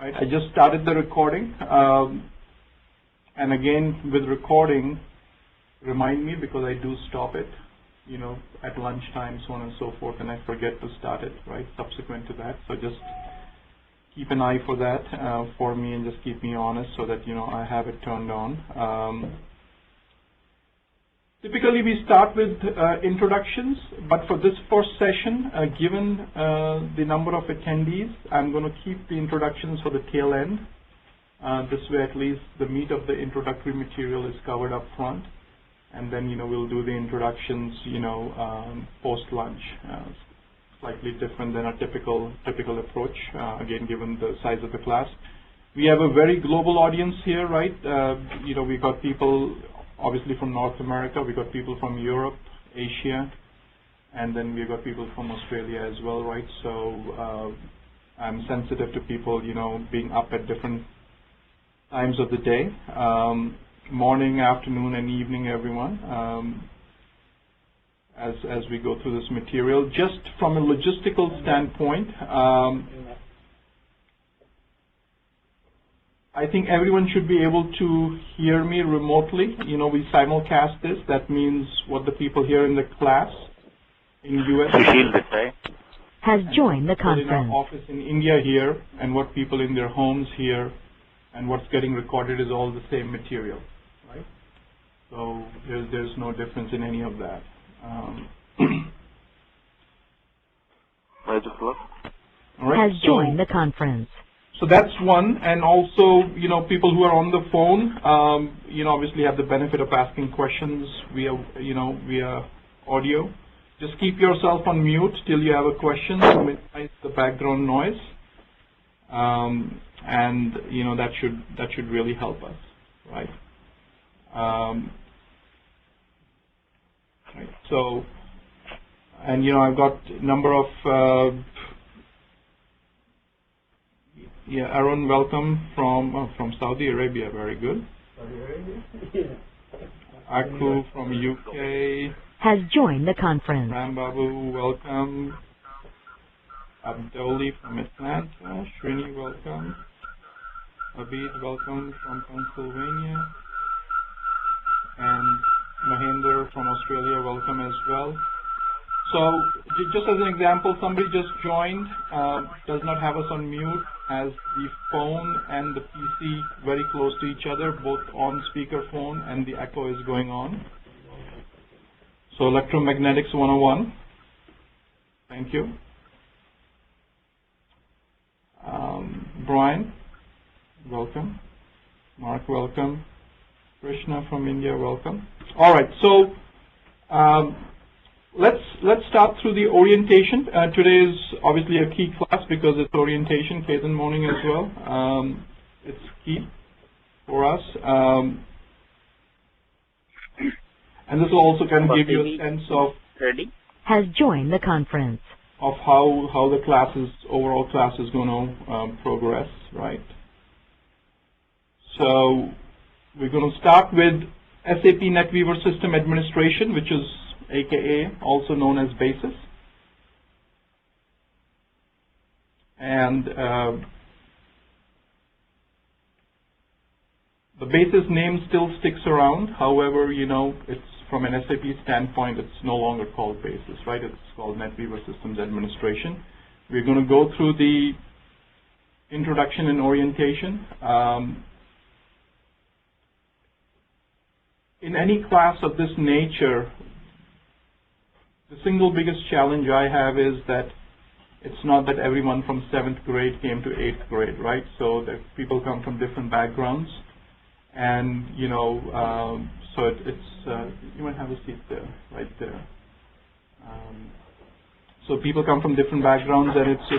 Right, I just started the recording, and again with recording, remind me because I do stop it, at lunchtime, so on and so forth, and I forget to start it, right, subsequent to that. So just keep an eye for that for me, and just keep me honest so that, I have it turned on. Typically, we start with introductions, but for this first session, given the number of attendees, I'm going to keep the introductions for the tail end. This way, at least the meat of the introductory material is covered up front, and then, we'll do the introductions, post-lunch. Slightly different than a typical approach, again, given the size of the class. We have a very global audience here, right? We've got people obviously from North America, we got people from Europe, Asia, and then we got people from Australia as well, right? So I'm sensitive to people, being up at different times of the day, morning, afternoon, and evening, everyone, as we go through this material. Just from a logistical standpoint, I think everyone should be able to hear me remotely. We simulcast this. That means what the people here in the class in US has joined the conference. In our office in India here, and what people in their homes here, and what's getting recorded is all the same material, right? So there's no difference in any of that. All right, has joined the conference. So that's one, and also, people who are on the phone, obviously have the benefit of asking questions via audio. Just keep yourself on mute till you have a question to minimize the background noise, and that should really help us, right? Right. So, and I've got a number of. Aaron, welcome from Saudi Arabia. Very good. Saudi Arabia. Aku from UK has joined the conference. Rambabu, welcome. Abdoli from Atlanta. Srini, welcome. Abid, welcome from Pennsylvania. And Mahinder from Australia, welcome as well. So, just as an example, somebody just joined, does not have us on mute, has the phone and the PC very close to each other, both on speakerphone, and the echo is going on. So, Electromagnetics 101. Thank you. Brian, welcome. Mark, welcome. Krishna from India, welcome. All right, so let's start through the orientation. Today is obviously a key class because it's orientation, Ketan morning as well. It's key for us. And this will also kind of give you a sense of has joined the conference of how the overall class is going to progress, right? So we're going to start with SAP NetWeaver System Administration, which is AKA, also known as BASIS. And the BASIS name still sticks around. However, it's from an SAP standpoint, it's no longer called BASIS, right? It's called NetWeaver Systems Administration. We're going to go through the introduction and orientation. In any class of this nature, the single biggest challenge I have is that it's not that everyone from 7th grade came to 8th grade, right? So that people come from different backgrounds, and so it's you might have a seat there, right there. So people come from different backgrounds, and it's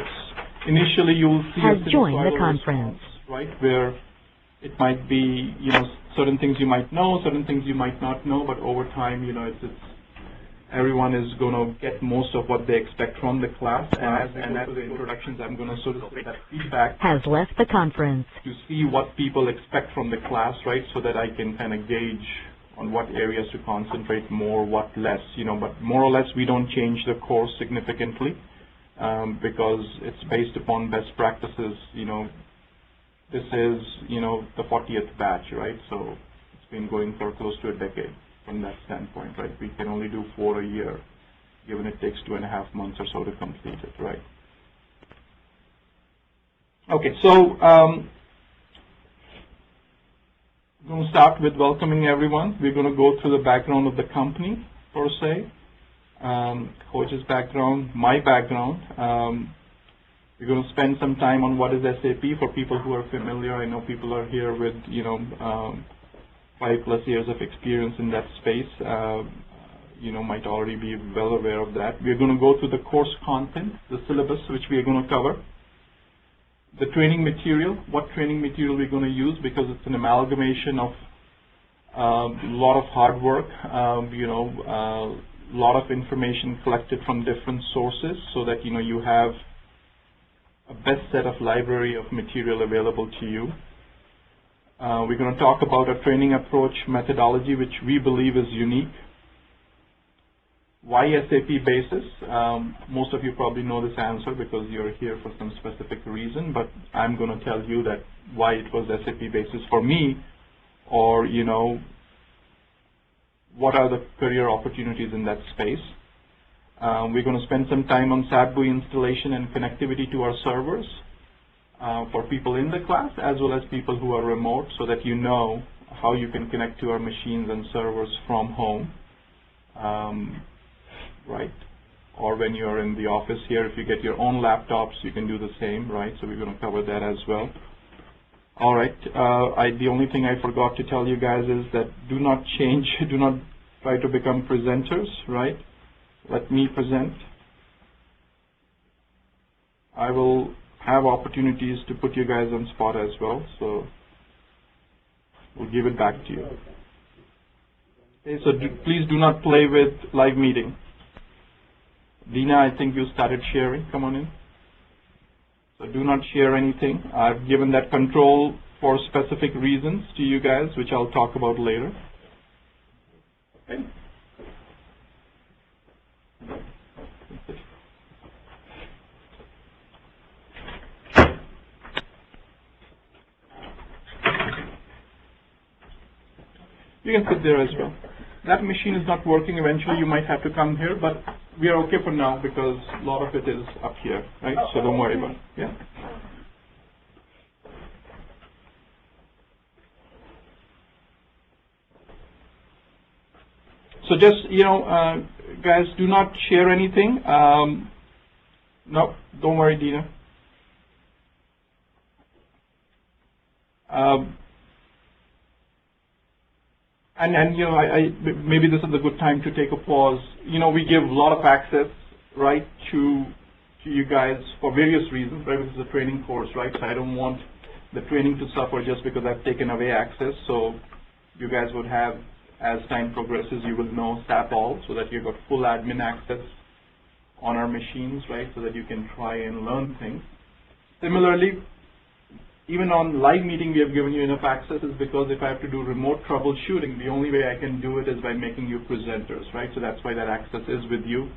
initially you'll see has joined the conference, right, where it might be certain things you might know, certain things you might not know, but over time it's everyone is going to get most of what they expect from the class, and as the introductions, I'm going to sort of get that feedback has left the conference to see what people expect from the class, right, so that I can kind of gauge on what areas to concentrate more, what less, but more or less we don't change the course significantly because it's based upon best practices, this is, the 40th batch, right? So it's been going for close to a decade from that standpoint, right? We can only do 4 a year, given it takes 2.5 months or so to complete it, right? Okay, so I'm going to start with welcoming everyone. We're going to go through the background of the company, per se, Coach's background, my background. We're going to spend some time on what is SAP for people who are familiar. I know people are here with, 5+ years of experience in that space. Might already be well aware of that. We're going to go through the course content, the syllabus, which we are going to cover. The training material, what training material we're going to use, because it's an amalgamation of a lot of hard work, a lot of information collected from different sources so that, you have a best set of library of material available to you. We're going to talk about a training approach methodology which we believe is unique. Why SAP BASIS? Most of you probably know this answer because you're here for some specific reason, but I'm going to tell you that why it was SAP BASIS for me, or what are the career opportunities in that space. We're going to spend some time on SAP BUI installation and connectivity to our servers for people in the class as well as people who are remote, so that you know how you can connect to our machines and servers from home. Right? Or when you're in the office here, if you get your own laptops, you can do the same, right? So we're going to cover that as well. All right. The only thing I forgot to tell you guys is that do not change, do not try to become presenters, right? Let me present. I will have opportunities to put you guys on spot as well, so we'll give it back to you. Okay, so please do not play with live meeting. Dina, I think you started sharing. Come on in. So do not share anything. I've given that control for specific reasons to you guys, which I'll talk about later. Okay. You can sit there as well. That machine is not working. Eventually you might have to come here, but we are okay for now because a lot of it is up here, right? So don't worry about it. Yeah. So just, guys, do not share anything. No, don't worry, Dina. And maybe this is a good time to take a pause. We give a lot of access, right, to you guys for various reasons, right? This is a training course, right? So I don't want the training to suffer just because I've taken away access. So you guys would have, as time progresses, you will know SAP All, so that you've got full admin access on our machines, right? So that you can try and learn things. Similarly, even on live meeting, we have given you enough access is because if I have to do remote troubleshooting, the only way I can do it is by making you presenters, right? So that's why that access is with you,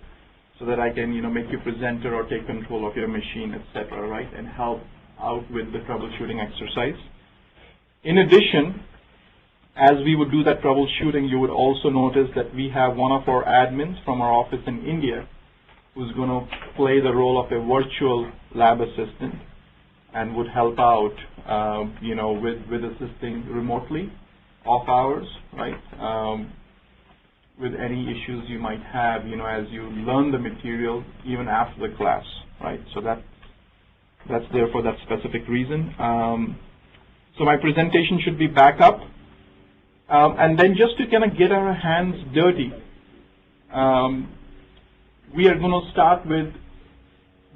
so that I can, make you presenter or take control of your machine, etc., right? And help out with the troubleshooting exercise. In addition, as we would do that troubleshooting, you would also notice that we have one of our admins from our office in India who's going to play the role of a virtual lab assistant and would help out, with assisting remotely, off hours, right? With any issues you might have, as you learn the material, even after the class, right? So that's there for that specific reason. So my presentation should be back up, and then just to kind of get our hands dirty, we are going to start with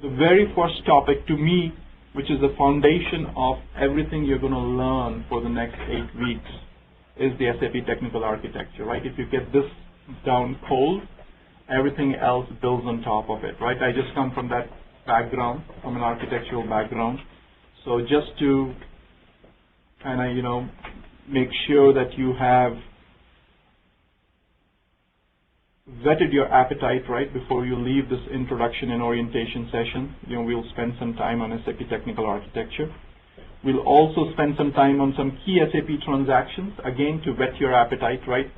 the very first topic to me, which is the foundation of everything you're going to learn for the next 8 weeks, is the SAP technical architecture, right? If you get this down cold, everything else builds on top of it, right? I just come from that background, from an architectural background. So just to kind of, make sure that you have vetted your appetite, right, before you leave this introduction and orientation session. We'll spend some time on SAP technical architecture. We'll also spend some time on some key SAP transactions, again, to whet your appetite, right?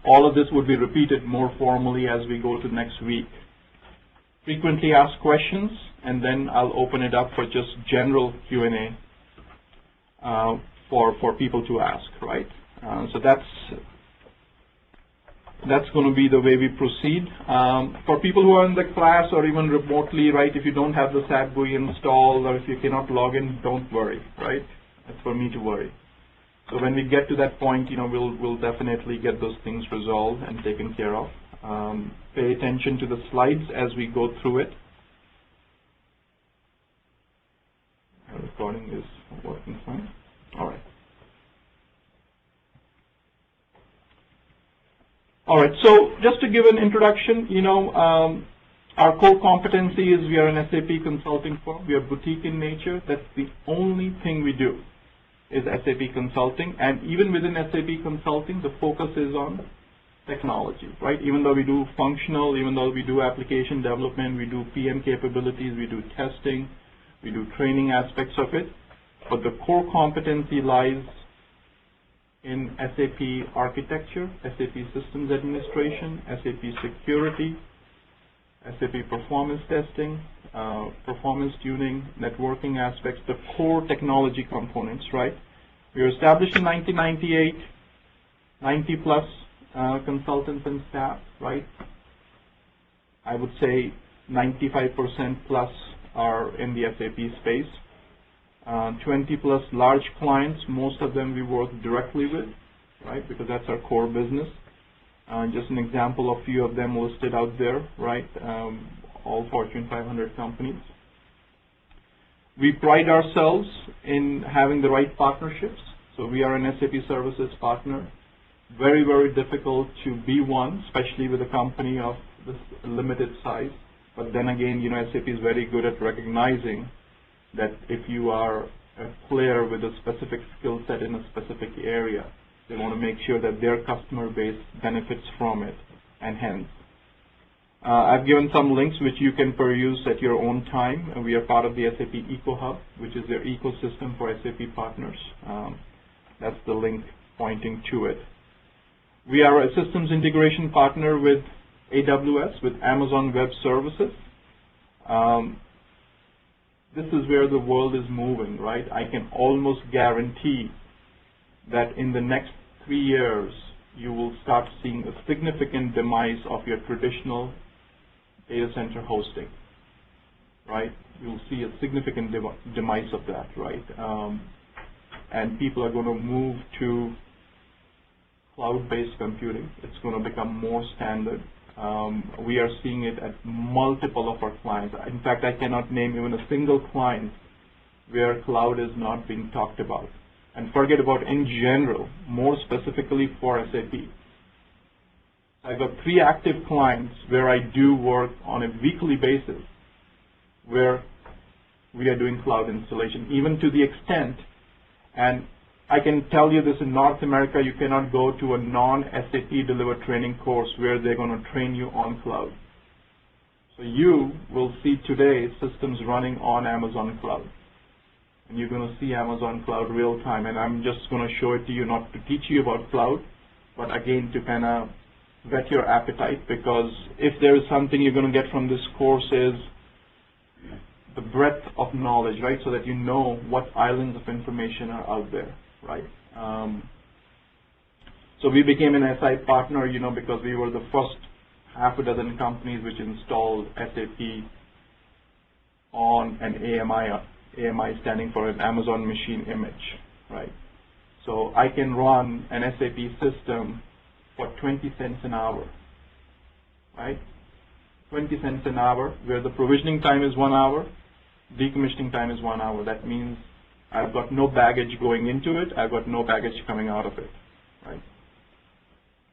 All of this would be repeated more formally as we go to next week. Frequently asked questions, and then I'll open it up for just general Q&A for people to ask, right? So that's going to be the way we proceed. For people who are in the class or even remotely, right, if you don't have the SAP GUI installed or if you cannot log in, don't worry, right? That's for me to worry. So when we get to that point, we'll definitely get those things resolved and taken care of. Pay attention to the slides as we go through it. The recording is working fine. All right. All right, so just to give an introduction, our core competency is we are an SAP consulting firm. We are boutique in nature. That's the only thing we do is SAP consulting. And even within SAP consulting, the focus is on technology, right? Even though we do functional, even though we do application development, we do PM capabilities, we do testing, we do training aspects of it. But the core competency lies in SAP architecture, SAP systems administration, SAP security, SAP performance testing, performance tuning, networking aspects, the core technology components, right? We were established in 1998, 90 plus consultants and staff, right? I would say 95% plus are in the SAP space. 20 plus large clients, most of them we work directly with, right, because that's our core business. Just an example of a few of them listed out there, right, all Fortune 500 companies. We pride ourselves in having the right partnerships. So we are an SAP services partner. Very, very difficult to be one, especially with a company of this limited size. But then again, SAP is very good at recognizing that if you are a player with a specific skill set in a specific area, they want to make sure that their customer base benefits from it, and hence. I've given some links which you can peruse at your own time. We are part of the SAP EcoHub, which is their ecosystem for SAP partners. That's the link pointing to it. We are a systems integration partner with AWS, with Amazon Web Services. This is where the world is moving, right? I can almost guarantee that in the next 3 years, you will start seeing a significant demise of your traditional data center hosting, right? You'll see a significant demise of that, right? And people are going to move to cloud-based computing. It's going to become more standard. We are seeing it at multiple of our clients. In fact, I cannot name even a single client where cloud is not being talked about. And forget about in general, more specifically for SAP. I've got 3 active clients where I do work on a weekly basis where we are doing cloud installation, even to the extent, and I can tell you this, in North America, you cannot go to a non-SAP delivered training course where they're going to train you on cloud. So you will see today systems running on Amazon Cloud. And you're going to see Amazon Cloud real time. And I'm just going to show it to you, not to teach you about cloud, but again to kind of whet your appetite, because if there is something you're going to get from this course is the breadth of knowledge, right? So that you know what islands of information are out there. Right. So we became an SI partner, because we were the first half a dozen companies which installed SAP on an AMI standing for an Amazon Machine Image, right? So I can run an SAP system for 20 cents an hour, right? 20 cents an hour, where the provisioning time is 1 hour, decommissioning time is 1 hour. That means I've got no baggage going into it. I've got no baggage coming out of it, right?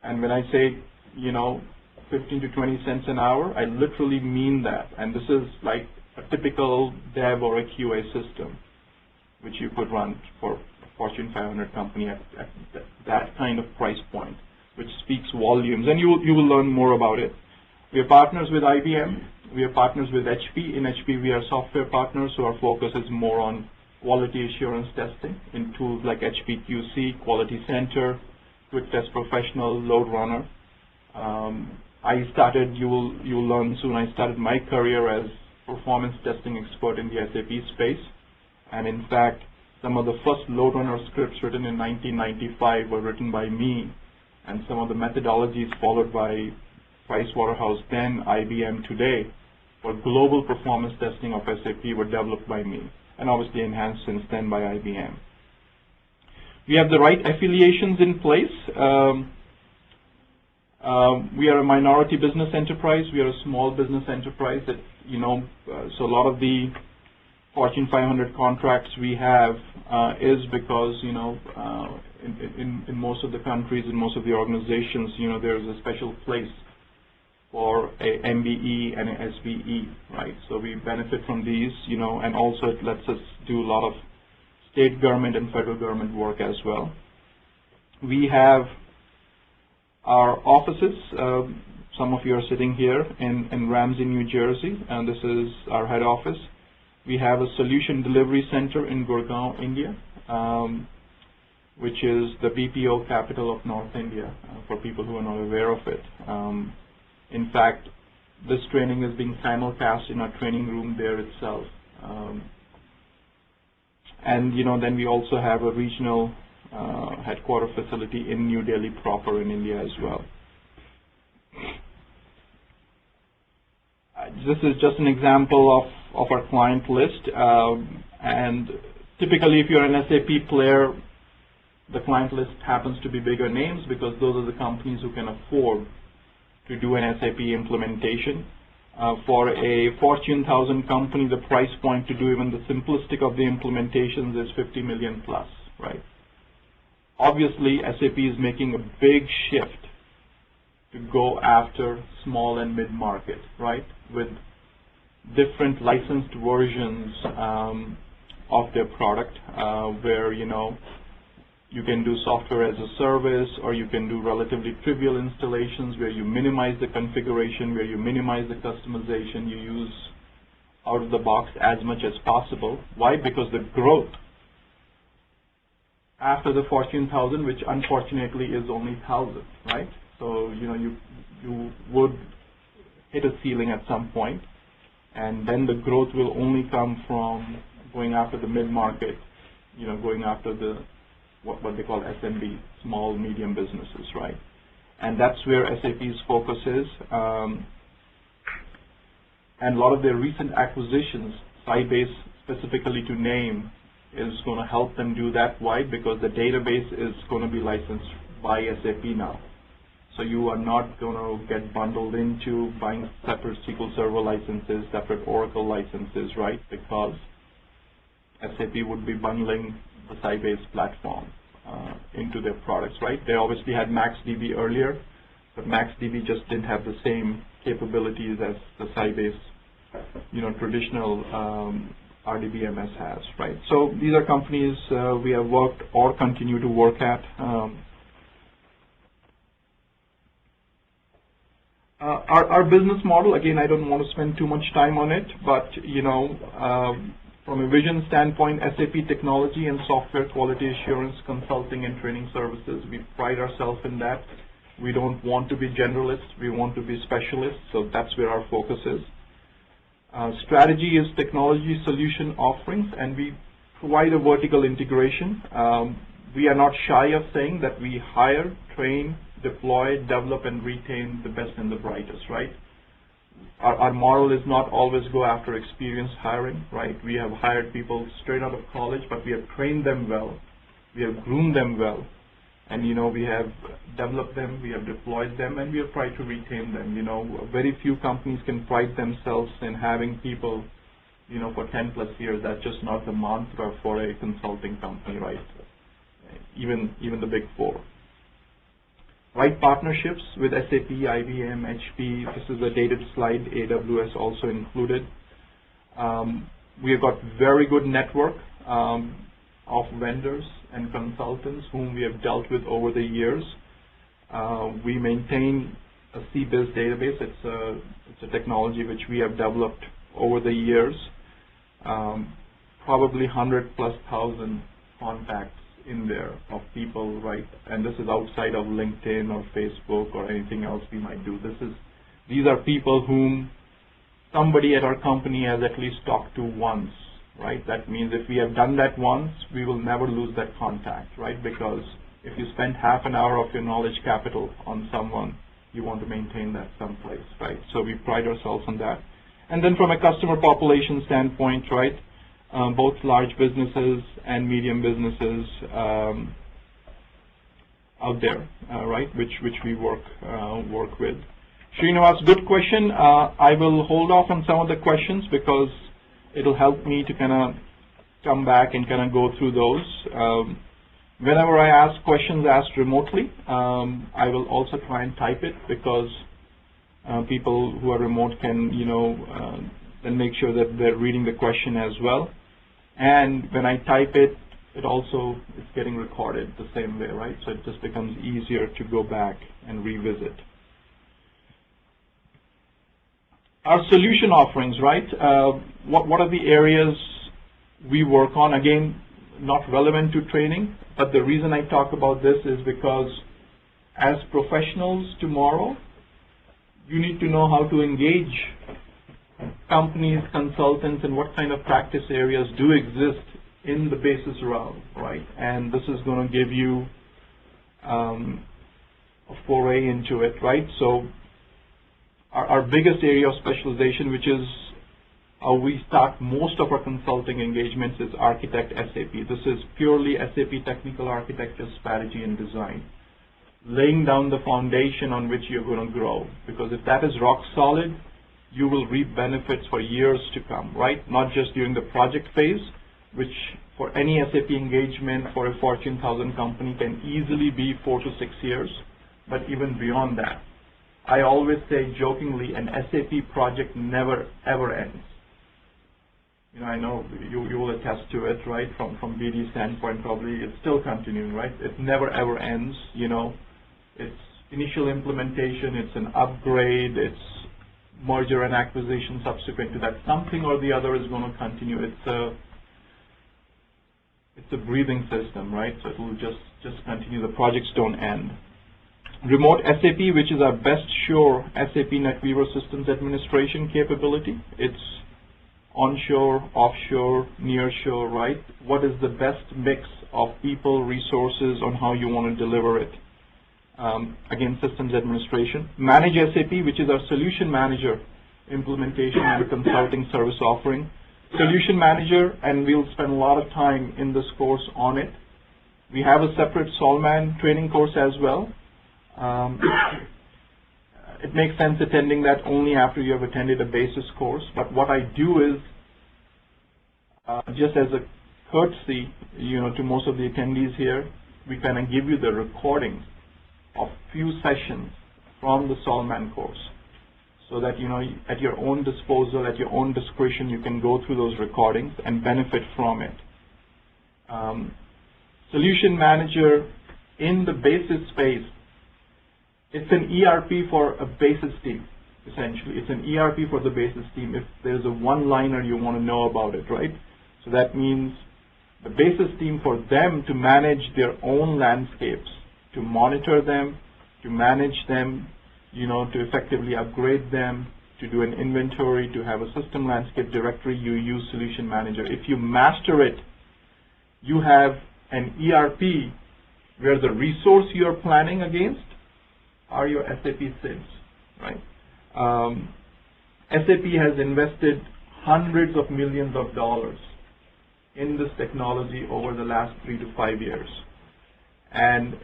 And when I say, 15 to 20 cents an hour, I literally mean that. And this is like a typical dev or a QA system, which you could run for a Fortune 500 company at that kind of price point, which speaks volumes. And you will learn more about it. We are partners with IBM. We are partners with HP. In HP, we are software partners, so our focus is more on quality assurance testing in tools like HPQC, Quality Center, Quick Test Professional, Load Runner. You'll learn soon, I started my career as performance testing expert in the SAP space. And in fact, some of the first load runner scripts written in 1995 were written by me, and some of the methodologies followed by Pricewaterhouse then, IBM today, for global performance testing of SAP were developed by me, and obviously enhanced since then by IBM. We have the right affiliations in place. We are a minority business enterprise. We are a small business enterprise that, so a lot of the Fortune 500 contracts we have is because, in most of the countries, in most of the organizations, there's a special place for a MBE and a SBE, right? So we benefit from these, and also it lets us do a lot of state government and federal government work as well. We have our offices. Some of you are sitting here in Ramsey, New Jersey, and this is our head office. We have a solution delivery center in Gurgaon, India, which is the BPO capital of North India, for people who are not aware of it. In fact, this training is being simulcast in our training room there itself. And then we also have a regional headquarter facility in New Delhi proper in India as well. This is just an example of our client list. And typically, if you're an SAP player, the client list happens to be bigger names because those are the companies who can afford to do an SAP implementation. For a Fortune 1000 company, the price point to do even the simplistic of the implementations is 50 million plus, right? Obviously, SAP is making a big shift to go after small and mid-market, right, with different licensed versions of their product, where you can do software as a service, or you can do relatively trivial installations where you minimize the configuration, where you minimize the customization, you use out of the box as much as possible. Why? Because the growth after the Fortune 1000, which unfortunately is only 1,000, right? So, you would hit a ceiling at some point, and then the growth will only come from going after the mid-market, going after the what they call SMB, small, medium businesses, right? And that's where SAP's focus is. And a lot of their recent acquisitions, Sybase specifically to name, is going to help them do that. Why? Because the database is going to be licensed by SAP now. So you are not going to get bundled into buying separate SQL Server licenses, separate Oracle licenses, right? Because SAP would be bundling the Sybase platform into their products, right? They obviously had MaxDB earlier, but MaxDB just didn't have the same capabilities as the Sybase, traditional RDBMS has, right? So these are companies we have worked or continue to work at. Our business model, again, I don't want to spend too much time on it, but from a vision standpoint, SAP technology and software quality assurance, consulting and training services, we pride ourselves in that. We don't want to be generalists, we want to be specialists, so that's where our focus is. Strategy is technology solution offerings, and we provide a vertical integration. We are not shy of saying that we hire, train, deploy, develop, and retain the best and the brightest, right? Our model is not always go after experienced hiring, right? We have hired people straight out of college, but we have trained them well, we have groomed them well, and we have developed them, we have deployed them, and we have tried to retain them. Very few companies can pride themselves in having people, for 10 plus years. That's just not the mantra for a consulting company, right? Even the Big Four. Right partnerships with SAP, IBM, HP. This is a dated slide, AWS also included. We have got very good network of vendors and consultants whom we have dealt with over the years. We maintain a CBIS database. It's a technology which we have developed over the years. probably 100,000+ contacts in there of people, right? And this is outside of LinkedIn or Facebook or anything else we might do. These are people whom somebody at our company has at least talked to once, right? That means if we have done that once, we will never lose that contact, right? Because if you spend half an hour of your knowledge capital on someone, you want to maintain that someplace, right? So we pride ourselves on that. And then from a customer population standpoint, right, both large businesses and medium businesses out there, right, which we work with. Srinivas, good question. I will hold off on some of the questions because it'll help me to kind of come back and kind of go through those. Whenever I ask questions asked remotely, I will also try and type it because people who are remote can, then make sure that they're reading the question as well. And when I type it, it also is getting recorded the same way, right? So it just becomes easier to go back and revisit. Our solution offerings, right? What are the areas we work on? Again, not relevant to training, but the reason I talk about this is because as professionals tomorrow, you need to know how to engage companies, consultants, and what kind of practice areas do exist in the basis realm, right? And this is going to give you a foray into it, right? So our biggest area of specialization, which is how we start most of our consulting engagements, is Architect SAP. This is purely SAP technical architecture, strategy, and design, laying down the foundation on which you're going to grow. Because if that is rock solid, you will reap benefits for years to come, right? Not just during the project phase, which for any SAP engagement for a Fortune 1000 company can easily be 4 to 6 years, but even beyond that. I always say jokingly, an SAP project never ever ends. I know you will attest to it, right? From BD standpoint, probably it's still continuing, right? It never ever ends. It's initial implementation, it's an upgrade, it's merger and acquisition subsequent to that. Something or the other is going to continue. It's a breathing system, right? So it will just continue. The projects don't end. Remote SAP, which is our best sure SAP NetWeaver systems administration capability. It's onshore, offshore, nearshore, right? What is the best mix of people, resources on how you want to deliver it? Again, systems administration. Manage SAP, which is our solution manager implementation and consulting service offering. Solution manager, and we'll spend a lot of time in this course on it. We have a separate Solman training course as well. It makes sense attending that only after you have attended a basis course. But what I do is, just as a courtesy, to most of the attendees here, we kind of give you the recordings of few sessions from the Solman course, so that at your own disposal, at your own discretion, you can go through those recordings and benefit from it. Solution manager in the basis space, it's an ERP for a basis team, essentially. It's an ERP for the basis team. If there's a one-liner you want to know about it, right? So that means the basis team, for them to manage their own landscapes, to monitor them, to manage them, to effectively upgrade them, to do an inventory, to have a system landscape directory, you use Solution Manager. If you master it, you have an ERP where the resource you're planning against are your SAP SIMs, right? SAP has invested hundreds of millions of dollars in this technology over the last 3 to 5 years. And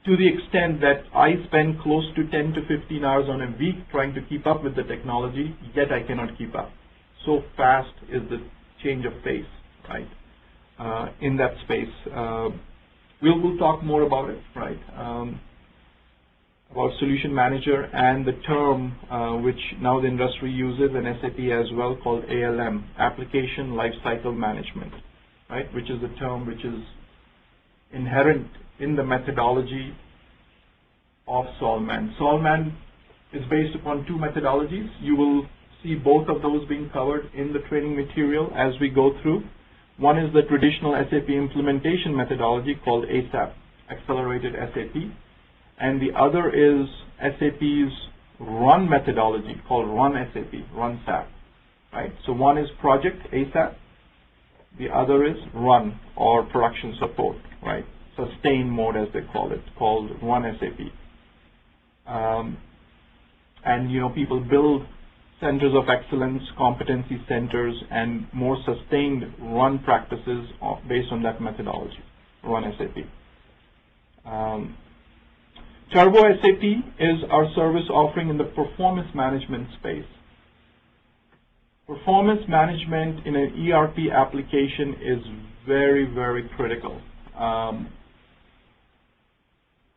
to the extent that I spend close to 10 to 15 hours on a week trying to keep up with the technology, yet I cannot keep up. So fast is the change of pace, right, in that space. We'll talk more about it, right, about Solution Manager and the term which now the industry uses and SAP as well, called ALM, Application Lifecycle Management, right, which is a term which is inherent in the methodology of Solman. Solman is based upon 2 methodologies. You will see both of those being covered in the training material as we go through. One is the traditional SAP implementation methodology called ASAP, Accelerated SAP, and the other is SAP's run methodology called Run SAP, Run SAP, right? So one is project ASAP, the other is run or production support, right? Sustain mode as they call it, called Run SAP. And people build centers of excellence, competency centers, and more sustained run practices based on that methodology, Run SAP. Turbo SAP is our service offering in the performance management space. Performance management in an ERP application is very, very critical.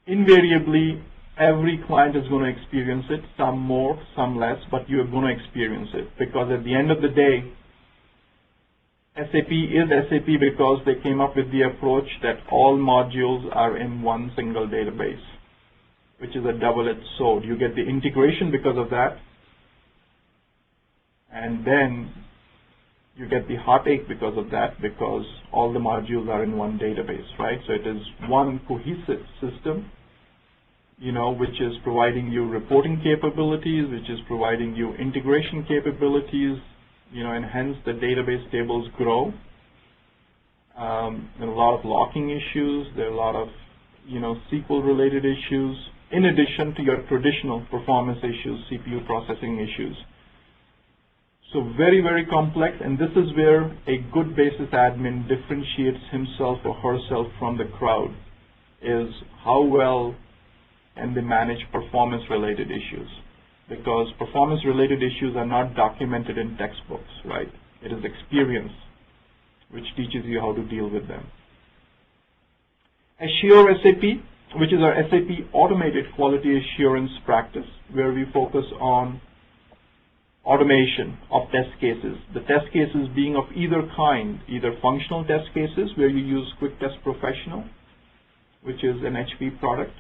Invariably, every client is going to experience it, some more, some less, but you're going to experience it because at the end of the day, SAP is SAP because they came up with the approach that all modules are in one single database, which is a double-edged sword. You get the integration because of that, and then you get the heartache because of that because all the modules are in one database, right? So it is one cohesive system, which is providing you reporting capabilities, which is providing you integration capabilities, and hence the database tables grow. There are a lot of locking issues. There are a lot of, SQL-related issues, in addition to your traditional performance issues, CPU processing issues. So very, very complex, and this is where a good basis admin differentiates himself or herself from the crowd, is how well and they manage performance-related issues, because performance-related issues are not documented in textbooks, right? It is experience which teaches you how to deal with them. Assure SAP, which is our SAP automated quality assurance practice, where we focus on automation of test cases. The test cases being of either kind, either functional test cases where you use Quick Test Professional, which is an HP product,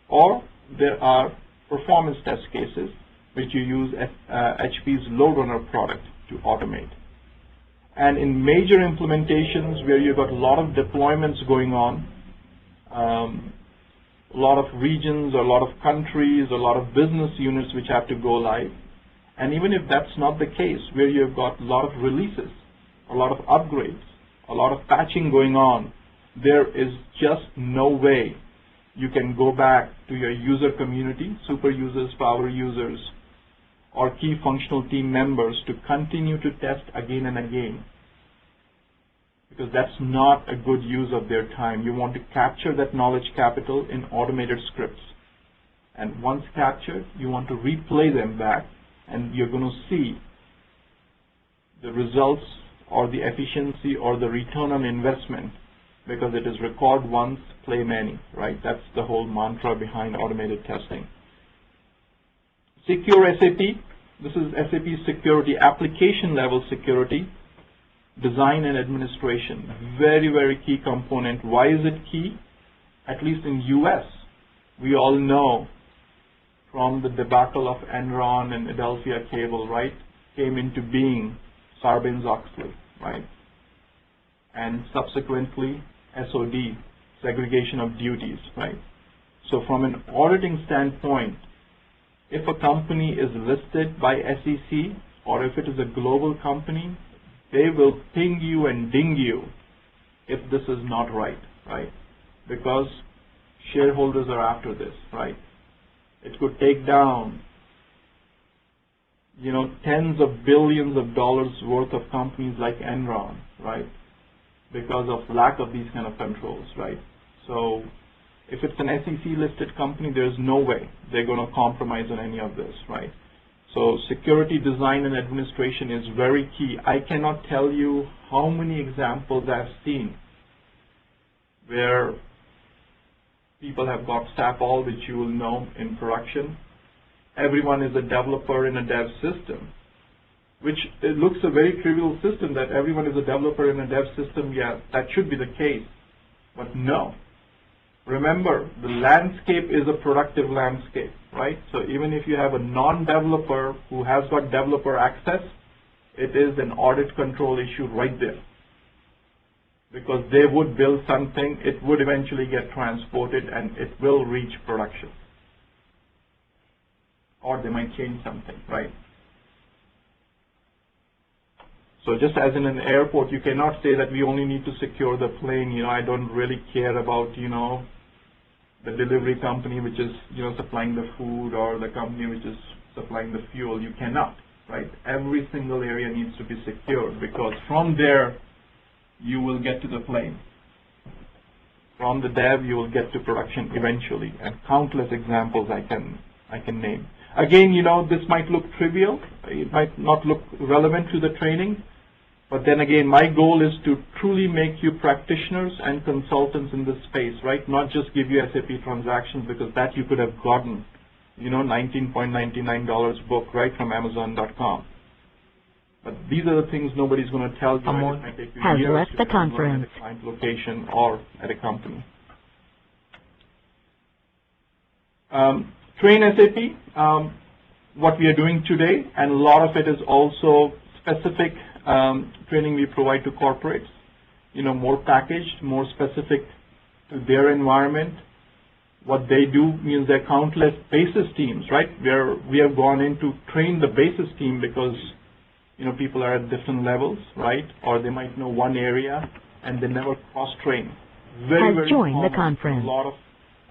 or there are performance test cases which you use HP's LoadRunner product to automate. And in major implementations where you've got a lot of deployments going on, a lot of regions, a lot of countries, a lot of business units which have to go live, and even if that's not the case, where you've got a lot of releases, a lot of upgrades, a lot of patching going on, there is just no way you can go back to your user community, super users, power users, or key functional team members to continue to test again and again, because that's not a good use of their time. You want to capture that knowledge capital in automated scripts. And once captured, you want to replay them back, and you're going to see the results or the efficiency or the return on investment, because it is record once, play many, right? That's the whole mantra behind automated testing. Secure SAP. This is SAP security, application level security, design and administration. Very, very key component. Why is it key? At least in US, we all know from the debacle of Enron and Adelphia Cable, right, came into being Sarbanes-Oxley, right? And subsequently SOD, segregation of duties, right? So from an auditing standpoint, if a company is listed by SEC or if it is a global company, they will ping you and ding you if this is not right, right? Because shareholders are after this, right? It could take down, tens of billions of dollars worth of companies like Enron, right? Because of lack of these kind of controls, right? So if it's an SEC listed company, there's no way they're going to compromise on any of this, right? So security design and administration is very key. I cannot tell you how many examples I've seen where people have got SAP all, which you will know in production. Everyone is a developer in a dev system, which it looks a very trivial system that everyone is a developer in a dev system. Yeah, that should be the case, but no. Remember, the landscape is a productive landscape, right? So even if you have a non-developer who has got developer access, it is an audit control issue right there. because they would build something, it would eventually get transported and it will reach production. Or they might change something, right? So just as in an airport, you cannot say that we only need to secure the plane. I don't really care about, the delivery company which is, supplying the food, or the company which is supplying the fuel. You cannot, right? Every single area needs to be secured, because from there, you will get to the plane. From the dev, you will get to production eventually, and countless examples I can name. Again, this might look trivial. It might not look relevant to the training. But then again, my goal is to truly make you practitioners and consultants in this space, right? Not just give you SAP transactions, because that you could have gotten, $19.99 book right from Amazon.com. But these are the things nobody's going to tell you. It might take you has years left the to learn conference. at a client location or at a company. Train SAP, what we are doing today, and a lot of it is also specific training we provide to corporates, more packaged, more specific to their environment. What they do means there are countless basis teams, right? Where we have gone in to train the basis team, because people are at different levels, right? Or they might know one area and they never cross-train. Very joined the common conference. in a lot of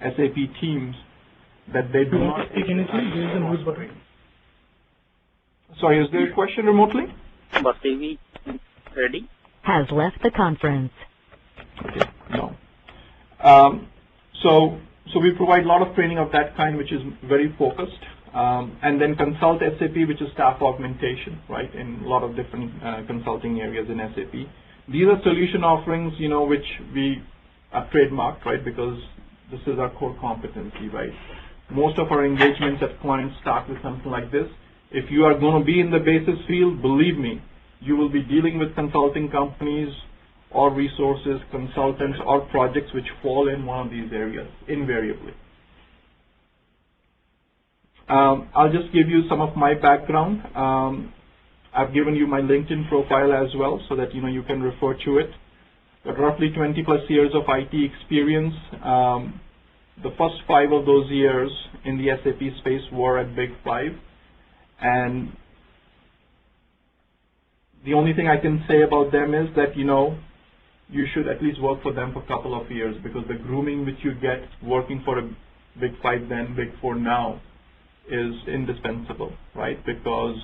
SAP teams that they do not. Sorry, is there a question remotely? Bharti, ready? Has left the conference. Okay, no. So we provide a lot of training of that kind, which is very focused. And then consult SAP, which is staff augmentation, right, in a lot of different consulting areas in SAP. These are solution offerings, which we are trademarked, right, because this is our core competency, right. Most of our engagements at clients start with something like this. If you are going to be in the basis field, believe me, you will be dealing with consulting companies or resources, consultants, or projects which fall in one of these areas, invariably. I'll just give you some of my background. I've given you my LinkedIn profile as well, so that you can refer to it. But roughly 20 plus years of IT experience. The first 5 of those years in the SAP space were at Big 5. And the only thing I can say about them is that, you should at least work for them for a couple of years, because the grooming which you get working for a Big 5 then, Big 4 now, is indispensable, right? Because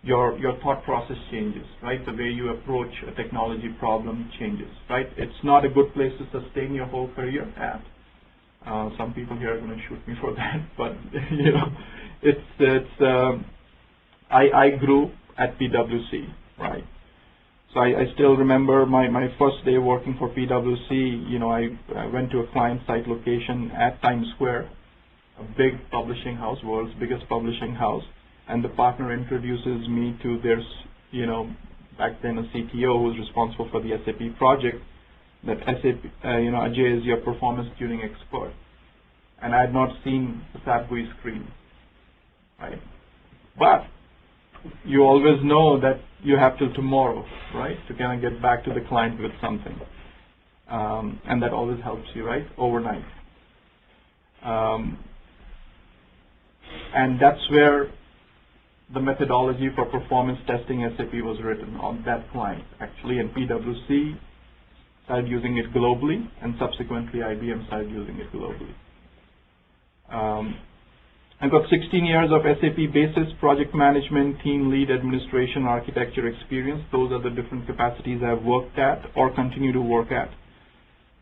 your thought process changes, right? The way you approach a technology problem changes, right? It's not a good place to sustain your whole career at. Some people here are going to shoot me for that, but I grew at PwC, right? So I still remember my first day working for PwC. I went to a client site location at Times Square, a big publishing house, world's biggest publishing house, and the partner introduces me to their, back then a CTO who was responsible for the SAP project, that SAP, Ajay is your performance tuning expert. And I had not seen the SAP GUI screen, right? But you always know that you have till tomorrow, right, to kind of get back to the client with something. And that always helps you, right, overnight. And that's where the methodology for performance testing SAP was written on that client, actually, and PwC started using it globally, and subsequently IBM started using it globally. I've got 16 years of SAP basis, project management, team lead, administration, architecture experience. Those are the different capacities I've worked at or continue to work at.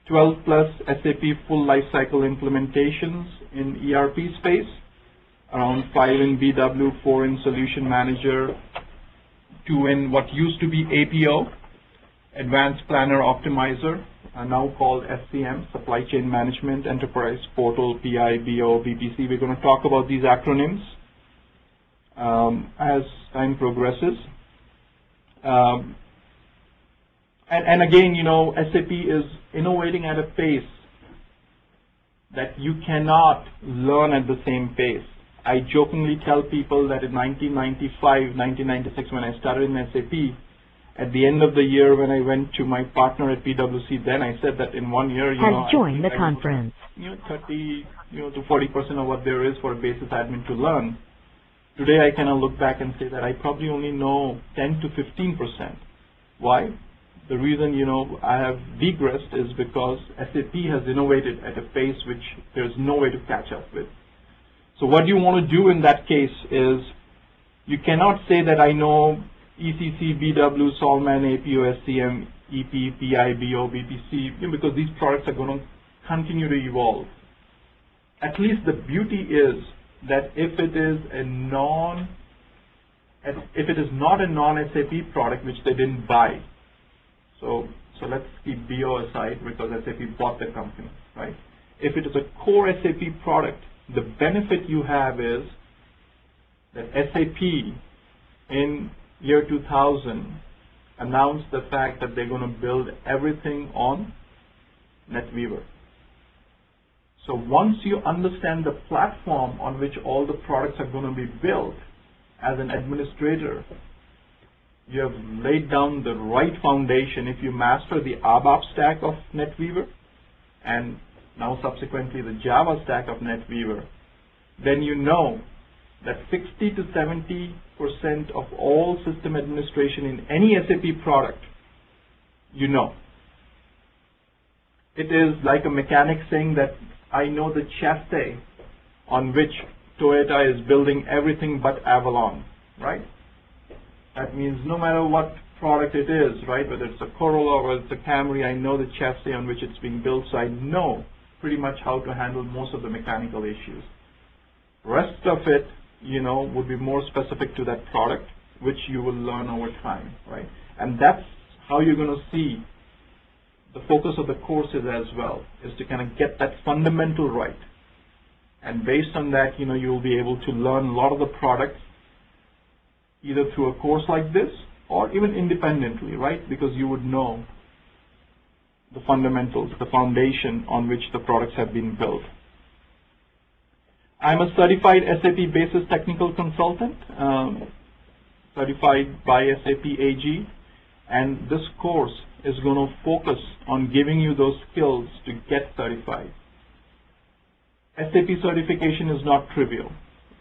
12 plus SAP full lifecycle implementations in ERP space, around 5 in BW, 4 in Solution Manager, 2 in what used to be APO, Advanced Planner Optimizer, now called SCM, Supply Chain Management, Enterprise Portal, PI, BO, BPC. We're going to talk about these acronyms as time progresses. And again, SAP is innovating at a pace that you cannot learn at the same pace. I jokingly tell people that in 1995, 1996, when I started in SAP, At the end of the year, when I went to my partner at PwC, then I said that in 1 year, Has joined the conference. 30 to 40% of what there is for a basis admin to learn. Today, I kind of look back and say that I probably only know 10 to 15%. Why? The reason, I have digressed is because SAP has innovated at a pace which there's no way to catch up with. So what you want to do in that case is, you cannot say that I know ECC, BW, Solman, APO, SCM, EP, PI, BO, BPC, because these products are going to continue to evolve. At least the beauty is that if it is not a non-SAP product which they didn't buy, so let's keep BO aside because SAP bought the company, right? If it is a core SAP product, the benefit you have is that SAP in year 2000 announced the fact that they're going to build everything on NetWeaver. So once you understand the platform on which all the products are going to be built, as an administrator, you have laid down the right foundation. If you master the ABAP stack of NetWeaver and now subsequently the Java stack of NetWeaver, then you know that 60 to 70% of all system administration in any SAP product, you know. It is like a mechanic saying that I know the chassis on which Toyota is building everything but Avalon, right? That means no matter what product it is, right, whether it's a Corolla or it's a Camry, I know the chassis on which it's being built, so I know pretty much how to handle most of the mechanical issues. Rest of it, would be more specific to that product, which you will learn over time, right? And that's how you're going to see the focus of the courses as well, is to kind of get that fundamental right. And based on that, you'll be able to learn a lot of the products either through a course like this or even independently, right? Because you would know the fundamentals, the foundation on which the products have been built. I'm a certified SAP Basis Technical Consultant, certified by SAP AG, and this course is going to focus on giving you those skills to get certified. SAP certification is not trivial.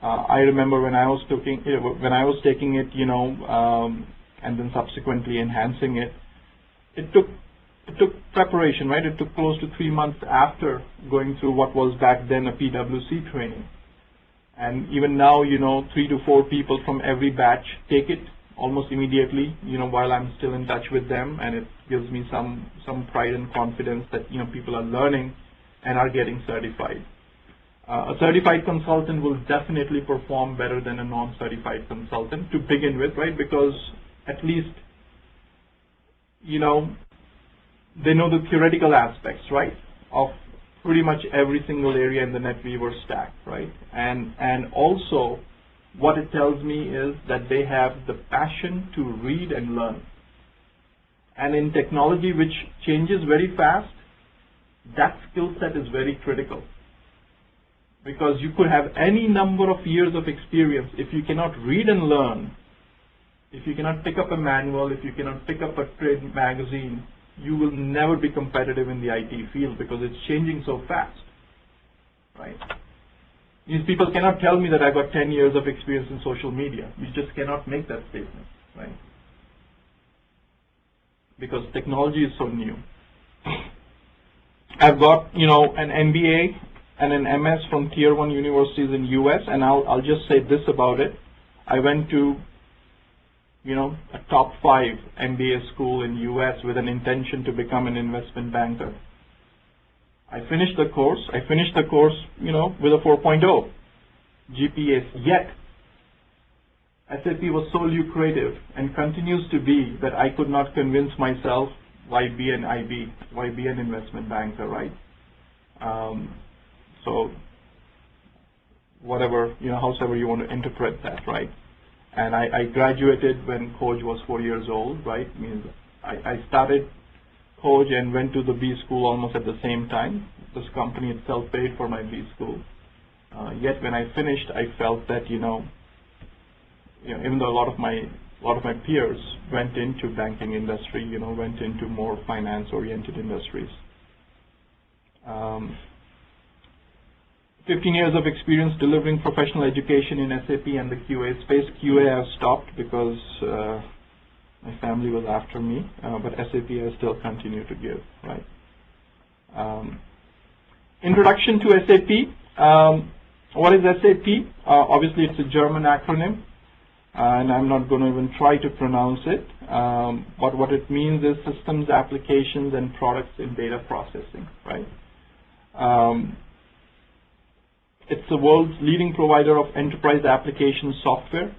I remember when I was taking it, and then subsequently enhancing it, it took preparation, right? It took close to 3 months after going through what was back then a PwC training. And even now, 3 to 4 people from every batch take it almost immediately, while I'm still in touch with them, and it gives me some pride and confidence that, people are learning and are getting certified. A certified consultant will definitely perform better than a non-certified consultant to begin with, right? Because at least, they know the theoretical aspects, right, of pretty much every single area in the NetWeaver stack, right? And also, what it tells me is that they have the passion to read and learn. And in technology which changes very fast, that skill set is very critical. Because you could have any number of years of experience. If you cannot read and learn, if you cannot pick up a manual, if you cannot pick up a trade magazine, you will never be competitive in the IT field because it's changing so fast, right? These people cannot tell me that I got 10 years of experience in social media. You just cannot make that statement, right? Because technology is so new. I've got, an MBA and an MS from Tier 1 universities in US, and I'll just say this about it. I went to, a top 5 MBA school in US with an intention to become an investment banker. I finished the course, with a 4.0 GPA, yet SAP was so lucrative and continues to be that I could not convince myself why be an IB, why be an investment banker, right? So whatever, however you want to interpret that, right? And I graduated when Coach was 4 years old, right? I started Coach and went to the B school almost at the same time. This company itself paid for my B school. Yet when I finished, I felt that, even though a lot of my a lot of my peers went into banking industry, went into more finance-oriented industries. 15 years of experience delivering professional education in SAP and the QA space. QA I've stopped because my family was after me, but SAP I still continue to give, right? Introduction to SAP. What is SAP? Obviously, it's a German acronym, and I'm not going to even try to pronounce it. But what it means is systems, applications, and products in data processing, right? It's the world's leading provider of enterprise application software,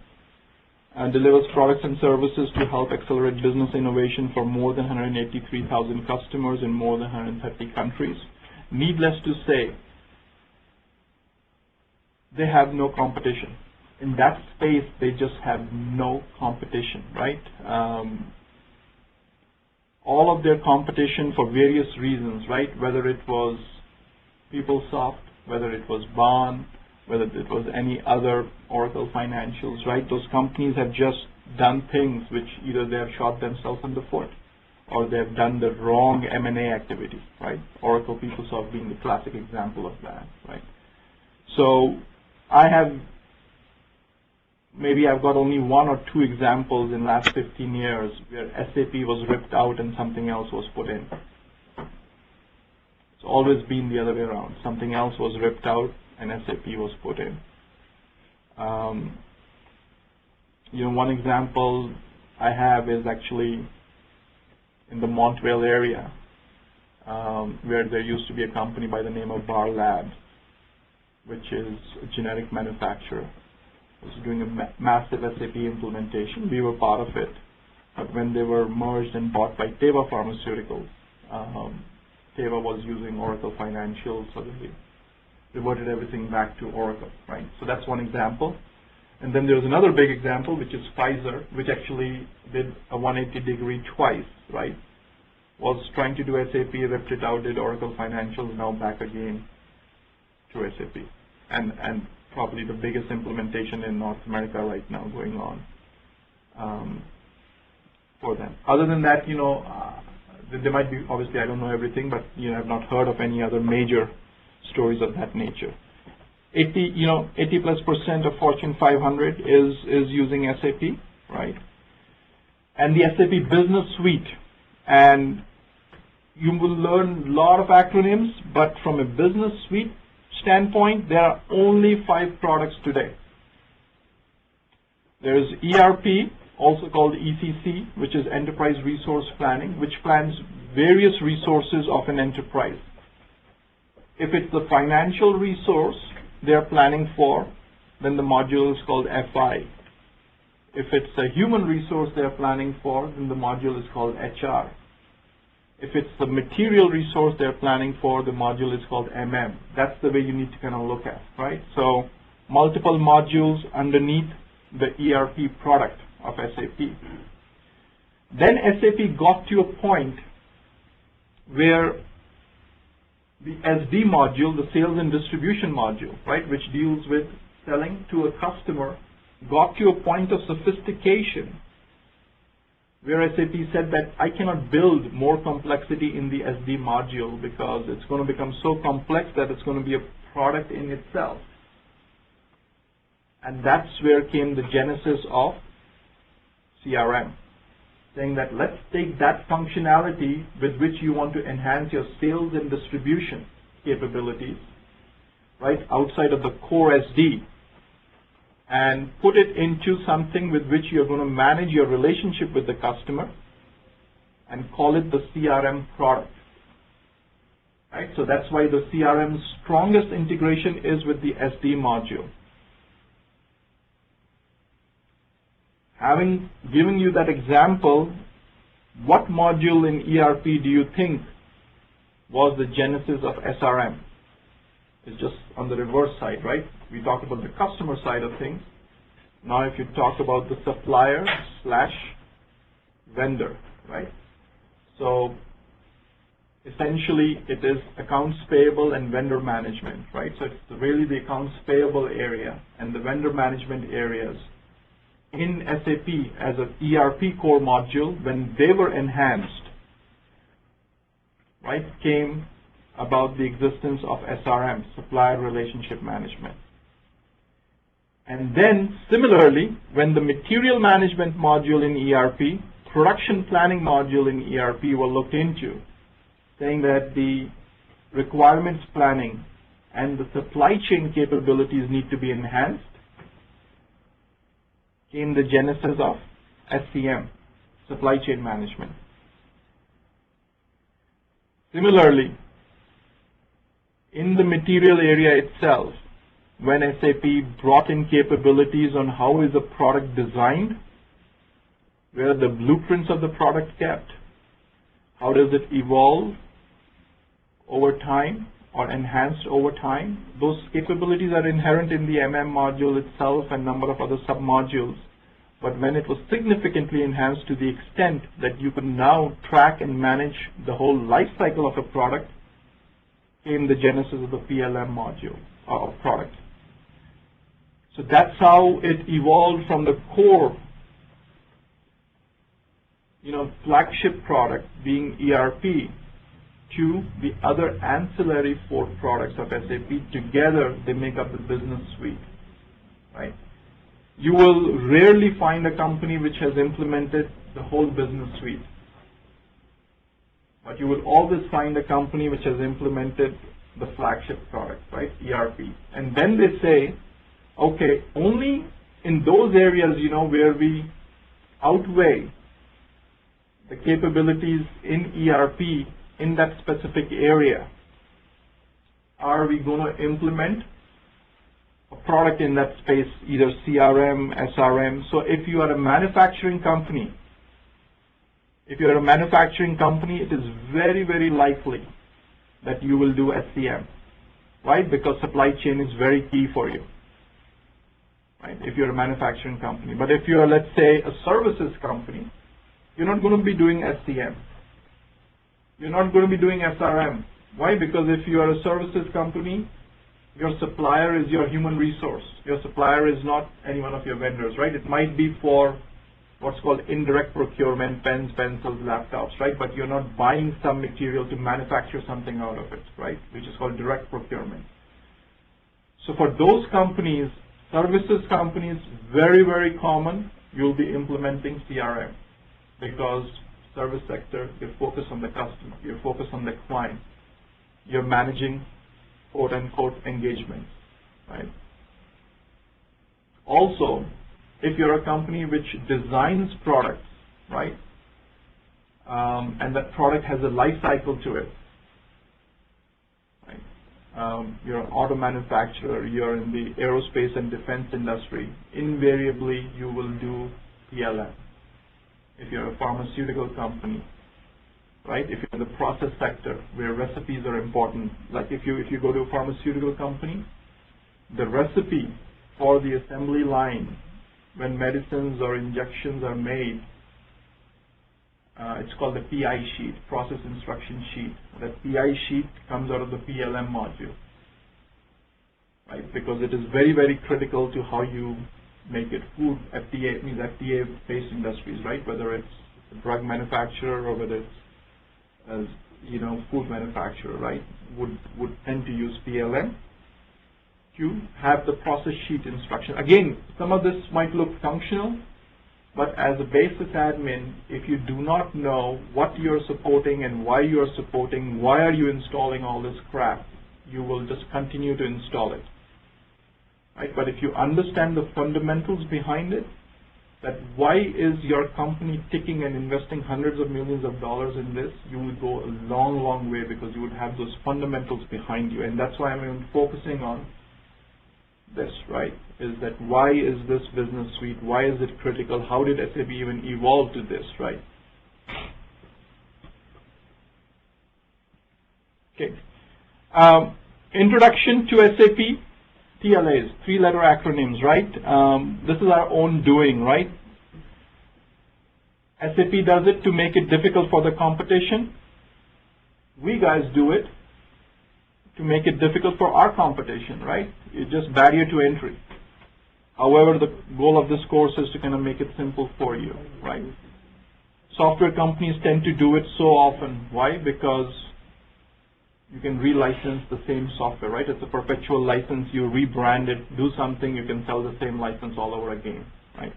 and delivers products and services to help accelerate business innovation for more than 183,000 customers in more than 130 countries. Needless to say, they have no competition. In that space, they just have no competition, right? All of their competition for various reasons, right? Whether it was PeopleSoft, whether it was Bond, whether it was any other Oracle Financials, right? Those companies have just done things which either they have shot themselves in the foot or they have done the wrong M&A activity, right? Oracle PeopleSoft being the classic example of that, right? So I've got only one or two examples in the last 15 years where SAP was ripped out and something else was put in. It's always been the other way around. Something else was ripped out and SAP was put in. One example I have is actually in the Montreal area, where there used to be a company by the name of Bar Labs, which is a generic manufacturer. It was doing a massive SAP implementation. We were part of it. But when they were merged and bought by Teva Pharmaceuticals, Teva was using Oracle Financials, so they reverted everything back to Oracle, right? So that's one example. And then there's another big example, which is Pfizer, which actually did a 180-degree twice, right? Was trying to do SAP, ripped it out, did Oracle Financials, now back again to SAP. And probably the biggest implementation in North America right now going on for them. Other than that, there might be, obviously I don't know everything, but I've not heard of any other major stories of that nature. 80+% of Fortune 500 is using SAP, right? And the SAP Business Suite, and you will learn a lot of acronyms, but from a Business Suite standpoint, there are only 5 products today. There is ERP, also called ECC, which is Enterprise Resource Planning, which plans various resources of an enterprise. If it's the financial resource they're planning for, then the module is called FI. If it's a human resource they're planning for, then the module is called HR. If it's the material resource they're planning for, the module is called MM. That's the way you need to kind of look at, right? So multiple modules underneath the ERP product of SAP. Then SAP got to a point where the SD module, the sales and distribution module, right, which deals with selling to a customer, got to a point of sophistication where SAP said that I cannot build more complexity in the SD module because it's going to become so complex that it's going to be a product in itself. And that's where came the genesis of CRM, saying that let's take that functionality with which you want to enhance your sales and distribution capabilities, right, outside of the core SD, and put it into something with which you're going to manage your relationship with the customer and call it the CRM product. Right? So that's why the CRM's strongest integration is with the SD module. Having given you that example, what module in ERP do you think was the genesis of SRM? It's just on the reverse side, right? We talked about the customer side of things. Now if you talk about the supplier/vendor, right? So essentially it is accounts payable and vendor management, right? So it's really the accounts payable area and the vendor management areas in SAP as an ERP core module, when they were enhanced, right, came about the existence of SRM, Supplier Relationship Management. And then, similarly, when the Material Management module in ERP, Production Planning module in ERP were looked into, saying that the requirements planning and the supply chain capabilities need to be enhanced, came the genesis of SCM, Supply Chain Management. Similarly, in the material area itself, when SAP brought in capabilities on how is a product designed, where are the blueprints of the product kept, how does it evolve over time or enhanced over time, those capabilities are inherent in the MM module itself and number of other sub-modules. But when it was significantly enhanced to the extent that you can now track and manage the whole life cycle of a product, came the genesis of the PLM module of product. So that's how it evolved from the core, flagship product being ERP to the other ancillary 4 products of SAP. Together, they make up the business suite, right? You will rarely find a company which has implemented the whole business suite. But you will always find a company which has implemented the flagship product, right, ERP. And then they say, okay, only in those areas, where we outweigh the capabilities in ERP in that specific area, are we going to implement a product in that space, either CRM, SRM. So if you are a manufacturing company, it is very, very likely that you will do SCM, right? Because supply chain is very key for you, right? If you're a manufacturing company. But if you're, let's say, a services company, you're not going to be doing SCM. You're not going to be doing SRM. Why? Because if you are a services company, your supplier is your human resource. Your supplier is not any one of your vendors, right? It might be for what's called indirect procurement, pens, pencils, laptops, right? But you're not buying some material to manufacture something out of it, right? Which is called direct procurement. So for those companies, services companies, very, very common, you'll be implementing CRM because service sector, you're focused on the customer, you're focused on the client, you're managing quote-unquote engagements, right? Also, if you're a company which designs products, right, and that product has a life cycle to it, right? You're an auto manufacturer, you're in the aerospace and defense industry, invariably you will do PLM. If you're a pharmaceutical company, right? If you're in the process sector where recipes are important, like if you go to a pharmaceutical company, the recipe for the assembly line when medicines or injections are made, it's called the PI sheet, process instruction sheet. That PI sheet comes out of the PLM module, right? Because it is very, very critical to how you make it. Food, FDA, means FDA-based industries, right? Whether it's a drug manufacturer or whether it's as food manufacturer, right, would tend to use PLM to have the process sheet instruction. Again, some of this might look functional, but as a basis admin, if you do not know what you're supporting and why you're supporting, why are you installing all this crap, you will just continue to install it, right? But if you understand the fundamentals behind it, that why is your company ticking and investing hundreds of millions of dollars in this, you will go a long, long way because you would have those fundamentals behind you. And that's why I'm focusing on this, right, is that why is this business suite, why is it critical, how did SAP even evolve to this, right? Okay. Introduction to SAP. TLAs, 3-letter acronyms, right? This is our own doing, right? SAP does it to make it difficult for the competition. We guys do it to make it difficult for our competition, right? It's just barrier to entry. However, the goal of this course is to kind of make it simple for you, right? Software companies tend to do it so often. Why? Because you can relicense the same software, right? It's a perpetual license. You rebrand it, do something, you can sell the same license all over again, right?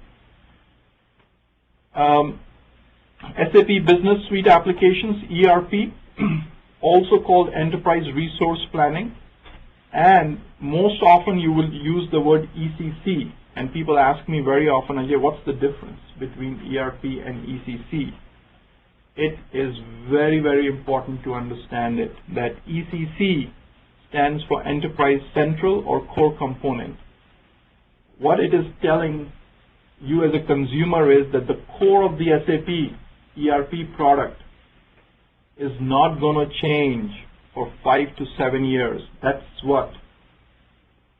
SAP Business Suite Applications, ERP, also called Enterprise Resource Planning, and most often you will use the word ECC, and people ask me very often, Ajay, what's the difference between ERP and ECC? It is very, very important to understand it, that ECC stands for Enterprise Central or Core Component. What it is telling you as a consumer is that the core of the SAP ERP product is not going to change for 5 to 7 years. That's what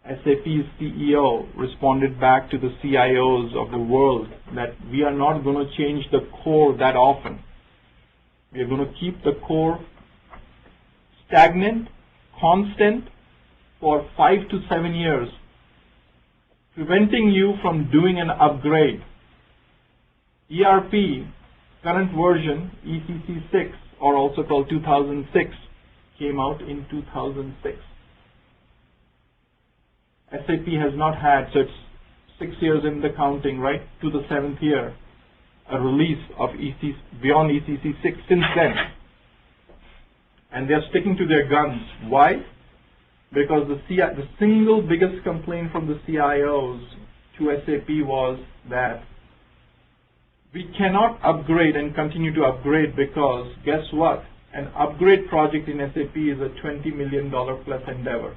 SAP's CEO responded back to the CIOs of the world, that we are not going to change the core that often. We are going to keep the core stagnant, constant for 5 to 7 years, preventing you from doing an upgrade. ERP, current version, ECC 6, or also called 2006, came out in 2006. SAP has not had, so it's 6 years in the counting, right, to the 7th year, a release of beyond ECC 6 since then. And they're sticking to their guns. Why? Because the single biggest complaint from the CIOs to SAP was that we cannot upgrade and continue to upgrade because, guess what? An upgrade project in SAP is a $20 million plus endeavor.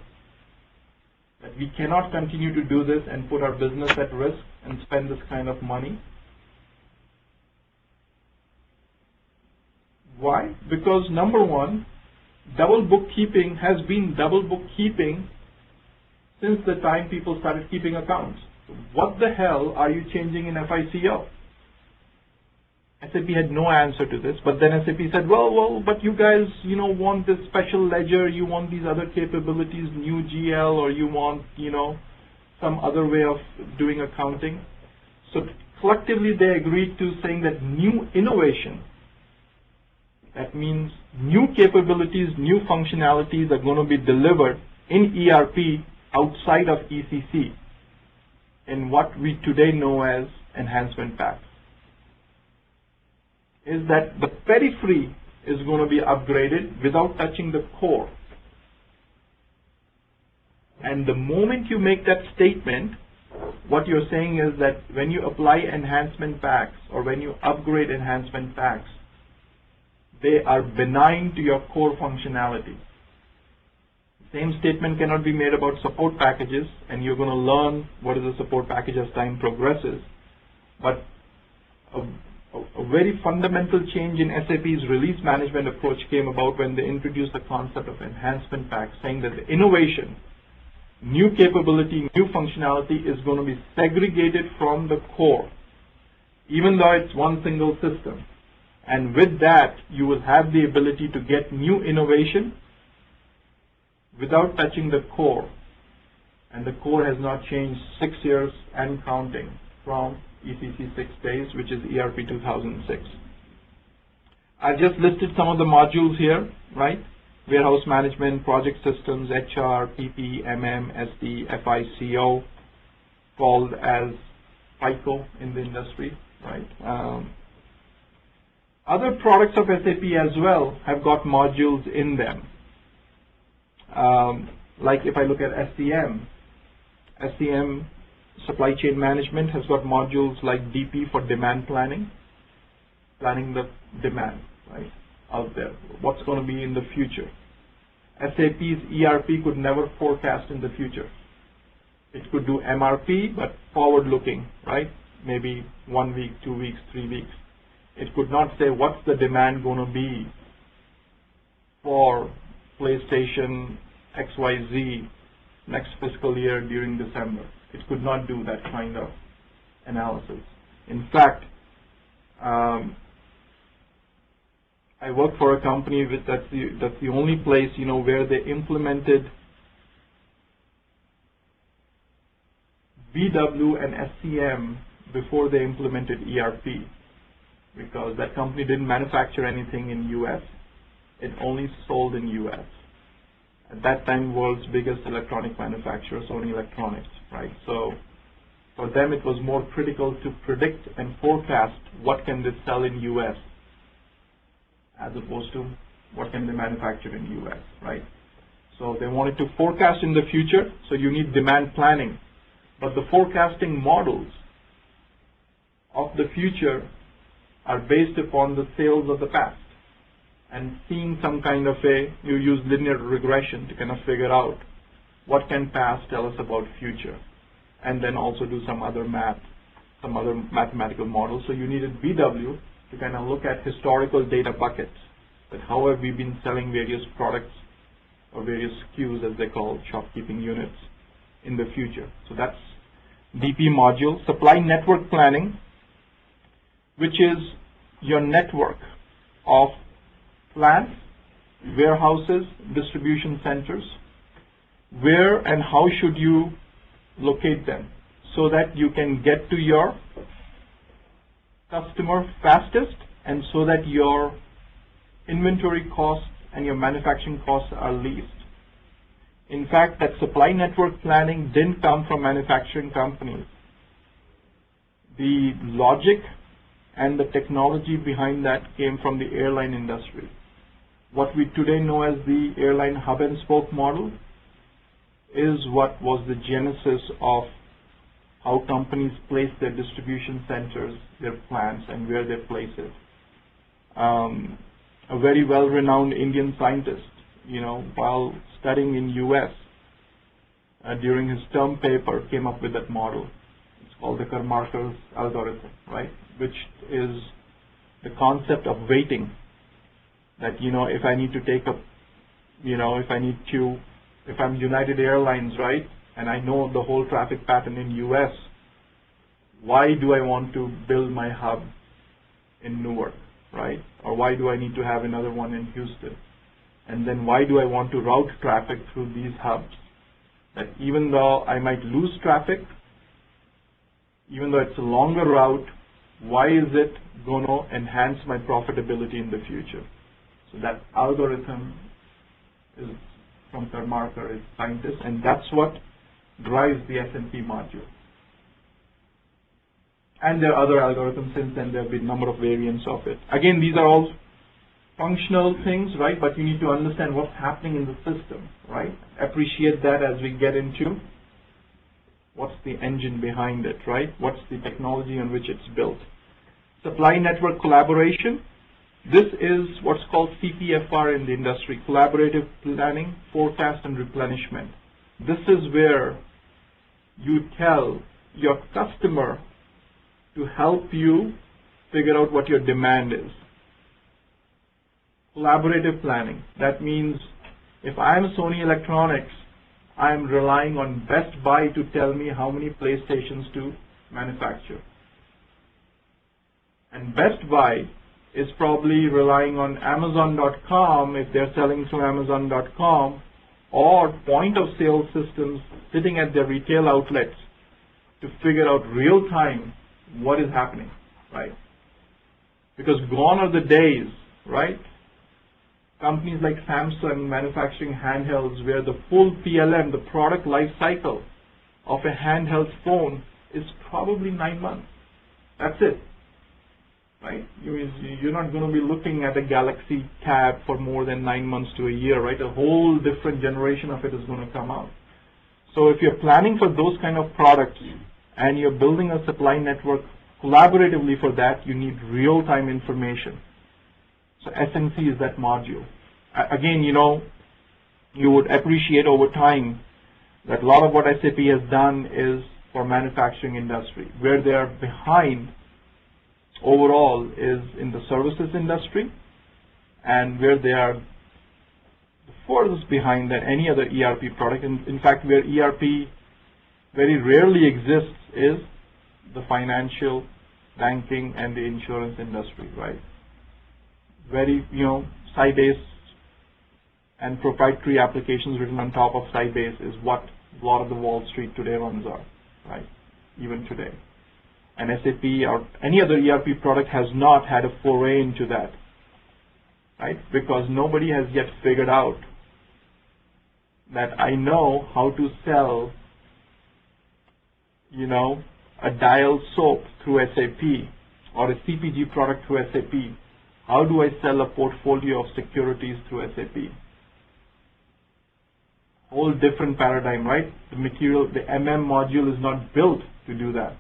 That we cannot continue to do this and put our business at risk and spend this kind of money. Why? Because number one, double bookkeeping has been double bookkeeping since the time people started keeping accounts. What the hell are you changing in FICO? SAP had no answer to this, but then SAP said, well, but you guys, want this special ledger, you want these other capabilities, new GL, or you want, some other way of doing accounting. So collectively they agreed to saying that new innovation, that means new capabilities, new functionalities are going to be delivered in ERP outside of ECC in what we today know as enhancement packs. Is that the periphery is going to be upgraded without touching the core. And the moment you make that statement, what you're saying is that when you apply enhancement packs or when you upgrade enhancement packs, they are benign to your core functionality. Same statement cannot be made about support packages, and you're going to learn what is a support package as time progresses. But a very fundamental change in SAP's release management approach came about when they introduced the concept of enhancement packs, saying that the innovation, new capability, new functionality is going to be segregated from the core, even though it's one single system. And with that, you will have the ability to get new innovation without touching the core. And the core has not changed 6 years and counting from ECC 6 days, which is ERP 2006. I've just listed some of the modules here, right? Warehouse management, project systems, HR, PP, MM, SD, FICO, called as FICO in the industry, right? Other products of SAP as well have got modules in them. Like if I look at SCM, supply chain management, has got modules like DP for demand planning the demand, right, out there, what's going to be in the future. SAP's ERP could never forecast in the future. It could do MRP, but forward-looking, right, maybe 1 week, 2 weeks, 3 weeks. It could not say what's the demand going to be for PlayStation XYZ next fiscal year during December. It could not do that kind of analysis. In fact, I work for a company that's the only place where they implemented BW and SCM before they implemented ERP, because that company didn't manufacture anything in US. It only sold in US. At that time, world's biggest electronic manufacturer, Sony Electronics, right? So for them, it was more critical to predict and forecast what can they sell in US as opposed to what can they manufacture in US, right? So they wanted to forecast in the future, so you need demand planning. But the forecasting models of the future are based upon the sales of the past. And seeing some kind of you use linear regression to kind of figure out what can past tell us about future. And then also do some other math, some other mathematical models. So you needed BW to kind of look at historical data buckets, that how have we been selling various products or various SKUs, as they call shopkeeping units, in the future. So that's DP module. Supply network planning, which is your network of plants, warehouses, distribution centers. Where and how should you locate them so that you can get to your customer fastest and so that your inventory costs and your manufacturing costs are least. In fact, that supply network planning didn't come from manufacturing companies. The logic and the technology behind that came from the airline industry. What we today know as the airline hub and spoke model is what was the genesis of how companies place their distribution centers, their plants, and where they place it. A very well-renowned Indian scientist, while studying in US, during his term paper, came up with that model. It's called the Karmarkar's algorithm, right? Which is the concept of weighting. That, if I need to take up, if I'm United Airlines, right, and I know the whole traffic pattern in US, why do I want to build my hub in Newark, right? Or why do I need to have another one in Houston? And then why do I want to route traffic through these hubs? That even though I might lose traffic, even though it's a longer route, why is it going to enhance my profitability in the future? So that algorithm is from Karmarkar, is scientist, and that's what drives the S&P module. And there are other algorithms since then. There have been a number of variants of it. Again, these are all functional things, right? But you need to understand what's happening in the system, right? Appreciate that as we get into what's the engine behind it, right? What's the technology on which it's built. Supply network collaboration. This is what's called CPFR in the industry, collaborative planning, forecast, and replenishment. This is where you tell your customer to help you figure out what your demand is. Collaborative planning. That means if I'm Sony Electronics, I'm relying on Best Buy to tell me how many PlayStations to manufacture. And Best Buy is probably relying on Amazon.com if they're selling through Amazon.com, or point of sale systems sitting at their retail outlets to figure out real time what is happening, right? Because gone are the days, right? Companies like Samsung manufacturing handhelds where the full PLM, the product life cycle of a handheld phone, is probably 9 months. That's it. Right? You're not going to be looking at a Galaxy Tab for more than 9 months to a year, right? A whole different generation of it is going to come out. So if you're planning for those kind of products and you're building a supply network collaboratively for that, you need real-time information. So SNC is that module. Again, you would appreciate over time that a lot of what SAP has done is for manufacturing industry. Where they are behind overall is in the services industry, and where they are the furthest behind than any other ERP product. In fact, where ERP very rarely exists is the financial, banking, and the insurance industry, right? Very, Sybase and proprietary applications written on top of Sybase is what a lot of the Wall Street today runs on, right? even today. And SAP or any other ERP product has not had a foray into that, right? Because nobody has yet figured out that I know how to sell, a dial soap through SAP or a CPG product through SAP. How do I sell a portfolio of securities through SAP? Whole different paradigm, right? The MM module is not built to do that.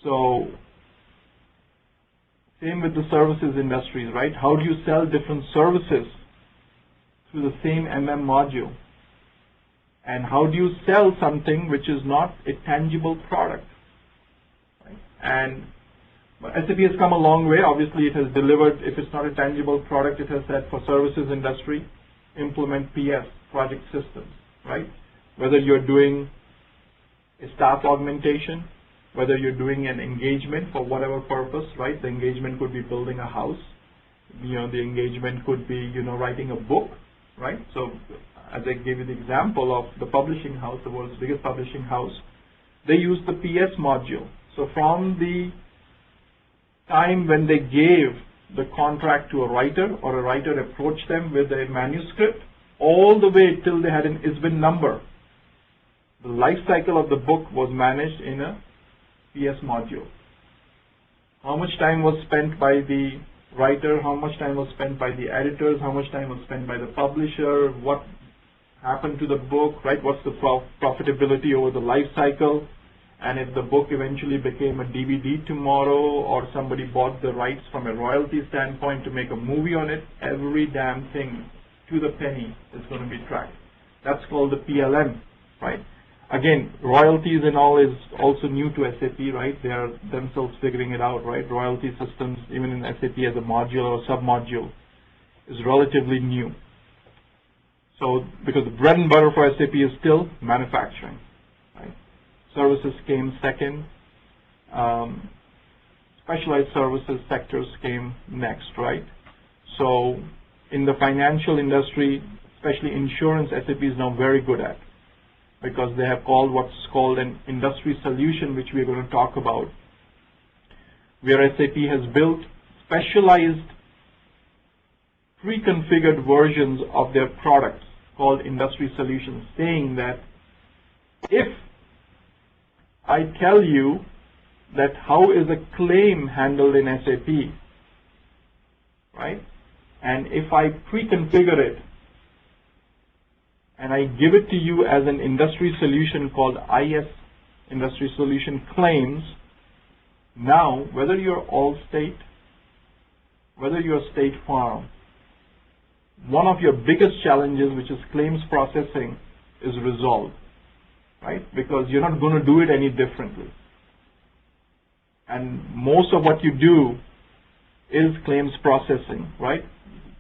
So, same with the services industries, right? How do you sell different services through the same MM module? And how do you sell something which is not a tangible product? Right? And SAP has come a long way. Obviously, it has delivered, if it's not a tangible product, it has said for services industry, implement PS, project systems, right? Whether you're doing a staff augmentation, whether you're doing an engagement for whatever purpose, right? The engagement could be building a house. The engagement could be, writing a book, right? So, as I gave you the example of the publishing house, the world's biggest publishing house, they use the PS module. So, from the time when they gave the contract to a writer or a writer approached them with a manuscript, all the way till they had an ISBN number, the life cycle of the book was managed in a PS module. How much time was spent by the writer, how much time was spent by the editors, how much time was spent by the publisher, what happened to the book, right? What's the profitability over the life cycle? And if the book eventually became a DVD tomorrow or somebody bought the rights from a royalty standpoint to make a movie on it, every damn thing to the penny is going to be tracked. That's called the PLM, right? Again, royalties and all is also new to SAP, right? They are themselves figuring it out, right? Royalty systems, even in SAP as a module or a sub-module, is relatively new. So, because the bread and butter for SAP is still manufacturing, right? Services came second. Specialized services sectors came next, right? So, in the financial industry, especially insurance, SAP is now very good at, because they have called what's called an industry solution, which we're going to talk about, where SAP has built specialized pre-configured versions of their products called industry solutions, saying that if I tell you that how is a claim handled in SAP, right, and if I pre-configure it and I give it to you as an industry solution called IS, Industry Solution Claims, now, whether you're Allstate, whether you're State Farm, one of your biggest challenges, which is claims processing, is resolved, right? Because you're not going to do it any differently. And most of what you do is claims processing, right?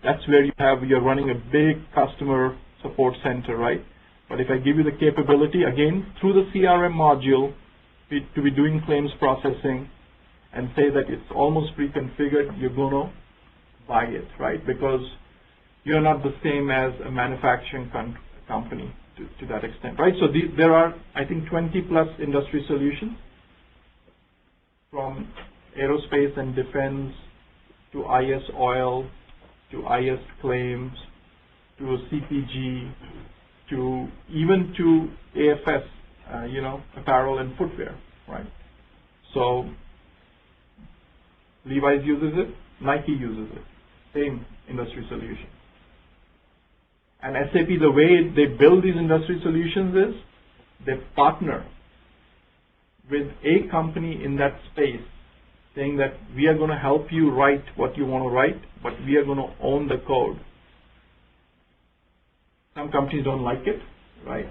That's where you're running a big customer support center, right? But if I give you the capability, again, through the CRM module, to be doing claims processing and say that it's almost pre-configured, you're going to buy it, right? Because you're not the same as a manufacturing company to that extent, right? So there are, I think, 20 plus industry solutions, from aerospace and defense to IS oil to IS claims to CPG to even to AFS, apparel and footwear, right? So Levi's uses it, Nike uses it, same industry solution. And SAP, the way they build these industry solutions is they partner with a company in that space, saying that we are going to help you write what you want to write, but we are going to own the code. Some companies don't like it, right?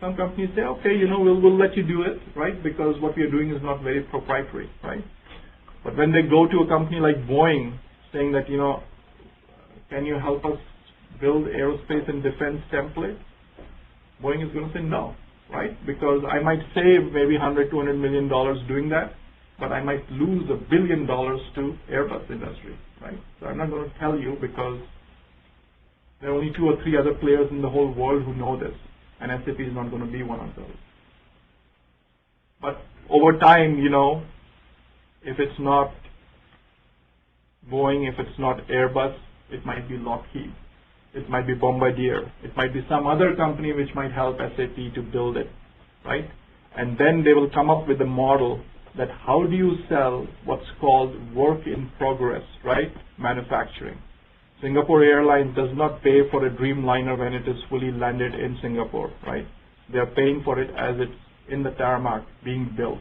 Some companies say, okay, we'll let you do it, right? Because what we are doing is not very proprietary, right? But when they go to a company like Boeing, saying that, can you help us build aerospace and defense template? Boeing is going to say no, right? Because I might save maybe $100, $200 million doing that, but I might lose $1 billion to Airbus industry, right? So I'm not going to tell you, because there are only 2 or 3 other players in the whole world who know this, and SAP is not going to be one of those. But over time, you know, if it's not Boeing, if it's not Airbus, it might be Lockheed, it might be Bombardier, it might be some other company which might help SAP to build it, right? And then they will come up with a model that how do you sell what's called work in progress, right? Manufacturing. Singapore Airlines does not pay for a Dreamliner when it is fully landed in Singapore, right? They are paying for it as it's in the tarmac being built.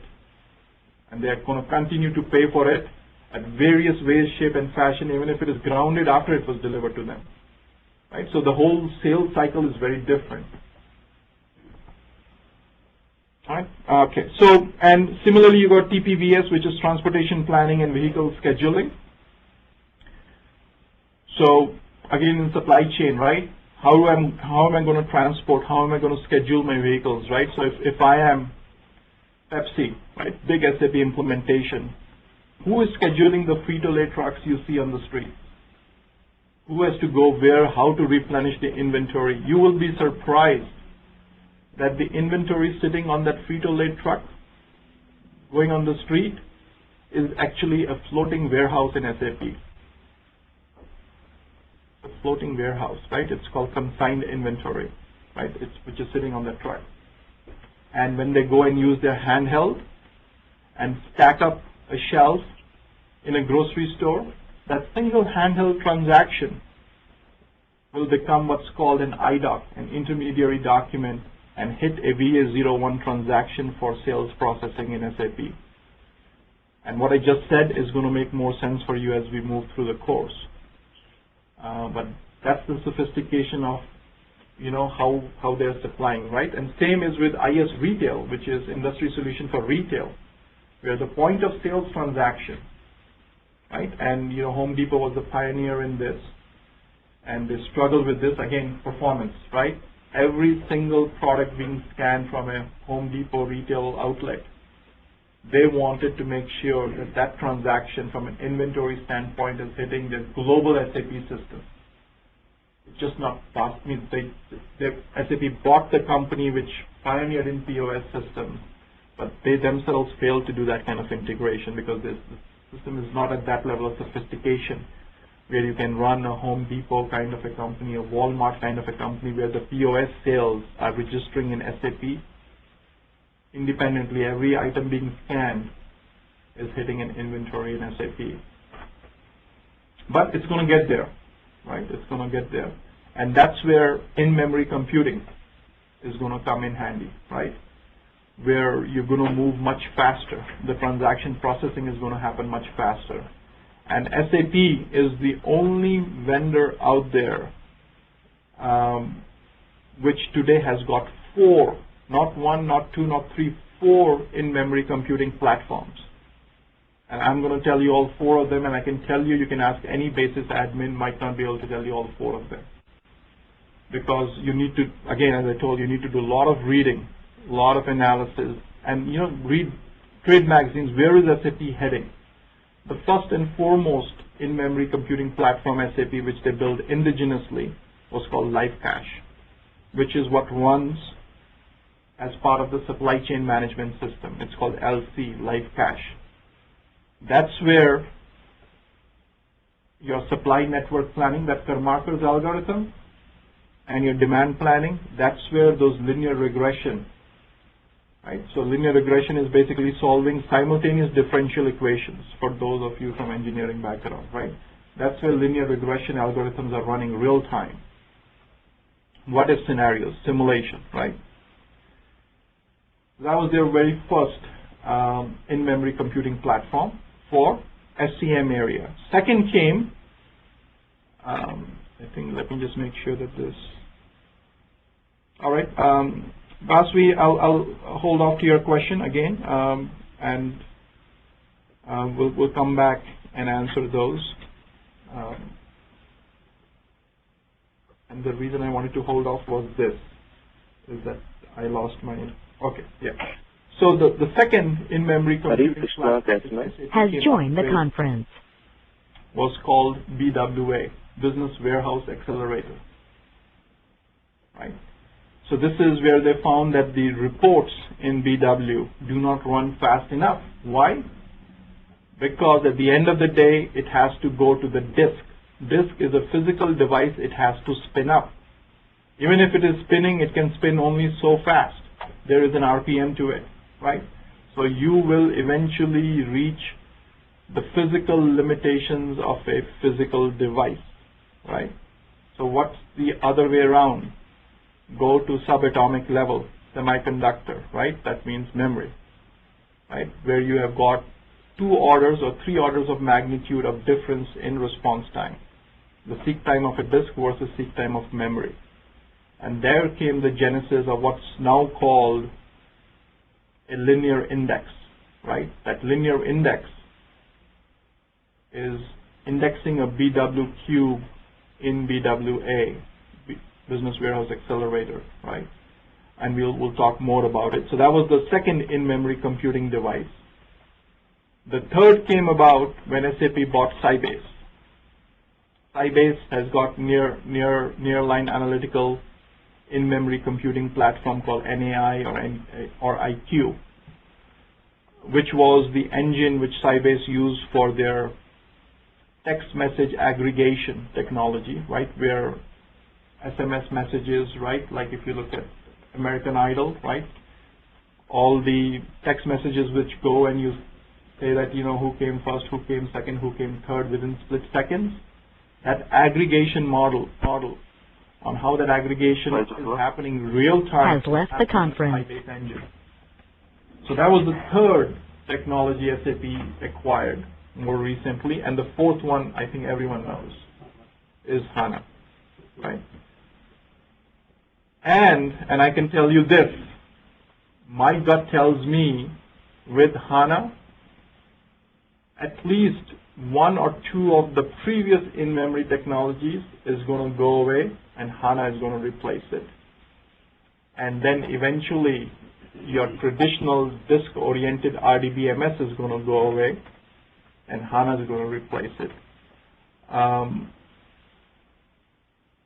And they are going to continue to pay for it at various ways, shape, and fashion, even if it is grounded after it was delivered to them, right? So the whole sales cycle is very different. All right. Okay. So, and similarly, you got TPVS, which is Transportation Planning and Vehicle Scheduling. So, again, in supply chain, right? How am I going to transport? How am I going to schedule my vehicles, right? So, if I am Pepsi, right, big SAP implementation, who is scheduling the Frito-Lay trucks you see on the street? Who has to go where? How to replenish the inventory? You will be surprised that the inventory sitting on that Frito-Lay truck going on the street is actually a floating warehouse in SAP. A floating warehouse, right? It's called consigned inventory, right? Which is sitting on the truck. And when they go and use their handheld and stack up a shelf in a grocery store, that single handheld transaction will become what's called an IDOC, an intermediary document, and hit a VA01 transaction for sales processing in SAP. And what I just said is going to make more sense for you as we move through the course. But that's the sophistication of, you know, how they're supplying, right? And same is with IS Retail, which is industry solution for retail, where the point of sales transaction, right? And, you know, Home Depot was the pioneer in this, and they struggle with this, again, performance, right? Every single product being scanned from a Home Depot retail outlet, they wanted to make sure that that transaction from an inventory standpoint is hitting the global SAP system. It's just not past me. SAP bought the company which pioneered in POS systems, but they themselves failed to do that kind of integration because the system is not at that level of sophistication where you can run a Home Depot kind of a company, a Walmart kind of a company where the POS sales are registering in SAP. Independently, every item being scanned is hitting an inventory in SAP. But it's going to get there, right? It's going to get there. And that's where in-memory computing is going to come in handy, right? Where you're going to move much faster. The transaction processing is going to happen much faster. And SAP is the only vendor out there which today has got 4, not 1, not 2, not 3, 4 in-memory computing platforms. And I'm going to tell you all 4 of them, and I can tell you, you can ask any basis admin, might not be able to tell you all 4 of them. Because you need to, again, as I told you, you need to do a lot of reading, a lot of analysis, and, you know, read trade magazines. Where is SAP heading? The first and foremost in-memory computing platform SAP, which they built indigenously, was called LiveCache, which is what runs as part of the supply chain management system. It's called LC, LiveCache. That's where your supply network planning, that Karmarkar's algorithm, and your demand planning, that's where those linear regression, right? So linear regression is basically solving simultaneous differential equations for those of you from engineering background, right? That's where linear regression algorithms are running real time. What if scenarios, simulation, right? That was their very first in-memory computing platform for SCM area. Second came, I think, let me just make sure that this, all right, Baswi, I'll hold off to your question again, and we'll come back and answer those. And the reason I wanted to hold off was this, is that I lost my, okay, yeah. So the second in-memory computing platform has joined the conference was called BWA, Business Warehouse Accelerator, right? So this is where they found that the reports in BW do not run fast enough. Why? Because at the end of the day, it has to go to the disk. Disk is a physical device it has to spin up. Even if it is spinning, it can spin only so fast. There is an RPM to it, right? So you will eventually reach the physical limitations of a physical device, right? So what's the other way around? Go to subatomic level, semiconductor, right? That means memory, right? Where you have got 2 orders or 3 orders of magnitude of difference in response time. The seek time of a disk versus seek time of memory. And there came the genesis of what's now called a linear index, right? That linear index is indexing a BW cube in BWA, Business Warehouse Accelerator, right? And we'll talk more about it. So that was the second in-memory computing device. The third came about when SAP bought Sybase. Sybase has got nearline analytical in-memory computing platform called NAI or IQ, which was the engine which Sybase used for their text message aggregation technology, right? Where SMS messages, right? Like if you look at American Idol, right? All the text messages which go and you say that, you know, who came first, who came second, who came third within split seconds. That aggregation model on how that aggregation is happening real time has left the conference. Engine. So that was the third technology SAP acquired more recently, and the fourth one I think everyone knows is HANA, right? And I can tell you this, my gut tells me with HANA, at least 1 or 2 of the previous in-memory technologies is going to go away, and HANA is going to replace it. And then eventually your traditional disk-oriented RDBMS is going to go away, and HANA is going to replace it.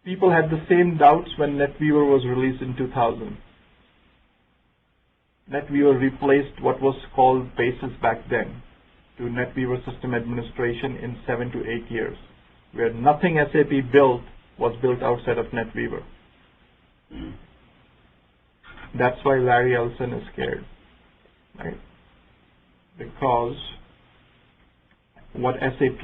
People had the same doubts when NetWeaver was released in 2000. NetWeaver replaced what was called BASIS back then to NetWeaver System Administration in 7 to 8 years, where nothing SAP built was built outside of NetWeaver. That's why Larry Ellison is scared, right? Because what SAP,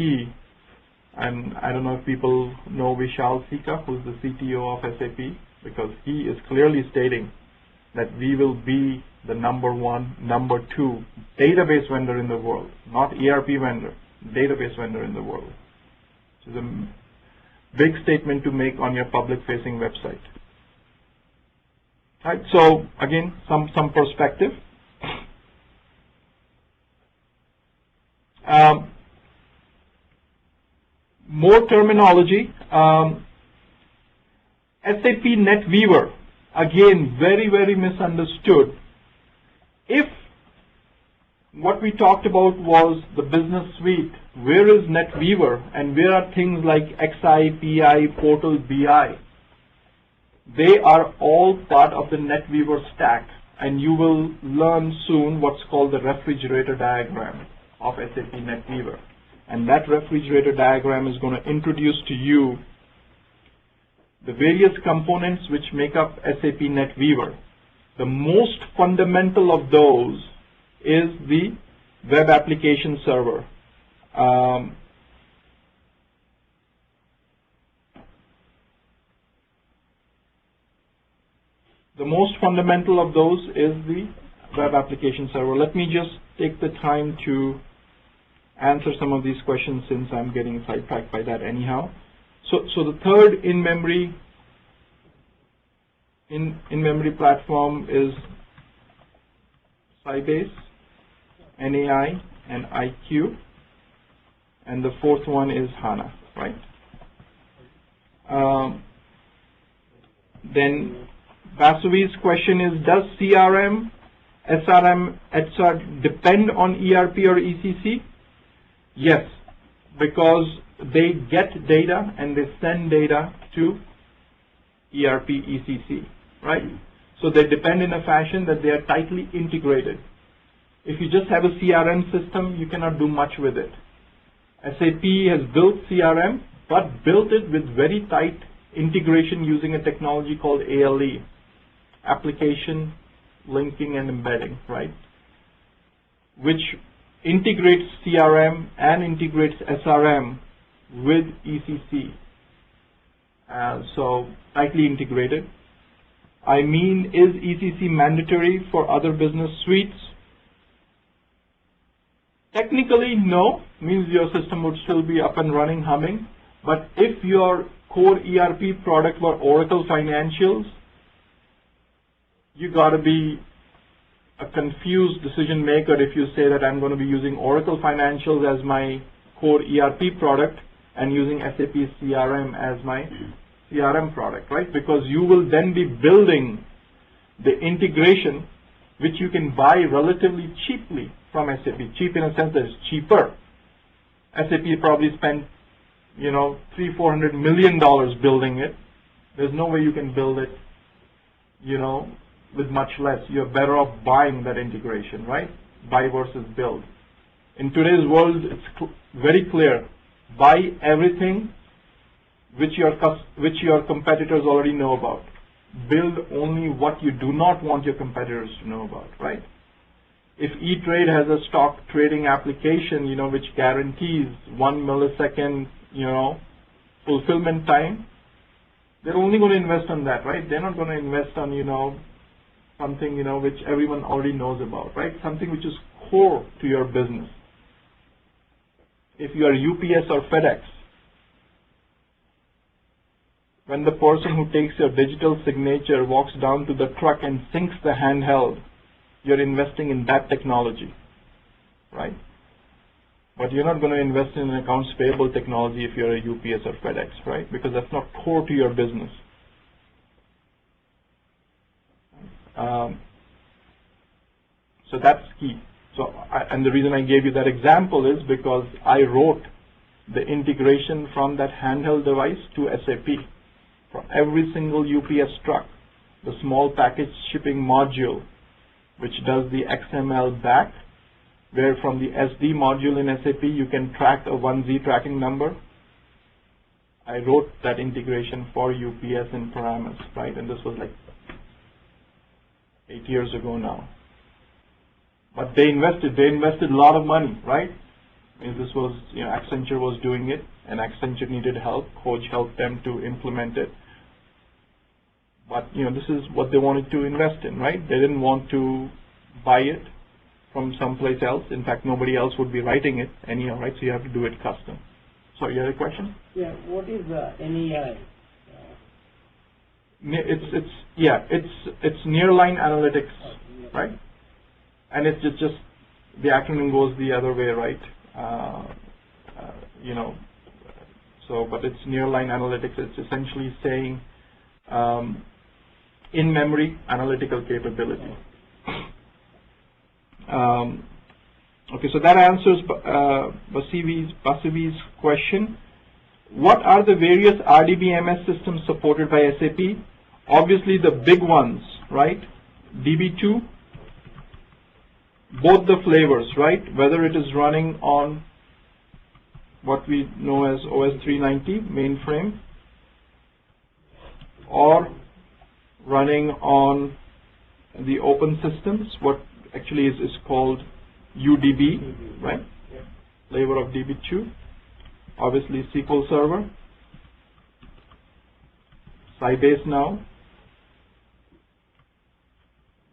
and I don't know if people know Vishal Sikka, who's the CTO of SAP, because he is clearly stating that we will be the number 1, number 2 database vendor in the world, not ERP vendor, database vendor in the world. Which is a big statement to make on your public-facing website. Right, so again, some perspective. More terminology. SAP NetWeaver, again, very, very misunderstood. If what we talked about was the business suite, where is NetWeaver and where are things like XI, PI, Portal, BI? They are all part of the NetWeaver stack, and you will learn soon what's called the refrigerator diagram of SAP NetWeaver. And that refrigerator diagram is going to introduce to you the various components which make up SAP NetWeaver. The most fundamental of those is the web application server. The most fundamental of those is the web application server. Let me just take the time to answer some of these questions since I'm getting sidetracked by that anyhow. So the third in-memory platform is Sybase, NAI, and IQ, and the fourth one is HANA, right? Then Vasuvi's question is, does CRM, SRM, etc. depend on ERP or ECC? Yes, because they get data and they send data to ERP, ECC. right? So they depend in a fashion that they are tightly integrated. If you just have a CRM system, you cannot do much with it. SAP has built CRM, but built it with very tight integration using a technology called ALE, application linking and embedding, right? Which integrates CRM and integrates SRM with ECC. So tightly integrated. I mean, is ECC mandatory for other business suites? Technically, no. Means your system would still be up and running, humming. But if your core ERP product were Oracle Financials, you got to be a confused decision maker if you say that I'm going to be using Oracle Financials as my core ERP product and using SAP CRM as my CRM product, right? Because you will then be building the integration which you can buy relatively cheaply from SAP. Cheap in a sense that it's cheaper. SAP probably spent, $300-400 million building it. There's no way you can build it, with much less. You're better off buying that integration, right? Buy versus build. In today's world, it's very clear. Buy everything which your competitors already know about. Build only what you do not want your competitors to know about, right? If E-Trade has a stock trading application, which guarantees 1 millisecond, fulfillment time, they're only going to invest on that, right? They're not going to invest on, something, which everyone already knows about, right? Something which is core to your business. If you are UPS or FedEx, when the person who takes your digital signature walks down to the truck and syncs the handheld, you're investing in that technology, right? But you're not going to invest in an accounts payable technology if you're a UPS or FedEx, right? Because that's not core to your business. So that's key. And the reason I gave you that example is because I wrote the integration from that handheld device to SAP. For every single UPS truck, the small package shipping module, which does the XML back, where from the SD module in SAP you can track a 1Z tracking number. I wrote that integration for UPS in Paramus, right? And this was like 8 years ago now. But they invested a lot of money, right? And this was, Accenture was doing it, and Accenture needed help. Coach helped them to implement it. But, this is what they wanted to invest in, right? They didn't want to buy it from someplace else. In fact, nobody else would be writing it anyhow, right? So you have to do it custom. So you had a question? Yeah. What is NEI? It's nearline analytics, right? And it's just the acronym goes the other way, right? But it's nearline analytics. It's essentially saying in-memory analytical capability. Okay, so that answers Basivi's question. What are the various RDBMS systems supported by SAP? Obviously the big ones, right? DB2, both the flavors, right? Whether it is running on what we know as OS 390 mainframe or running on the open systems, what actually is called UDB, right? Flavor of DB2. Obviously SQL Server, Sybase now,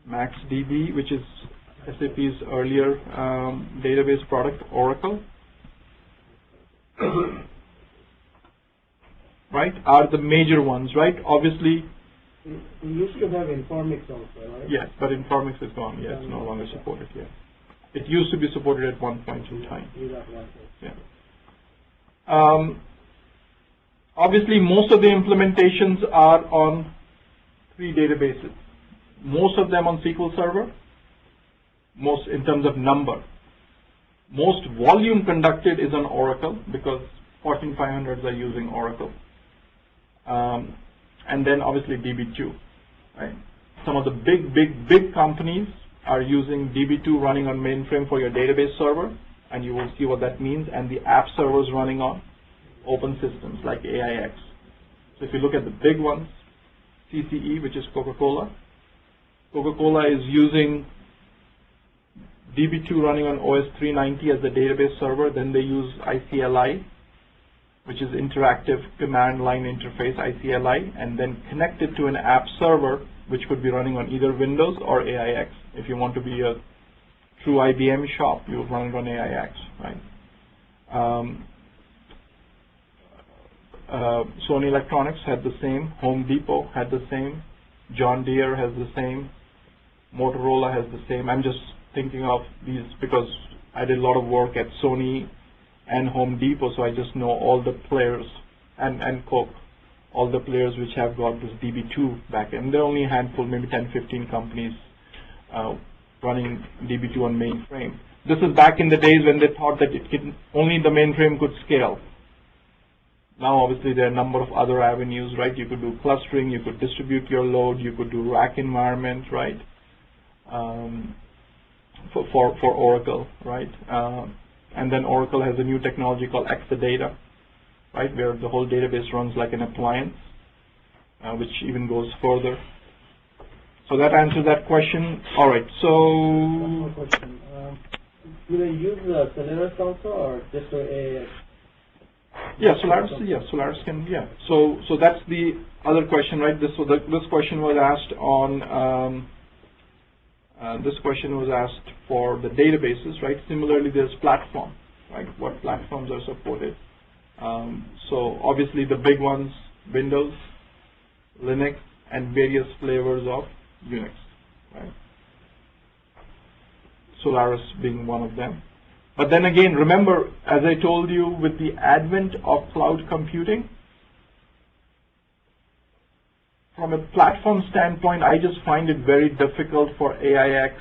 MaxDB, which is SAP's earlier database product, Oracle, right, are the major ones, right? Obviously, we used to have Informix also, right? Yes, but Informix is gone. Yes, no longer supported. Yes, it used to be supported at one point in time. Yeah. Obviously, most of the implementations are on 3 databases. Most of them on SQL Server. Most in terms of number. Most volume conducted is on Oracle because Fortune 500s are using Oracle. And then obviously DB2. right? Some of the big companies are using DB2 running on mainframe for your database server, and you will see what that means, and the app servers running on open systems like AIX. So if you look at the big ones, CCE, which is Coca-Cola. Coca-Cola is using DB2 running on OS 390 as the database server. Then they use ICLI, which is Interactive Command Line Interface, ICLI, and then connect it to an app server, which could be running on either Windows or AIX. If you want to be a true IBM shop, you would run it on AIX, right? Sony Electronics had the same. Home Depot had the same. John Deere has the same. Motorola has the same. I'm just thinking of these because I did a lot of work at Sony and Home Depot, so I just know all the players, and Coke, all the players which have got this DB2 backend. There are only a handful, maybe 10, 15 companies running DB2 on mainframe. This is back in the days when they thought that only the mainframe could scale. Now, obviously, there are a number of other avenues, right? You could do clustering, you could distribute your load, you could do rack environment, right? For Oracle, right? And then Oracle has a new technology called Exadata, right, where the whole database runs like an appliance, which even goes further. So that answers that question. All right. So. One more question. Do they use Solaris also, or just AIX? Yeah, Solaris. Yeah, Solaris can. Yeah. So that's the other question, right? This question was asked on. This question was asked for the databases, right? Similarly, there's platform, right? What platforms are supported? So obviously the big ones: Windows, Linux, and various flavors of Unix, right? Solaris being one of them. But then again, remember, as I told you, with the advent of cloud computing, from a platform standpoint, I just find it very difficult for AIX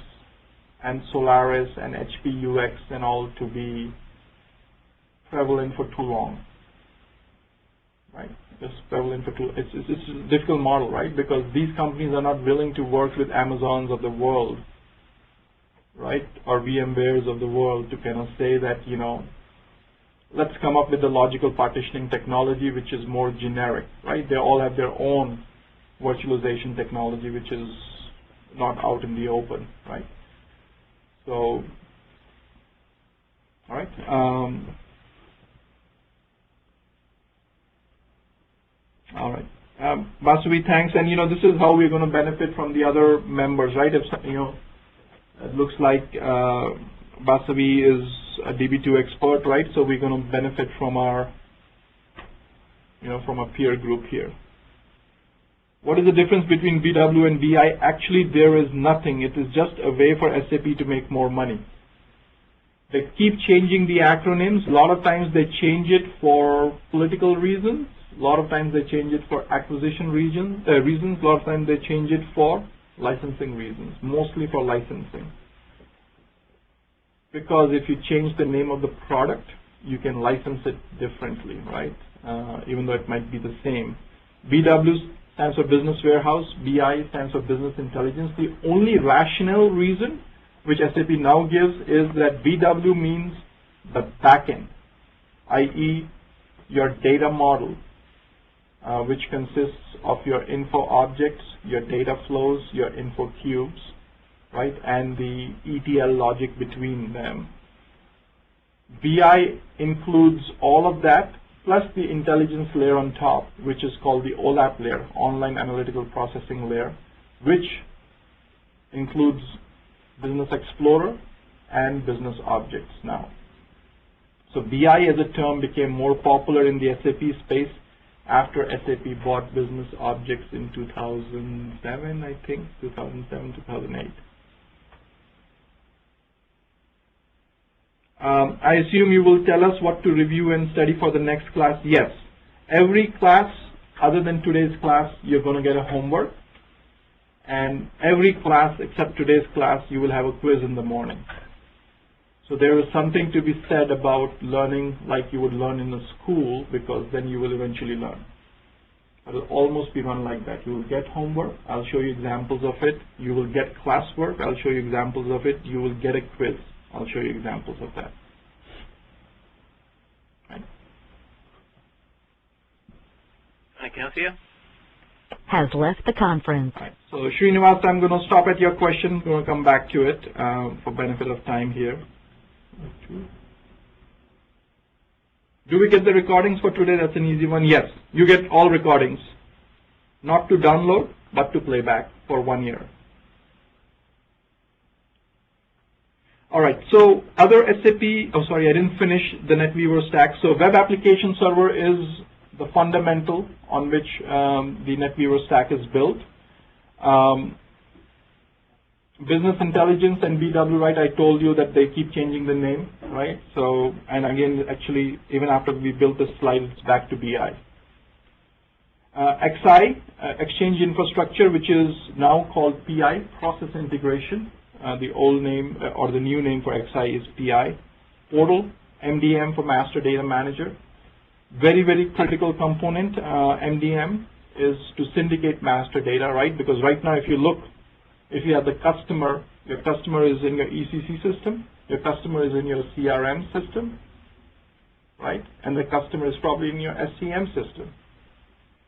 and Solaris and HPUX and all to be prevalent for too long, right? Just prevalent for too. It's a difficult model, right? Because these companies are not willing to work with Amazons of the world, right, or VMwares of the world to kind of say that, you know, let's come up with the logical partitioning technology, which is more generic, right? They all have their own virtualization technology, which is not out in the open, right? So, all right. All right. Vasavi, thanks. And, you know, this is how we're going to benefit from the other members, right? If, you know, it looks like Vasavi is a DB2 expert, right? So we're going to benefit from our, you know, from a peer group here. What is the difference between BW and BI? Actually, there is nothing. It is just a way for SAP to make more money. They keep changing the acronyms. A lot of times they change it for political reasons. A lot of times they change it for acquisition reasons. A lot of times they change it for licensing reasons, mostly for licensing. Because if you change the name of the product, you can license it differently, right? Even though it might be the same. BW stands for Business Warehouse. BI stands for Business Intelligence. The only rational reason which SAP now gives is that BW means the backend, i.e. your data model, which consists of your info objects, your data flows, your info cubes, right, and the ETL logic between them. BI includes all of that, plus the intelligence layer on top, which is called the OLAP layer, Online Analytical Processing layer, which includes Business Explorer and Business Objects now. So BI as a term became more popular in the SAP space after SAP bought Business Objects in 2007, I think, 2007, 2008. I assume you will tell us what to review and study for the next class. Yes. Every class, other than today's class, you're going to get a homework. And every class except today's class, you will have a quiz in the morning. So there is something to be said about learning like you would learn in a school, because then you will eventually learn. It'll almost be run like that. You will get homework. I'll show you examples of it. You will get classwork. I'll show you examples of it. You will get a quiz. I'll show you examples of that. Right. I can see you. Has left the conference. Right. So Srinivas, I'm going to stop at your question. I'm going to come back to it for benefit of time here. Do we get the recordings for today? That's an easy one. Yes, you get all recordings. Not to download, but to play back for 1 year. All right, so other SAP, oh sorry, I didn't finish the NetWeaver stack. So Web Application Server is the fundamental on which the NetWeaver stack is built. Business Intelligence and BW, right, I told you that they keep changing the name, right? So, and again, actually, even after we built this slide, it's back to BI. XI, Exchange Infrastructure, which is now called PI, Process Integration. The old name, or the new name for XI is PI. Portal, MDM for Master Data Manager. Very, very critical component, MDM, is to syndicate master data, right? Because right now, if you look, if you have the customer, your customer is in your ECC system, your customer is in your CRM system, right? And the customer is probably in your SCM system.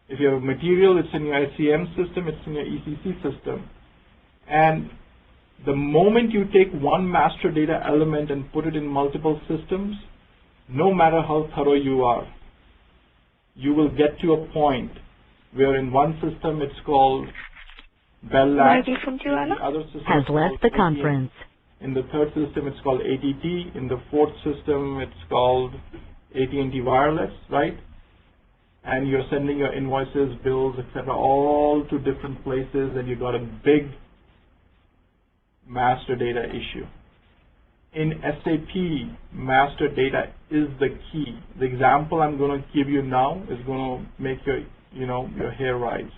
If you have material, it's in your SCM system, it's in your ECC system. And the moment you take one master data element and put it in multiple systems, no matter how thorough you are, you will get to a point where in one system it's called Bell Labs, the other system has left the conference. In the third system it's called ATT, in the fourth system it's called AT&T Wireless, right? And you're sending your invoices, bills, etc., all to different places, and you got a big master data issue. In SAP, master data is the key. The example I'm going to give you now is going to make your, your hair rise.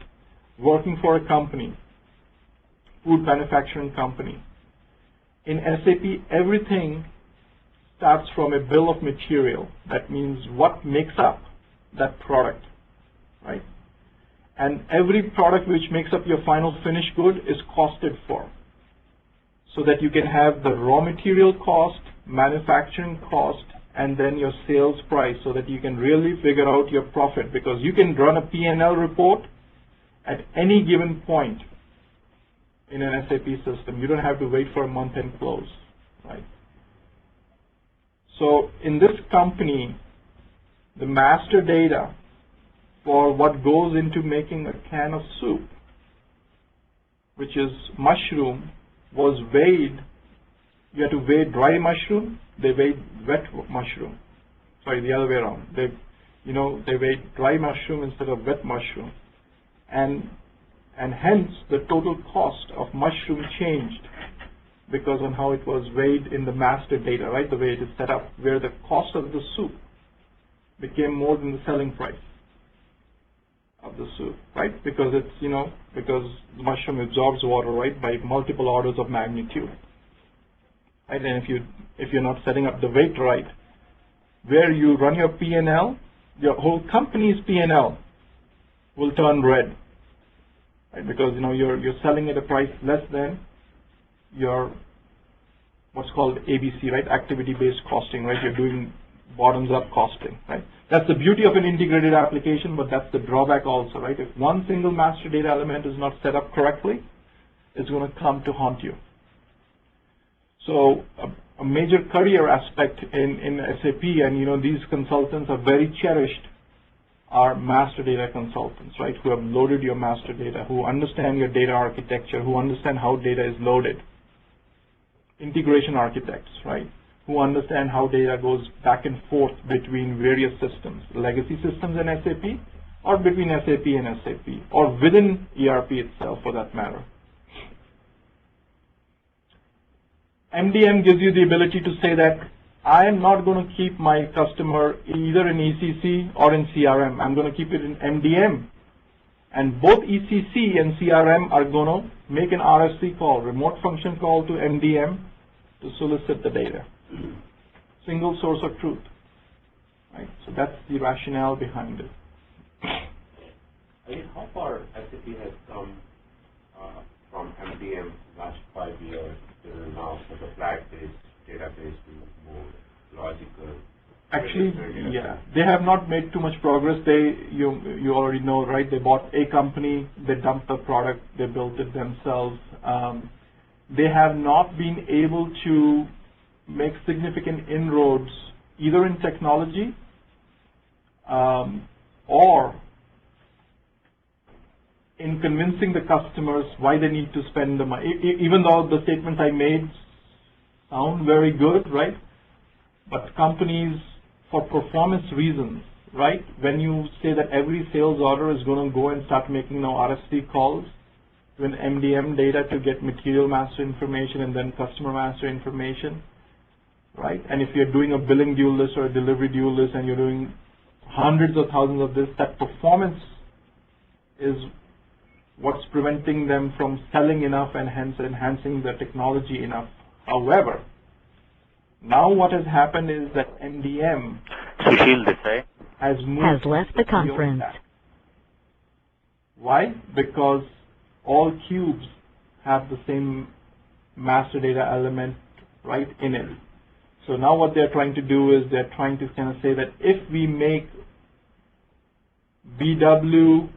Working for a company, food manufacturing company. In SAP, everything starts from a bill of material. That means what makes up that product, right? And every product which makes up your final finished good is costed for, so that you can have the raw material cost, manufacturing cost, and then your sales price, so that you can really figure out your profit, because you can run a P&L report at any given point in an SAP system. You don't have to wait for a month-end close, right? So in this company, the master data for what goes into making a can of soup, which is mushroom, was weighed. You had to weigh dry mushroom, they weighed wet mushroom. Sorry, the other way around. They weighed dry mushroom instead of wet mushroom. And hence the total cost of mushroom changed because on how it was weighed in the master data, right? The way it is set up, where the cost of the soup became more than the selling price of the soup, right? Because it's, because mushroom absorbs water, right, by multiple orders of magnitude. Right? And if you're not setting up the weight right, where you run your P&L, your whole company's P&L will turn red, right? Because you're selling at a price less than your what's called ABC, right? Activity-based costing, right? You're doing bottoms-up costing, right? That's the beauty of an integrated application, but that's the drawback also, right? If one single master data element is not set up correctly, it's going to come to haunt you. So a major career aspect in SAP, and these consultants are very cherished, are master data consultants, right? Who have loaded your master data, who understand your data architecture, who understand how data is loaded. Integration architects, right? Who understand how data goes back and forth between various systems, legacy systems and SAP, or between SAP and SAP, or within ERP itself for that matter. MDM gives you the ability to say that I am not going to keep my customer either in ECC or in CRM. I'm going to keep it in MDM. And both ECC and CRM are going to make an RFC call, remote function call to MDM to solicit the data. Single source of truth. Right? So that's the rationale behind it. Are you Unfortunately, yeah, they have not made too much progress. You already know, right? They bought a company, they dumped the product, they built it themselves. They have not been able to make significant inroads either in technology or in convincing the customers why they need to spend the money. Even though the statements I made sound very good, right? But companies, for performance reasons, right? When you say that every sales order is going to go and start making now RFC calls to an MDM data to get material master information and then customer master information, right? And if you're doing a billing dual list or a delivery dual list and you're doing hundreds of thousands of this, that performance is what's preventing them from selling enough and hence enhancing the technology enough. However, now what has happened is that MDM has left the conference. Why? Because all cubes have the same master data element right in it. So now what they're trying to do is they're trying to kind of say that if we make BW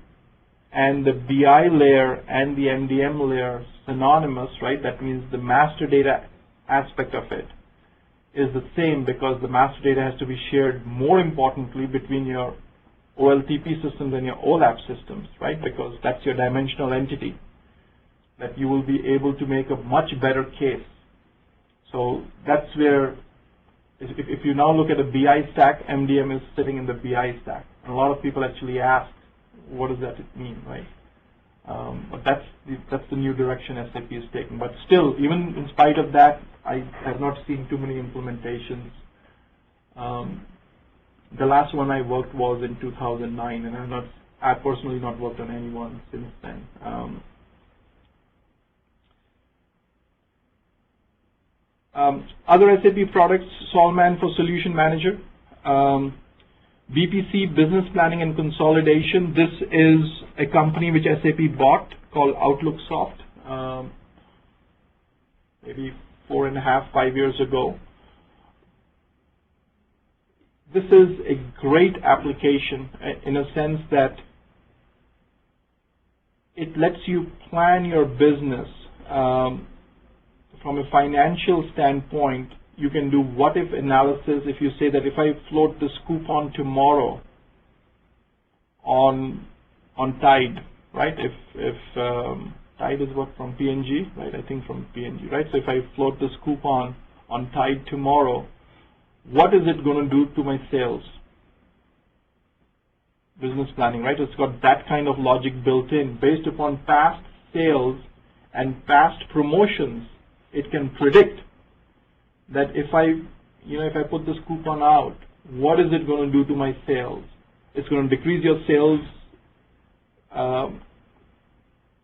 and the BI layer and the MDM layer synonymous, right? That means the master data aspect of it is the same, because the master data has to be shared, more importantly, between your OLTP systems and your OLAP systems, right? Because that's your dimensional entity, that you will be able to make a much better case. So that's where, if you now look at a BI stack, MDM is sitting in the BI stack. And a lot of people actually ask, what does that mean, right? But that's the new direction SAP is taking. But still, even in spite of that, I have not seen too many implementations. The last one I worked was in 2009, and I've personally not worked on any one since then. Other SAP products: Solman for Solution Manager, BPC, Business Planning and Consolidation. This is a company which SAP bought called Outlook Soft, maybe 4.5, 5 years ago. This is a great application in a sense that it lets you plan your business from a financial standpoint. You can do what-if analysis. If you say that if I float this coupon tomorrow on Tide, right? If Tide is what, from P&G, right? I think from P&G, right? So if I float this coupon on Tide tomorrow, what is it going to do to my sales? Business planning, right? It's got that kind of logic built in. Based upon past sales and past promotions, it can predict that if I put this coupon out, what is it going to do to my sales? It's going to decrease your sales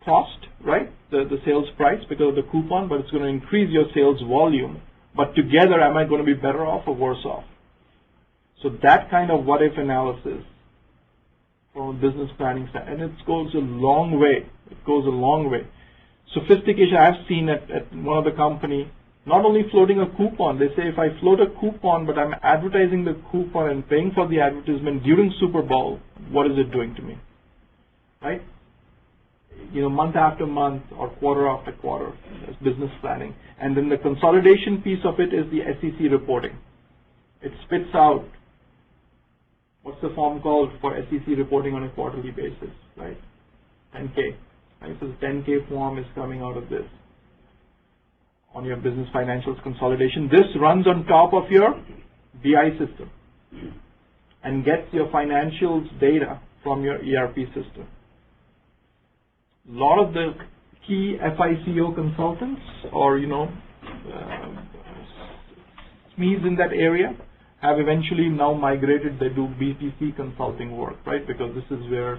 cost, right? The sales price because of the coupon, but it's going to increase your sales volume. But together, am I going to be better off or worse off? So that kind of what-if analysis from a business planning side, and it goes a long way. It goes a long way. Sophistication I've seen at one of the company, not only floating a coupon, they say if I float a coupon but I'm advertising the coupon and paying for the advertisement during Super Bowl, what is it doing to me, right? Month after month or quarter after quarter, that's business planning. And then the consolidation piece of it is the SEC reporting. It spits out, what's the form called for SEC reporting on a quarterly basis, right? 10K. Right? So the 10K form is coming out of this on your business financials consolidation. This runs on top of your BI system and gets your financials data from your ERP system. A lot of the key FICO consultants or, SMEs in that area have eventually now migrated. They do BPC consulting work, right? Because this is where,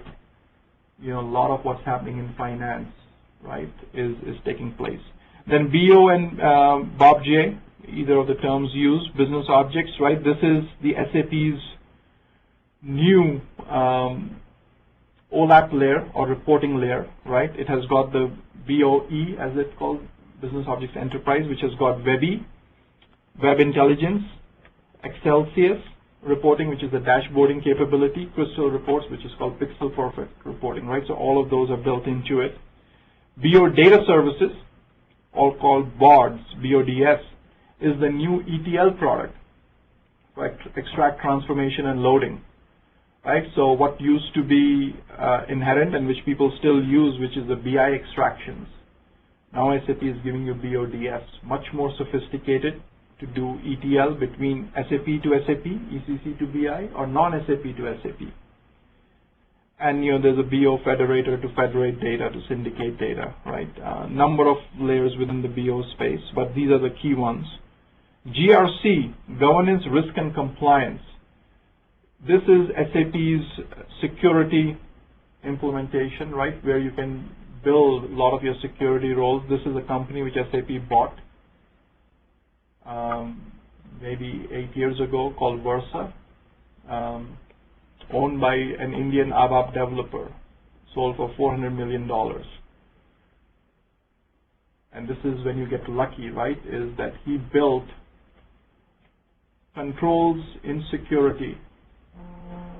a lot of what's happening in finance, right, is taking place. Then BO and BOBJ, either of the terms used, business objects, right? This is the SAP's new OLAP layer or reporting layer, right? It has got the BOE, as it's called, Business Objects Enterprise, which has got Webby, Web Intelligence, Excelsius, reporting, which is the dashboarding capability, Crystal Reports, which is called Pixel Perfect reporting, right? So all of those are built into it. BO Data Services, all called BODS, BODS, is the new ETL product for extract, transformation, and loading, right? So what used to be inherent and which people still use, which is the BI extractions. Now SAP is giving you BODS, much more sophisticated to do ETL between SAP to SAP, ECC to BI, or non-SAP to SAP. And there's a BO federator to federate data, to syndicate data, right? Number of layers within the BO space, but these are the key ones. GRC, Governance, Risk, and Compliance. This is SAP's security implementation, right, where you can build a lot of your security roles. This is a company which SAP bought maybe 8 years ago, called Versa, owned by an Indian ABAP developer, sold for $400 million. And this is when you get lucky, right, is that he built controls in security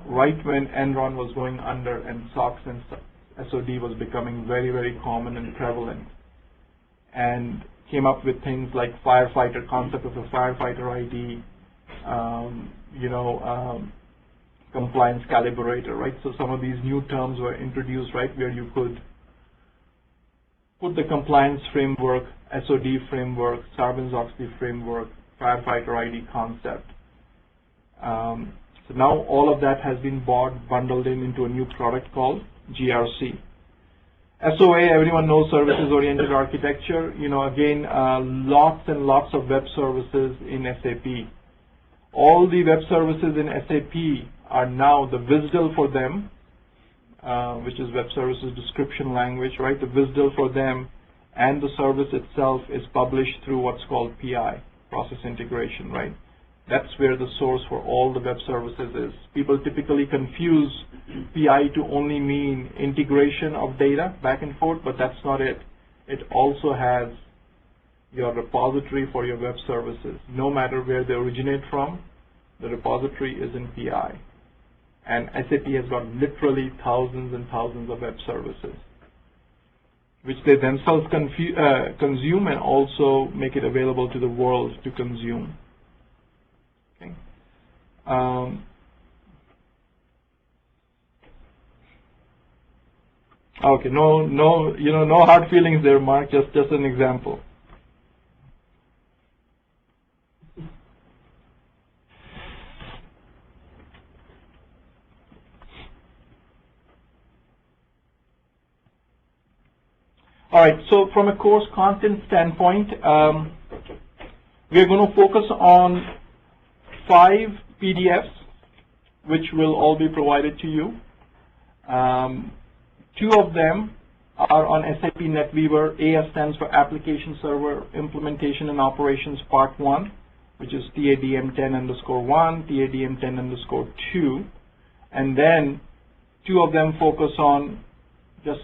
right when Enron was going under and SOX and SOD was becoming very, very common and prevalent, and came up with things like firefighter, concept of a firefighter ID, compliance calibrator, right? So some of these new terms were introduced, right, where you could put the compliance framework, SOD framework, Sarbanes-Oxley framework, firefighter ID concept. So now all of that has been bundled into a new product called GRC. SOA, everyone knows, services-oriented architecture. Again, lots and lots of web services in SAP. All the web services in SAP are now the WSDL for them, which is Web Services Description Language, right? The WSDL for them and the service itself is published through what's called PI, Process Integration, right? That's where the source for all the web services is. People typically confuse PI to only mean integration of data back and forth, but that's not it. It also has your repository for your web services. No matter where they originate from, the repository is in PI. And SAP has got literally thousands and thousands of web services, which they themselves consume and also make it available to the world to consume. Okay. Okay. No hard feelings there, Mark. Just an example. All right, so from a course content standpoint, we're going to focus on 5 PDFs, which will all be provided to you. 2 of them are on SAP NetWeaver. AS stands for Application Server Implementation and Operations Part 1, which is TADM10_1, TADM10_2. And then 2 of them focus on just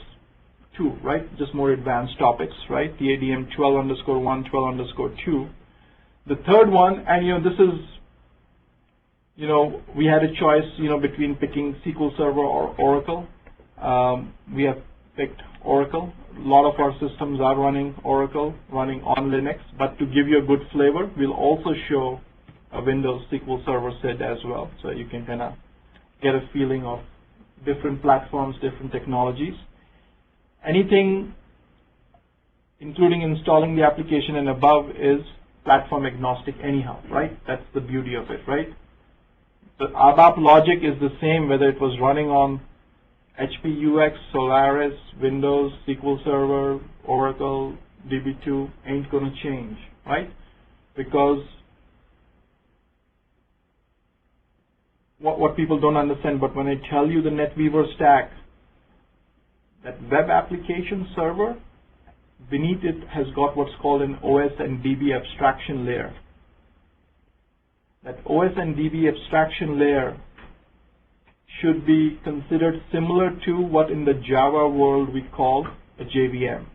2, right? Just more advanced topics, right? TADM 12_1, 12_2. The third one, and this is, we had a choice, between picking SQL Server or Oracle. We have picked Oracle. A lot of our systems are running Oracle, running on Linux, but to give you a good flavor, we'll also show a Windows SQL Server SID as well, so you can kind of get a feeling of different platforms, different technologies. Anything, including installing the application and above, is platform agnostic anyhow, right? That's the beauty of it, right? The ABAP logic is the same whether it was running on HP UX, Solaris, Windows, SQL Server, Oracle, DB2, ain't going to change, right? Because what people don't understand, but when I tell you the NetWeaver stack, that web application server, beneath it has got what's called an OS and DB abstraction layer. That OS and DB abstraction layer should be considered similar to what in the Java world we call a JVM.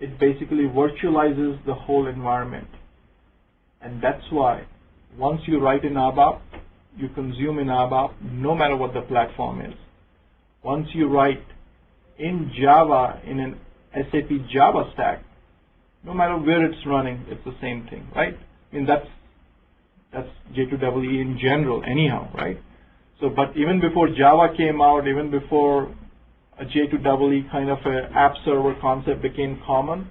It basically virtualizes the whole environment. And that's why once you write in ABAP, you consume in ABAP, no matter what the platform is. Once you write in Java, in an SAP Java stack, no matter where it's running, it's the same thing, right? I mean, that's J2EE in general anyhow, right? So, but even before Java came out, even before a J2EE kind of a app server concept became common,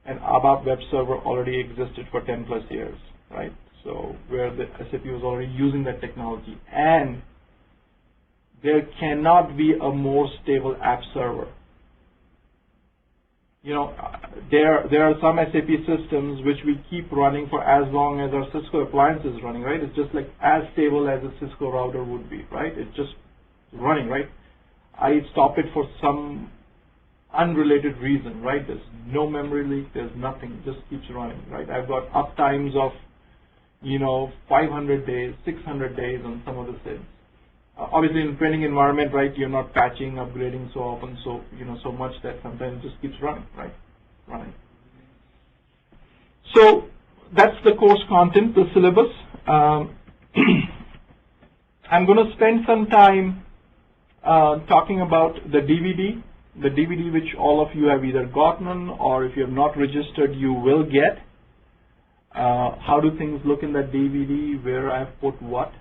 an ABAP web server already existed for 10 plus years, right? So where the SAP was already using that technology. And there cannot be a more stable app server. You know, there are some SAP systems which we keep running for as long as our Cisco appliance is running, right? It's just like as stable as a Cisco router would be, right? It's just running, right? I stop it for some unrelated reason, right? There's no memory leak, there's nothing, it just keeps running, right? I've got up times of, 500 days, 600 days on some of the SIDs. Obviously, in training environment, right, you're not patching, upgrading so often, so, so much that sometimes it just keeps running, right? Running. So that's the course content, the syllabus. I'm going to spend some time talking about the DVD which all of you have either gotten, or if you have not registered, you will get. How do things look in that DVD, where I've put what.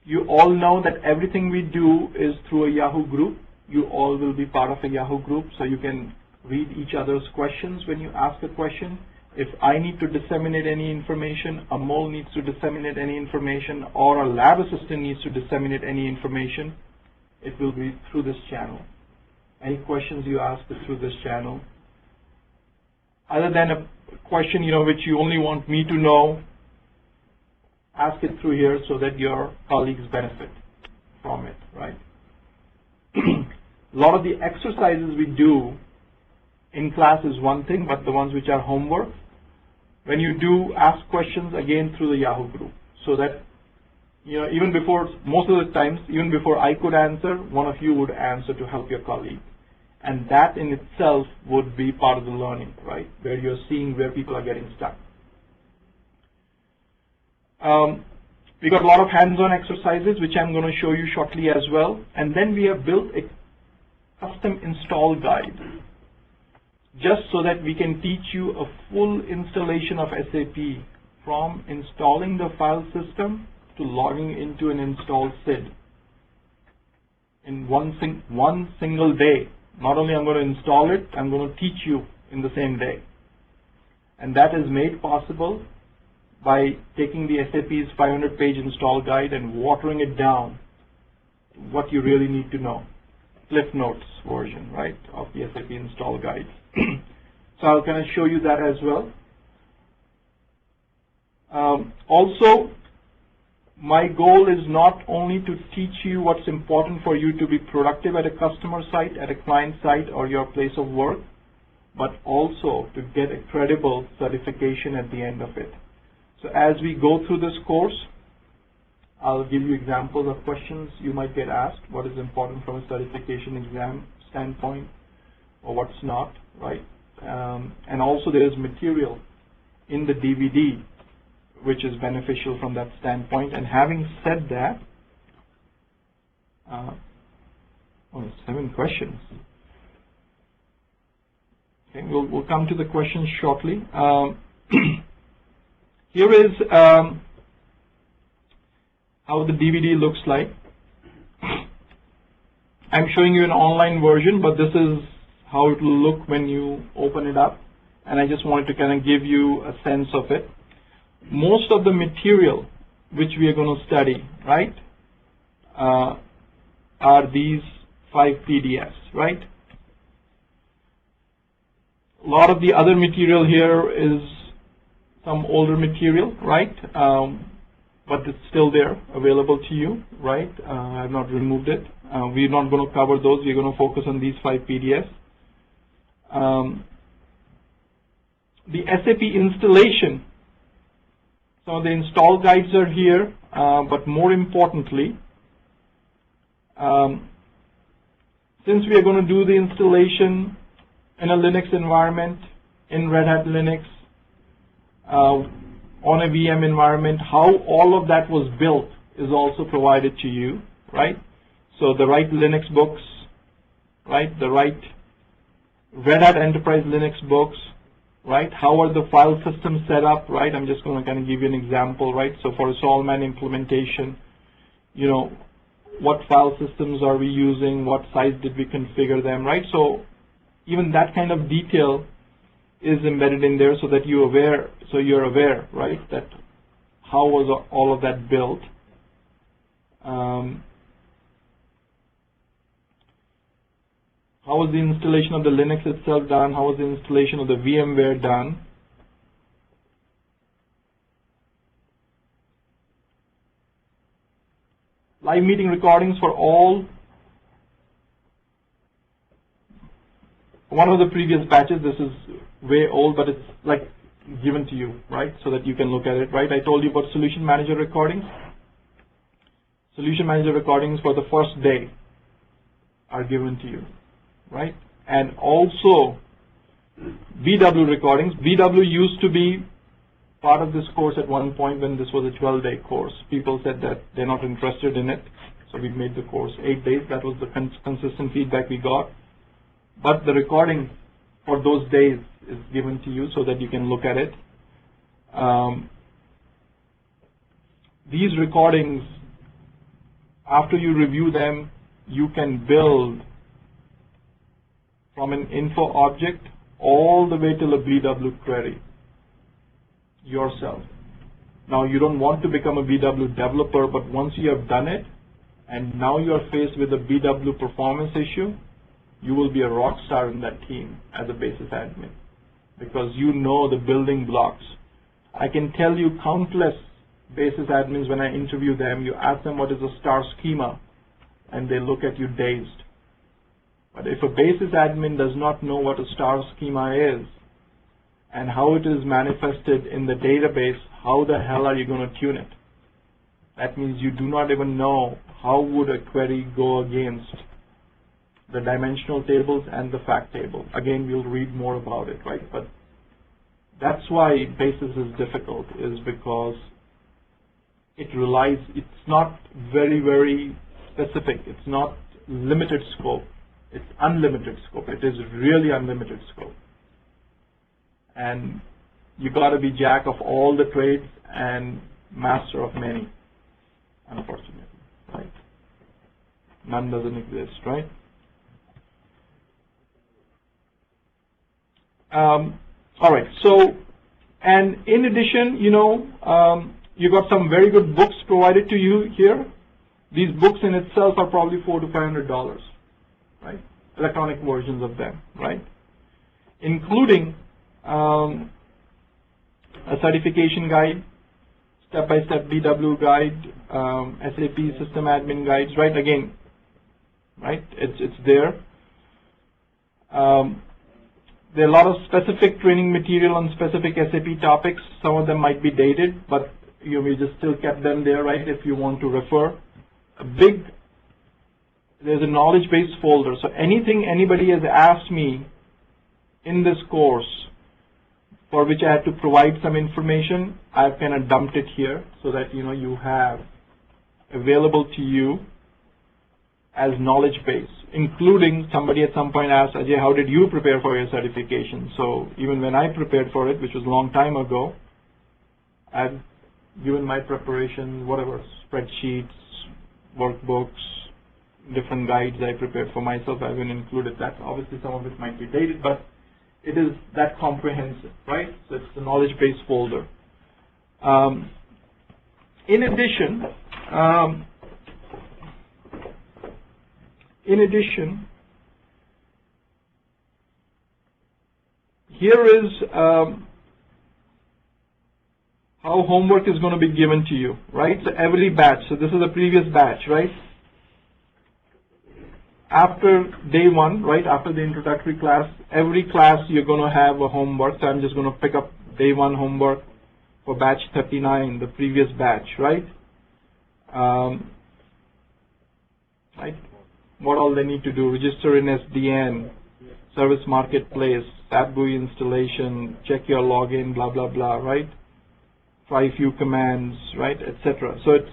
You all know that everything we do is through a Yahoo group. You all will be part of a Yahoo group, so you can read each other's questions when you ask a question. If I need to disseminate any information, Amol needs to disseminate any information, or a lab assistant needs to disseminate any information, it will be through this channel. Any questions you ask is through this channel. Other than a question, which you only want me to know, ask it through here so that your colleagues benefit from it, right? A lot of the exercises we do in class is one thing, but the ones which are homework, when you do ask questions, again through the Yahoo group, so that even before, most of the times, even before I could answer, one of you would answer to help your colleague. And that in itself would be part of the learning, right? Where you're seeing where people are getting stuck. We got a lot of hands-on exercises, which I'm going to show you shortly as well. And then we have built a custom install guide, just so that we can teach you a full installation of SAP, from installing the file system to logging into an installed SID in one single day. Not only I'm going to install it, I'm going to teach you in the same day. And that is made possible by taking the SAP's 500-page install guide and watering it down to what you really need to know. Cliff Notes version, right, of the SAP install guide. So I'll kind of show you that as well. Also, my goal is not only to teach you what's important for you to be productive at a customer site, at a client site, or your place of work, but also to get a credible certification at the end of it. So as we go through this course, I'll give you examples of questions you might get asked, what is important from a certification exam standpoint, or what's not, right? And also there is material in the DVD which is beneficial from that standpoint. And having said that, 7 questions. Okay, we'll come to the questions shortly. Here is how the DVD looks like. I'm showing you an online version, but this is how it will look when you open it up. And I just wanted to kind of give you a sense of it. Most of the material which we are going to study, right, are these 5 PDFs, right? A lot of the other material here is some older material, right? But it's still there, available to you, right? I have not removed it. We're not going to cover those. We're going to focus on these 5 PDFs. The SAP installation. Some of the install guides are here, but more importantly, since we are going to do the installation in a Linux environment, in Red Hat Linux, on a VM environment, how all of that was built is also provided to you, right? So the right Linux books, right? The right Red Hat Enterprise Linux books, right? How are the file systems set up, right? I'm just going to kind of give you an example, right? So for a Solman implementation, you know, what file systems are we using? What size did we configure them, right? So even that kind of detail is embedded in there so that you're aware, right, that how was all of that built. How was the installation of the Linux itself done? How was the installation of the VMware done? Live meeting recordings for all. One of the previous batches, this is way old, but it's like given to you, right, so that you can look at it, right? I told you about Solution Manager recordings. Solution Manager recordings for the first day are given to you, right? And also BW recordings. BW used to be part of this course at one point when this was a 12-day course. People said that they're not interested in it, so we made the course 8 days. That was the consistent feedback we got. But the recording for those days is given to you so that you can look at it. These recordings, after you review them, you can build from an info object all the way till a BW query yourself. Now, you don't want to become a BW developer, but once you have done it, and now you are faced with a BW performance issue, you will be a rock star in that team as a basis admin because you know the building blocks. I can tell you countless basis admins, when I interview them, you ask them what is a star schema, and they look at you dazed. But if a basis admin does not know what a star schema is and how it is manifested in the database, how the hell are you going to tune it? That means you do not even know how would a query go against the dimensional tables and the fact table. Again, we'll read more about it, right? But that's why basis is difficult, is because it relies, it's not very, very specific. It's not limited scope. It's unlimited scope. It is really unlimited scope. And you got to be jack of all the trades and master of many, unfortunately, right? None doesn't exist, right? All right, so, and in addition, you know, you got some very good books provided to you here. These books in itself are probably $400 to $500, right? Electronic versions of them, right? Including a certification guide, step-by-step BW guide, SAP system admin guides, right? Again, right? It's there. There are a lot of specific training material on specific SAP topics. Some of them might be dated, but we just still kept them there, right, if you want to refer. There's a knowledge base folder. So anything anybody has asked me in this course for which I had to provide some information, I've kind of dumped it here so that, you know, you have available to you as knowledge base, including somebody at some point asked, Ajay, how did you prepare for your certification? So even when I prepared for it, which was a long time ago, I've given my preparation, whatever, spreadsheets, workbooks, different guides I prepared for myself. I haven't included that. Obviously, some of it might be dated, but it is that comprehensive, right? So it's the knowledge base folder. In addition, here is how homework is going to be given to you, right? So every batch, so this is a previous batch, right? After day one, right, after the introductory class, every class you're going to have a homework. So I'm just going to pick up day one homework for batch 39, the previous batch, right? Right? What all they need to do, register in SDN, service marketplace, SAP GUI installation, check your login, blah, blah, blah, right? try a few commands, right, etc. So it's,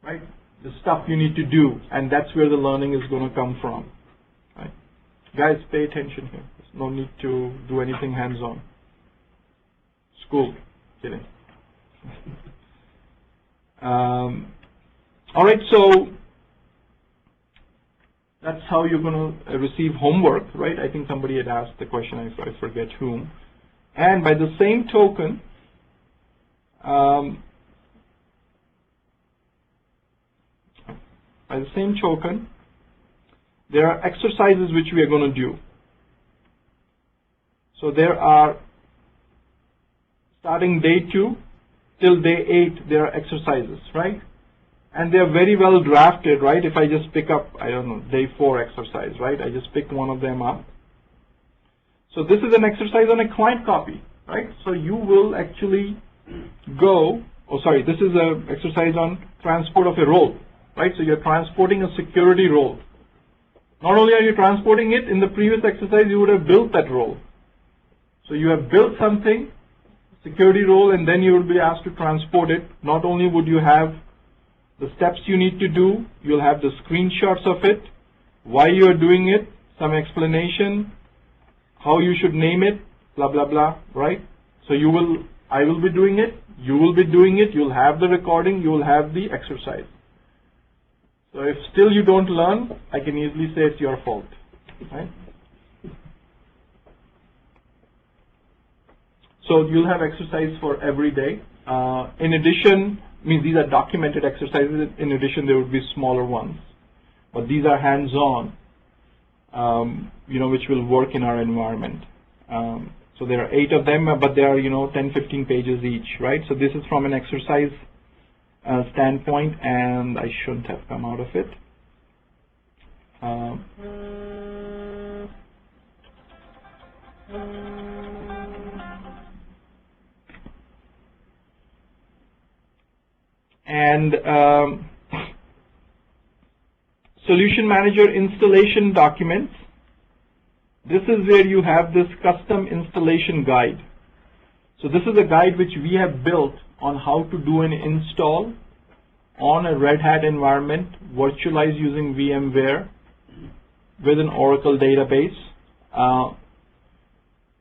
right, the stuff you need to do, and that's where the learning is going to come from, right? Guys, pay attention here. There's no need to do anything hands-on. School, kidding. All right, so that's how you're going to receive homework, right? I think somebody had asked the question, I forget whom. And by the same token, there are exercises which we are going to do. So there are, starting day 2 till day 8, there are exercises, right? And they are very well drafted, right? If I just pick up, I don't know, day 4 exercise, right? I just pick one of them up. So this is an exercise on a client copy, right? So you will actually go, this is an exercise on transport of a role, right? So you're transporting a security role. Not only are you transporting it, in the previous exercise you would have built that role. So you have built something, security role, and then you will be asked to transport it. Not only would you have the steps you need to do, you'll have the screenshots of it, why you are doing it, some explanation, how you should name it, blah, blah, blah, right? So I will be doing it, you will be doing it, you'll have the recording, you will have the exercise. So if still you don't learn, I can easily say it's your fault, right? So you'll have exercise for every day. In addition, these are documented exercises. In addition, there would be smaller ones. But these are hands-on, which will work in our environment. So there are 8 of them, but they are, 10, 15 pages each, right? So this is from an exercise standpoint, and I shouldn't have come out of it. And Solution Manager installation documents. This is where you have this custom installation guide. So this is a guide which we have built on how to do an install on a Red Hat environment, virtualized using VMware with an Oracle database.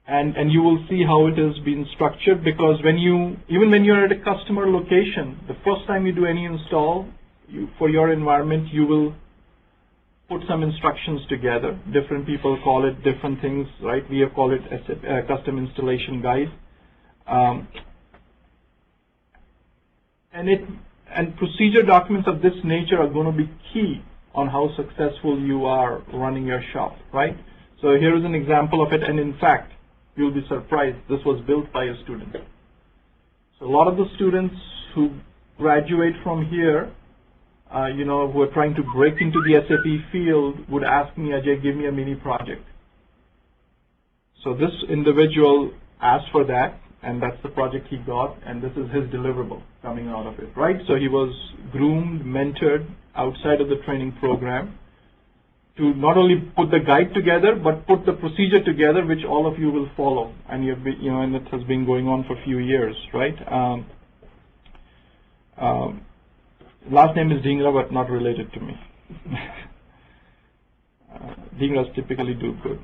And you will see how it has been structured, because even when you're at a customer location, the first time you do any install for your environment, you will put some instructions together. Different people call it different things, right? We have called it a custom installation guide. And procedure documents of this nature are going to be key on how successful you are running your shop, right? So here is an example of it, and in fact, you'll be surprised, this was built by a student. So a lot of the students who graduate from here, who are trying to break into the SAP field would ask me, Ajay, give me a mini project. So this individual asked for that, and that's the project he got, and this is his deliverable coming out of it, right? So he was groomed, mentored outside of the training program to not only put the guide together, but put the procedure together, which all of you will follow, and and it has been going on for a few years, right? Last name is Dhingra, but not related to me. Dhingras typically do good.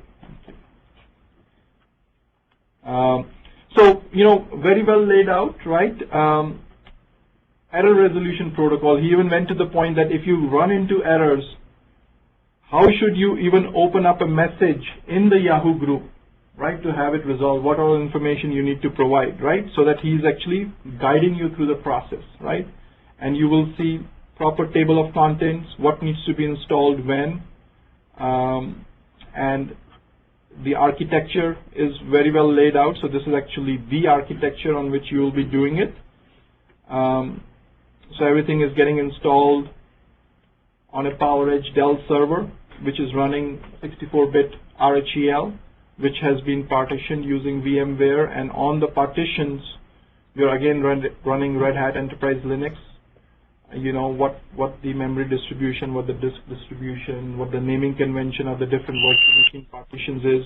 So, very well laid out, right? Error resolution protocol. He even went to the point that if you run into errors, how should you even open up a message in the Yahoo group, right, to have it resolved? What all information you need to provide, right? So that he's actually guiding you through the process, right? And you will see proper table of contents, what needs to be installed when, and the architecture is very well laid out. So this is actually the architecture on which you will be doing it. So everything is getting installed on a PowerEdge Dell server, which is running 64-bit RHEL, which has been partitioned using VMware. And on the partitions, we are again running Red Hat Enterprise Linux. What the memory distribution, what the disk distribution, what the naming convention of the different virtual machine partitions is.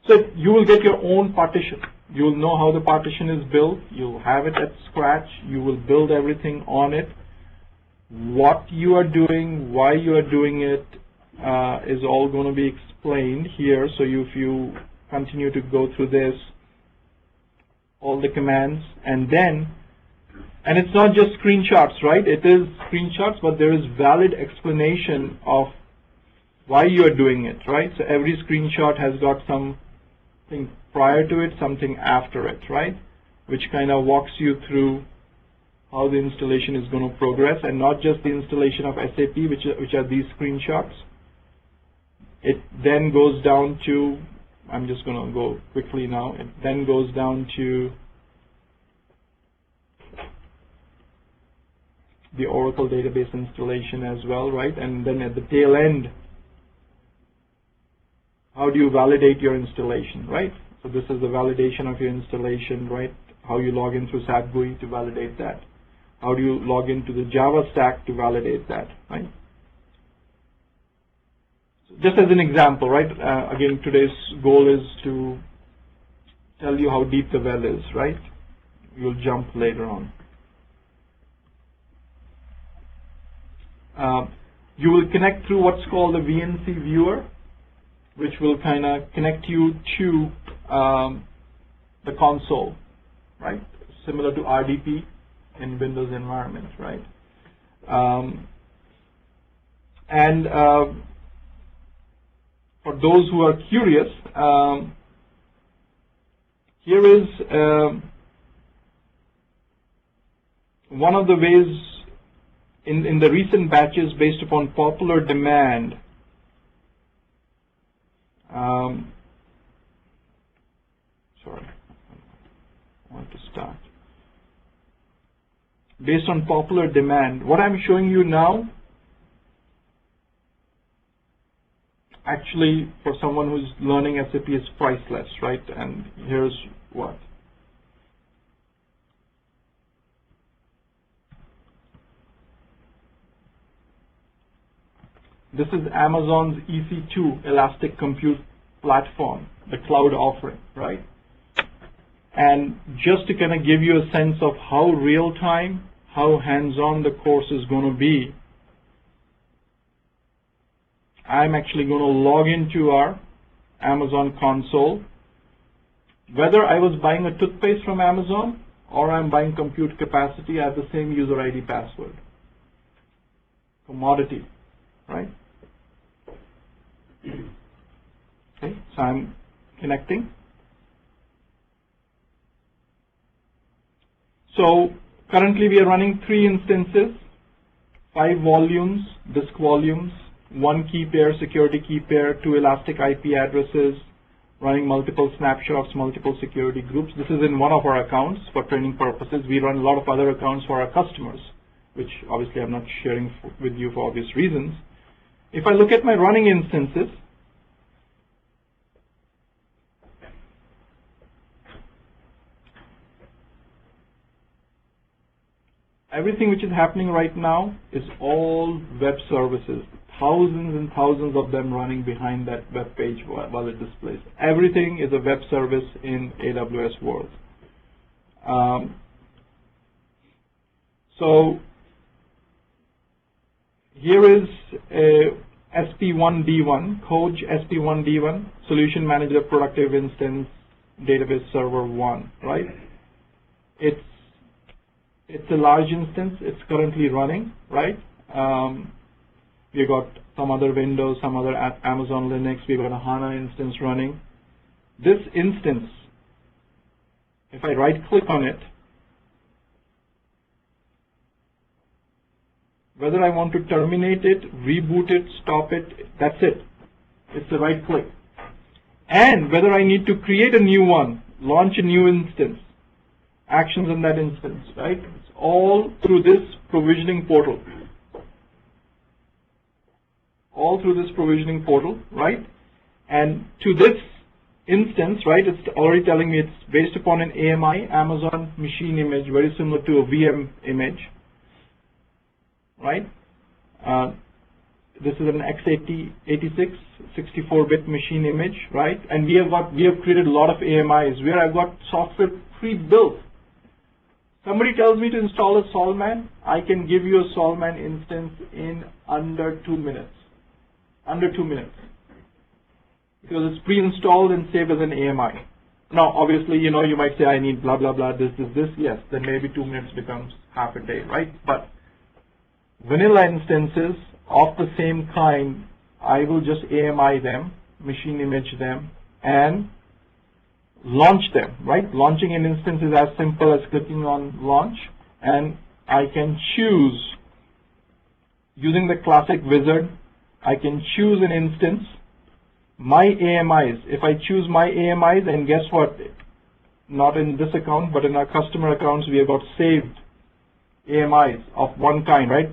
So you will get your own partition. You will know how the partition is built. You'll have it at scratch. You will build everything on it. What you are doing, why you are doing it, is all going to be explained here. So if you continue to go through this, all the commands, and it's not just screenshots, right? It is screenshots, but there is valid explanation of why you are doing it, right? So every screenshot has got something prior to it, something after it, right? Which kind of walks you through how the installation is going to progress, and not just the installation of SAP, which are these screenshots. It then goes down to, I'm just going to go quickly now, it then goes down to the Oracle database installation as well, right? And then at the tail end, how do you validate your installation, right? So this is the validation of your installation, right? How you log in through SAP GUI to validate that. How do you log into the Java stack to validate that, right? So just as an example, right? Again, today's goal is to tell you how deep the well is, right? You'll jump later on. You will connect through what's called the VNC viewer, which will kind of connect you to the console, right? Similar to RDP in Windows environment, right? For those who are curious, here is one of the ways in the recent batches based upon popular demand. Sorry, I want to start. Based on popular demand, what I'm showing you now, actually for someone who's learning SAP is priceless, right? And here's what. This is Amazon's EC2 Elastic Compute Platform, the cloud offering, right? And just to kind of give you a sense of how real-time, how hands-on the course is going to be, I'm actually going to log into our Amazon console. Whether I was buying a toothpaste from Amazon or I'm buying compute capacity, I have the same user ID password. Commodity, right? Okay, so I'm connecting. So currently we are running 3 instances, 5 volumes, disk volumes, 1 key pair, security key pair, 2 elastic IP addresses, running multiple snapshots, multiple security groups. This is in one of our accounts for training purposes. We run a lot of other accounts for our customers, which obviously I'm not sharing with you for obvious reasons. If I look at my running instances, everything which is happening right now is all web services, thousands and thousands of them running behind that web page while it displays. Everything is a web service in AWS world. So here is a SP1D1, Code SP1D1, Solution Manager Productive Instance Database Server 1, right? It's a large instance. It's currently running, right? We've got some other Windows, some other Amazon Linux. We've got a HANA instance running. This instance, if I right-click on it, whether I want to terminate it, reboot it, stop it, that's it. It's a right-click. And whether I need to create a new one, launch a new instance, actions in that instance, right? It's all through this provisioning portal. All through this provisioning portal, right? And to this instance, right, it's already telling me it's based upon an AMI, Amazon machine image, very similar to a VM image, right? this is an x86 64-bit machine image, right? And we have created a lot of AMIs where I've got software pre-built. Somebody tells me to install a Solman, I can give you a Solman instance in under 2 minutes. Under 2 minutes. Because it's pre-installed and saved as an AMI. Now, obviously, you might say, I need blah, blah, blah, this. Yes, then maybe 2 minutes becomes half a day, right? But vanilla instances of the same kind, I will just AMI them, machine image them, and launch them, right? Launching an instance is as simple as clicking on launch, and I can choose, using the classic wizard, I can choose an instance, my AMIs. If I choose my AMIs, and guess what? Not in this account, but in our customer accounts, we have got saved AMIs of one kind, right?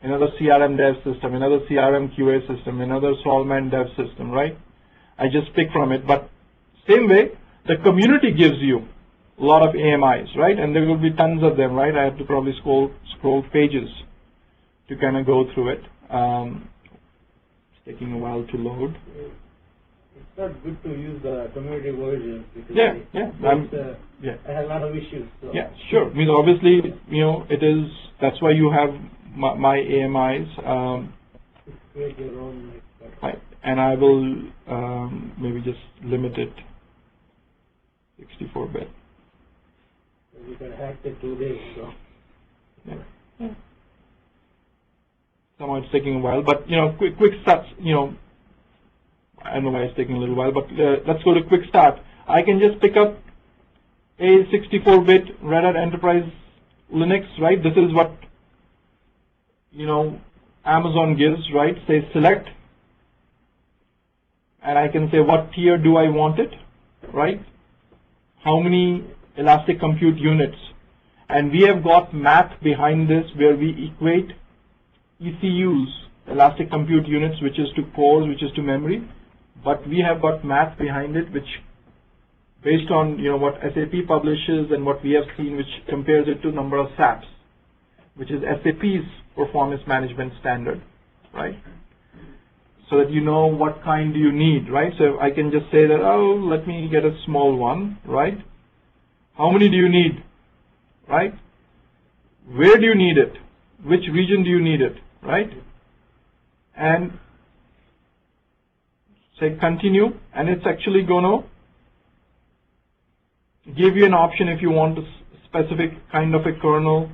Another CRM dev system, another CRM QA system, another Solman dev system, right? I just pick from it. But same way, the community gives you a lot of AMIs, right? And there will be tons of them, right? I have to probably scroll pages to kind of go through it. It's taking a while to load. It's not good to use the community version because I have a lot of issues. So. Yeah, sure. I mean, obviously, it is. That's why you have my AMIs. Create your own. Right, and I will maybe just limit it 64-bit. You can hack it 2 days. So. Yeah. Somehow it's taking a while, but quick starts. I don't know why it's taking a little while, but let's go to quick start. I can just pick up a 64-bit Red Hat Enterprise Linux, right? This is what Amazon gives, right? Say select, and I can say what tier do I want it, right? How many elastic compute units? And we have got math behind this where we equate ECUs, elastic compute units, which is to cores, which is to memory. But we have got math behind it, which based on what SAP publishes and what we have seen, which compares it to number of SAPs, which is SAP's performance management standard, right? So that you know what kind do you need, right? So I can just say that, oh, let me get a small one, right? How many do you need, right? Where do you need it? Which region do you need it, right? And say continue, and it's actually going to give you an option if you want a specific kind of a kernel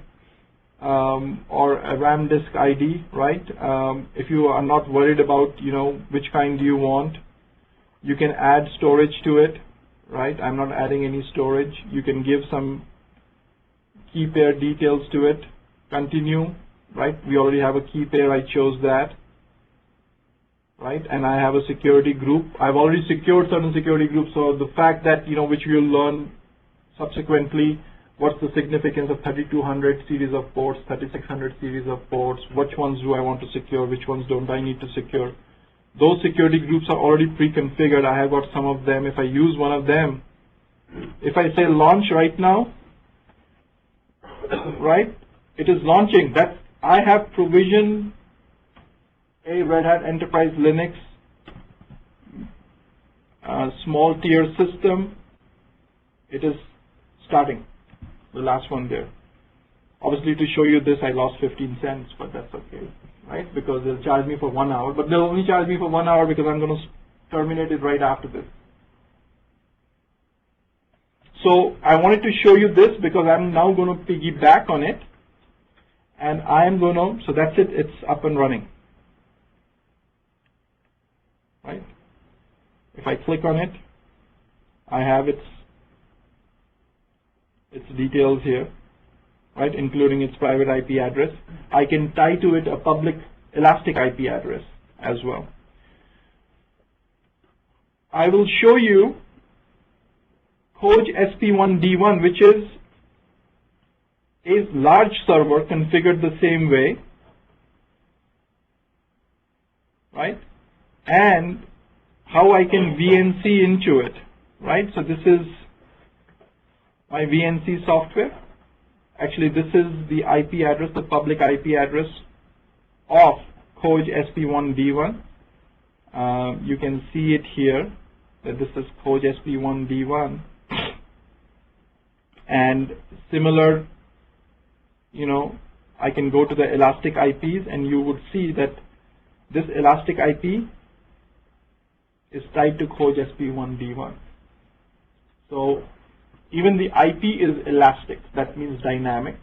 or a RAM disk ID, right? If you are not worried about, which kind do you want, you can add storage to it, right? I'm not adding any storage. You can give some key pair details to it. Continue, right? We already have a key pair. I chose that. Right, and I have a security group. I've already secured certain security groups, so the fact that, which we'll learn subsequently, what's the significance of 3200 series of ports, 3600 series of ports, which ones do I want to secure, which ones don't I need to secure. Those security groups are already pre-configured. I have got some of them. If I use one of them, if I say launch right now, right, it is launching. That I have provisioned a Red Hat Enterprise Linux small tier system. It is starting, the last one there. Obviously, to show you this, I lost 15 cents, but that's okay, right? Because they'll charge me for 1 hour, but they'll only charge me for 1 hour because I'm going to terminate it right after this. So I wanted to show you this because I'm now going to piggyback on it, and I am going to, so that's it, it's up and running. Right? If I click on it, I have its details here, right, including its private IP address. I can tie to it a public elastic IP address as well. I will show you Code SP1D1, which is a large server configured the same way, right? And how I can VNC into it, right? So this is my VNC software. Actually, this is the IP address, the public IP address of Code SP1D1. You can see it here that this is Code SP1D1, and similar, I can go to the elastic IPs and you would see that this elastic IP is tied to Code SP1D1. So even the IP is elastic, that means dynamic.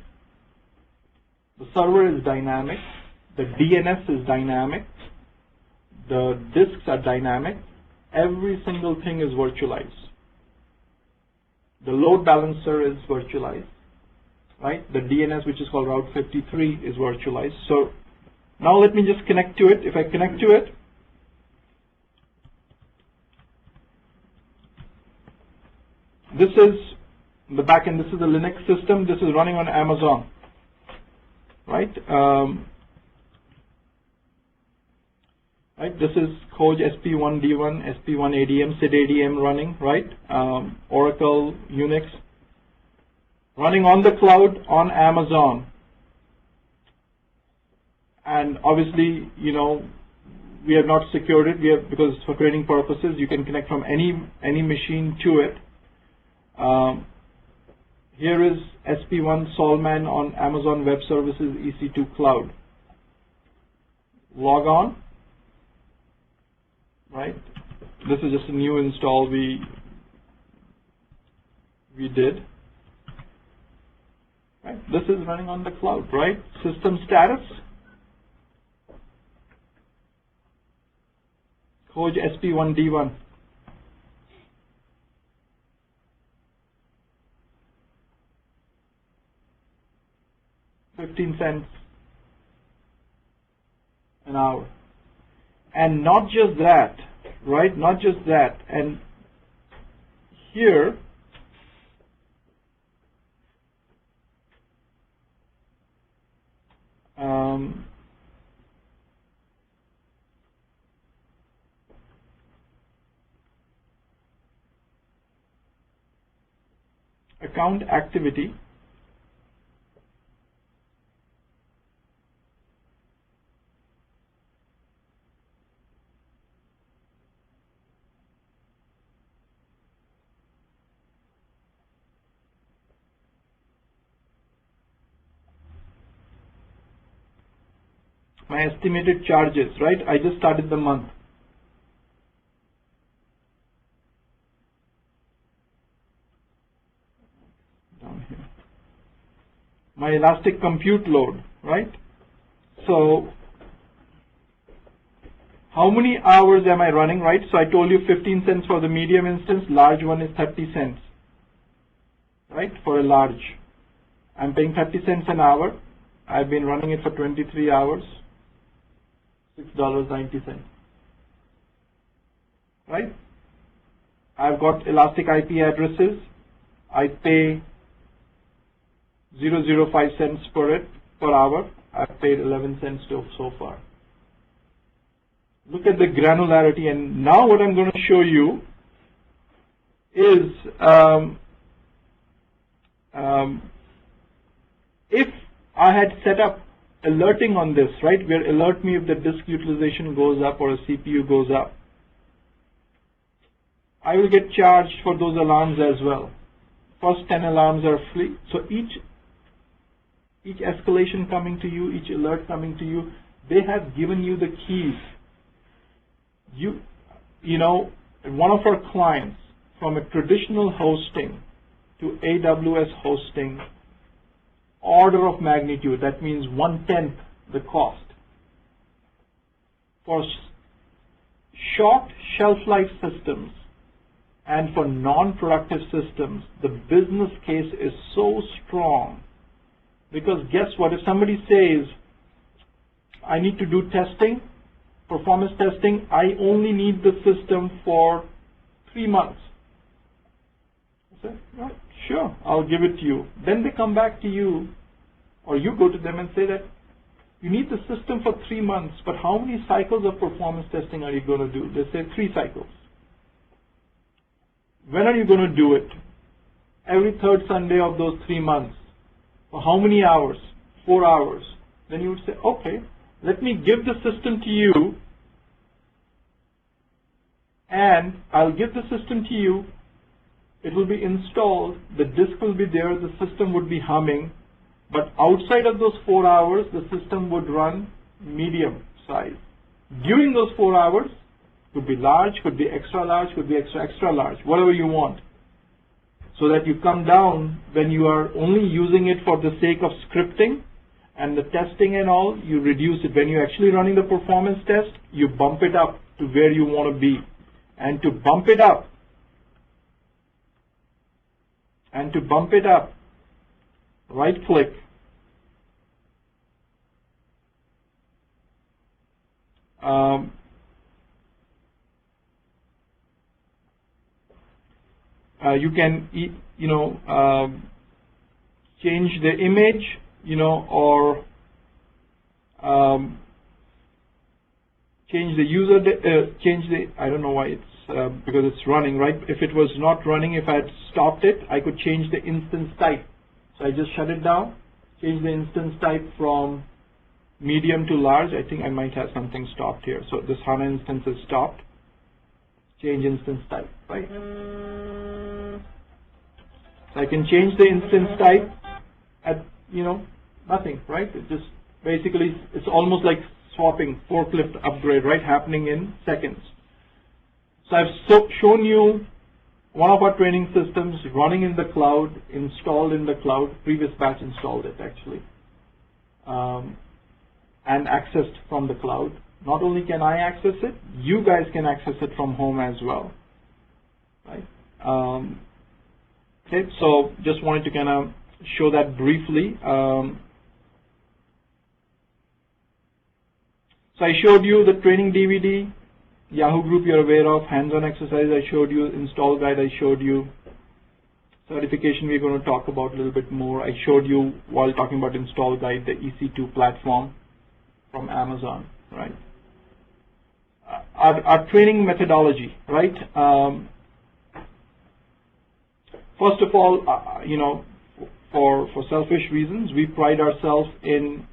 The server is dynamic, the DNS is dynamic, the disks are dynamic, every single thing is virtualized. The load balancer is virtualized, right? The DNS, which is called Route 53, is virtualized. So now let me just connect to it. If I connect to it, this is the backend. This is a Linux system. This is running on Amazon, right? Right. This is Code SP1D1, SP1ADM, SID-ADM running, right? Oracle, Unix, running on the cloud on Amazon. And obviously, we have not secured it. Because for training purposes, you can connect from any machine to it. Here is SP1 Solman on Amazon Web Services EC2 Cloud. Log on. Right. This is just a new install we did. Right. This is running on the cloud, right? System status. Code SP1D1. $0.15 an hour. And not just that, right? Not just that. And here, account activity. My estimated charges, right? I just started the month. Down here. My elastic compute load, right? So how many hours am I running, right? So I told you 15 cents for the medium instance, large one is 30 cents, right? For a large. I'm paying 30 cents an hour. I've been running it for 23 hours. $6.90, right? I've got elastic IP addresses. I pay 0.05 cents for it per hour. I've paid 11 cents so far. Look at the granularity. And now what I'm going to show you is if I had set up alerting on this, right, where alert me if the disk utilization goes up or a CPU goes up, I will get charged for those alarms as well. First 10 alarms are free. So each escalation coming to you, each alert coming to you, they have given you the keys. One of our clients, from a traditional hosting to AWS hosting, order of magnitude, that means 1/10 the cost. For short shelf life systems and for non-productive systems, the business case is so strong, because guess what, if somebody says, I need to do testing, performance testing, I only need the system for 3 months. I say, right, sure, I'll give it to you. Then they come back to you, or you go to them and say that you need the system for 3 months, but how many cycles of performance testing are you going to do? They say 3 cycles. When are you going to do it? Every third Sunday of those 3 months. For how many hours? 4 hours. Then you would say, okay, let me give the system to you, and I'll give the system to you. It will be installed, the disk will be there, the system would be humming, but outside of those 4 hours, the system would run medium size. During those 4 hours, could be large, could be extra large, could be extra large, whatever you want. So that you come down when you are only using it for the sake of scripting and the testing and all, you reduce it. When you're actually running the performance test, you bump it up to where you want to be. And to bump it up, right click, you can, change the image, or change the user, I don't know why it's, because it's running, right? If it was not running, if I had stopped it, I could change the instance type. So I just shut it down, change the instance type from medium to large. I think I might have something stopped here. So this HANA instance is stopped. Change instance type, right? So I can change the instance type at, nothing, right? It just basically, it's almost like swapping, forklift upgrade, right? Happening in seconds. So I've shown you one of our training systems running in the cloud, installed in the cloud. Previous batch installed it actually, and accessed from the cloud. Not only can I access it, you guys can access it from home as well, right? Okay, so just wanted to kind of show that briefly. So I showed you the training DVD, Yahoo group you're aware of, hands-on exercise I showed you, install guide I showed you, certification we're going to talk about a little bit more. I showed you while talking about install guide the EC2 platform from Amazon, right? Our training methodology, right? First of all, for selfish reasons, we pride ourselves in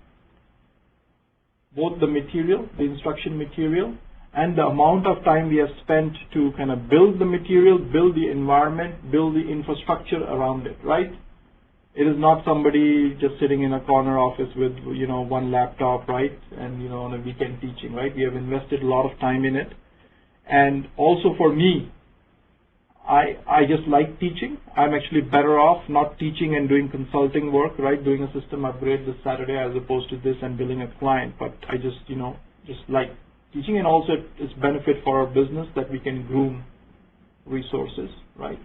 both the material, the instruction material, and the amount of time we have spent to kind of build the material, build the environment, build the infrastructure around it, right? It is not somebody just sitting in a corner office with, one laptop, right? And, on a weekend teaching, right? We have invested a lot of time in it. And also for me, I just like teaching. I'm actually better off not teaching and doing consulting work, right? Doing a system upgrade this Saturday as opposed to this and billing a client. But I just, just like teaching, and also it's benefit for our business that we can groom resources, right?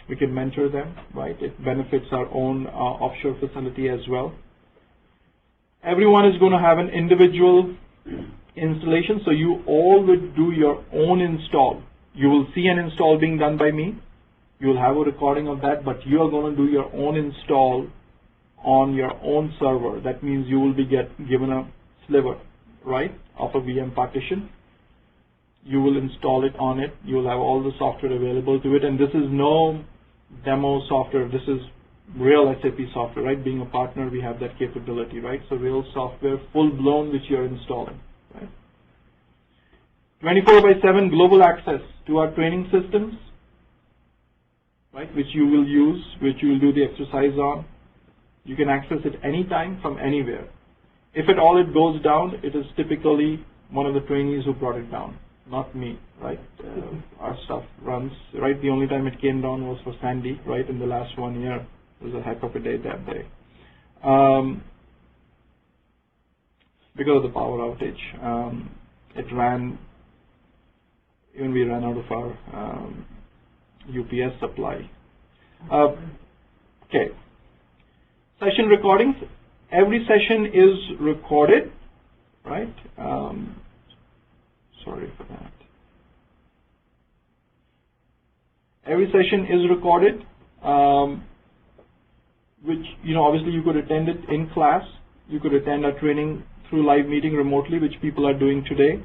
We can mentor them, right? It benefits our own offshore facility as well. Everyone is going to have an individual installation, so you all would do your own install. You will see an install being done by me. You will have a recording of that, but you are going to do your own install on your own server. That means you will be given a sliver, right, of a VM partition. You will install it on it. You will have all the software available to it, and this is no demo software. This is real SAP software, right? Being a partner, we have that capability, right? So real software, full-blown, which you're installing, right? 24/7 global access to our training systems, right, which you will use, which you will do the exercise on. You can access it anytime from anywhere. If at all it goes down, it is typically one of the trainees who brought it down, not me, right? Our stuff runs, right? The only time it came down was for Sandy, right, in the last 1 year. It was a heck of a day that day. Because of the power outage. It ran, even we ran out of our UPS supply. Okay. Session recordings. Every session is recorded, right? Sorry for that. Every session is recorded, which, obviously you could attend it in class. You could attend our training through live meeting remotely, which people are doing today.